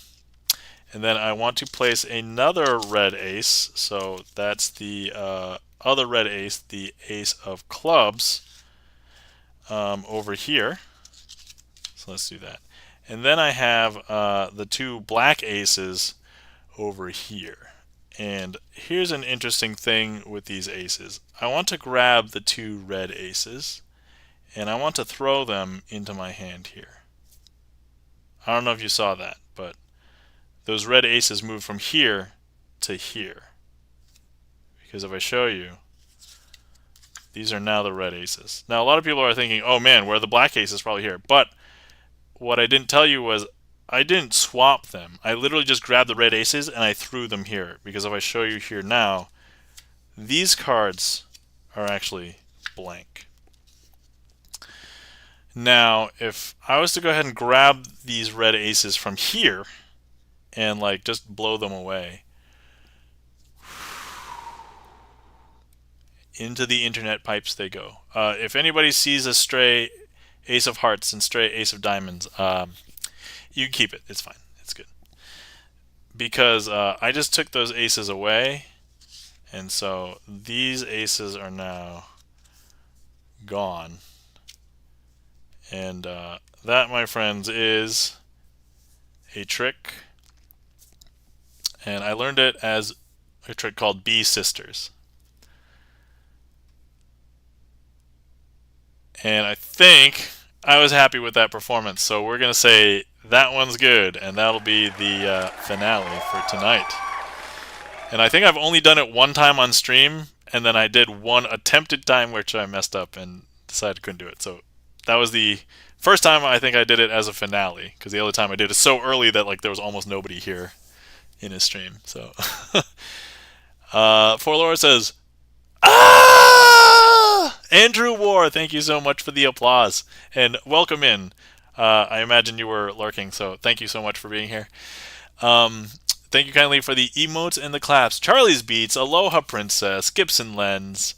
then I want to place another red ace. So that's the other red ace, the ace of clubs, over here. So let's do that. And then I have the two black aces over here. And here's an interesting thing with these aces. I want to grab the two red aces, and I want to throw them into my hand here. I don't know if you saw that, but those red aces move from here to here. Because if I show you, these are now the red aces. Now, a lot of people are thinking, oh man, where are the black aces? Probably here. But what I didn't tell you was I didn't swap them. I literally just grabbed the red aces and I threw them here. Because if I show you here now, these cards are actually blank. Now, if I was to go ahead and grab these red aces from here and like just blow them away into the internet pipes they go. If anybody sees a stray ace of hearts and stray ace of diamonds, you can keep it. It's fine. It's good. Because I just took those aces away, and so these aces are now gone. And that, my friends, is a trick. And I learned it as a trick called Bee Sisters. And I think I was happy with that performance. So we're going to say that one's good. And that'll be the finale for tonight. And I think I've only done it one time on stream. And then I did one attempted time which I messed up and decided I couldn't do it. So that was the first time I think I did it as a finale. Because the other time I did it so early that like there was almost nobody here in his stream. So For Laura says, ah! Andrew War, thank you so much for the applause. And welcome in. I imagine you were lurking, so thank you so much for being here. Thank you kindly for the emotes and the claps. Charlie's Beats, Aloha Princess, Gibson Lens,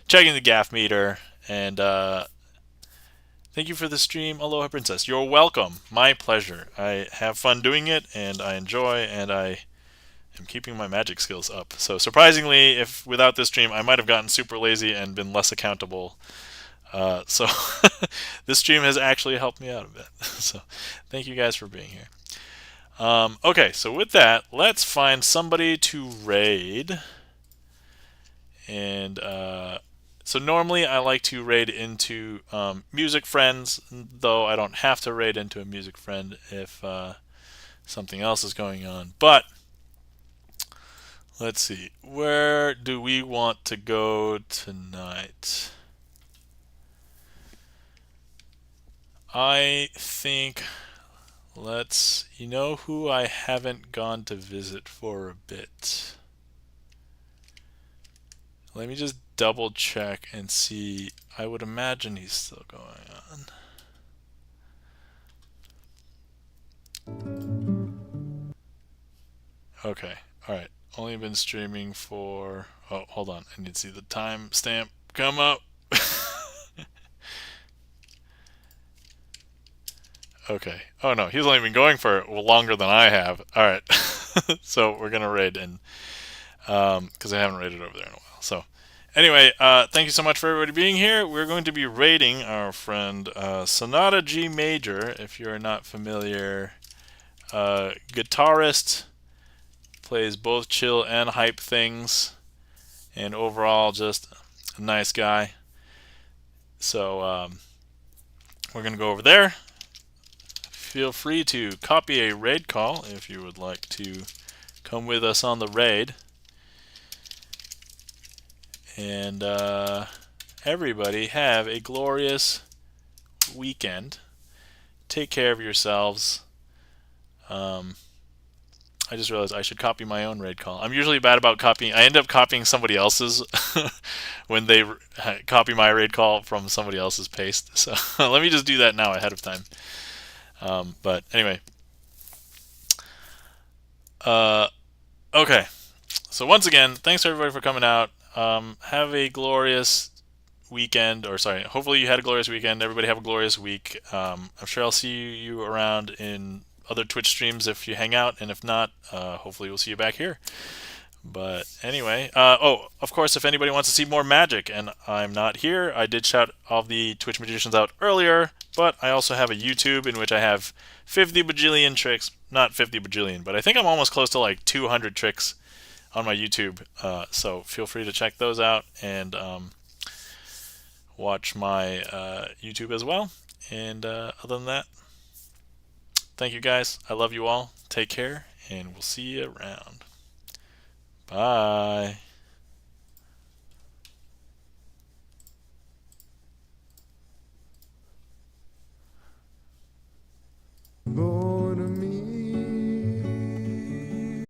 checking the gaff meter, and thank you for the stream, Aloha Princess. You're welcome. My pleasure. I have fun doing it, and I enjoy, and I am keeping my magic skills up. So surprisingly, if without this stream, I might have gotten super lazy and been less accountable. So this stream has actually helped me out a bit. So thank you guys for being here. Okay, so with that, let's find somebody to raid. And so normally I like to raid into music friends, though I don't have to raid into a music friend if something else is going on. But let's see, where do we want to go tonight? I think you know who I haven't gone to visit for a bit? Let me just double check and see. I would imagine he's still going on. Okay, alright. Only been streaming for... Oh, hold on. I need to see the time stamp come up. Okay. Oh no, he's only been going for longer than I have. Alright. So we're going to raid in. Because I haven't raided over there in a while. So anyway, thank you so much for everybody being here. We're going to be raiding our friend Sonata G Major, if you're not familiar. Guitarist, plays both chill and hype things, and overall just a nice guy. So we're going to go over there. Feel free to copy a raid call if you would like to come with us on the raid. And everybody have a glorious weekend. Take care of yourselves. I just realized I should copy my own raid call. I'm usually bad about copying. I end up copying somebody else's when they copy my raid call from somebody else's paste. So let me just do that now ahead of time. But anyway. Okay. So once again, thanks everybody for coming out. Have a glorious weekend, or sorry, hopefully you had a glorious weekend. Everybody have a glorious week. I'm sure I'll see you around in other Twitch streams if you hang out, and if not, hopefully we'll see you back here. But anyway, oh, of course, if anybody wants to see more magic and I'm not here, I did shout all the Twitch magicians out earlier, but I also have a YouTube in which I have 50 bajillion tricks. Not 50 bajillion, but I think I'm almost close to like 200 tricks on my YouTube. So feel free to check those out and watch my YouTube as well. And other than that, thank you guys. I love you all. Take care, and we'll see you around. Bye.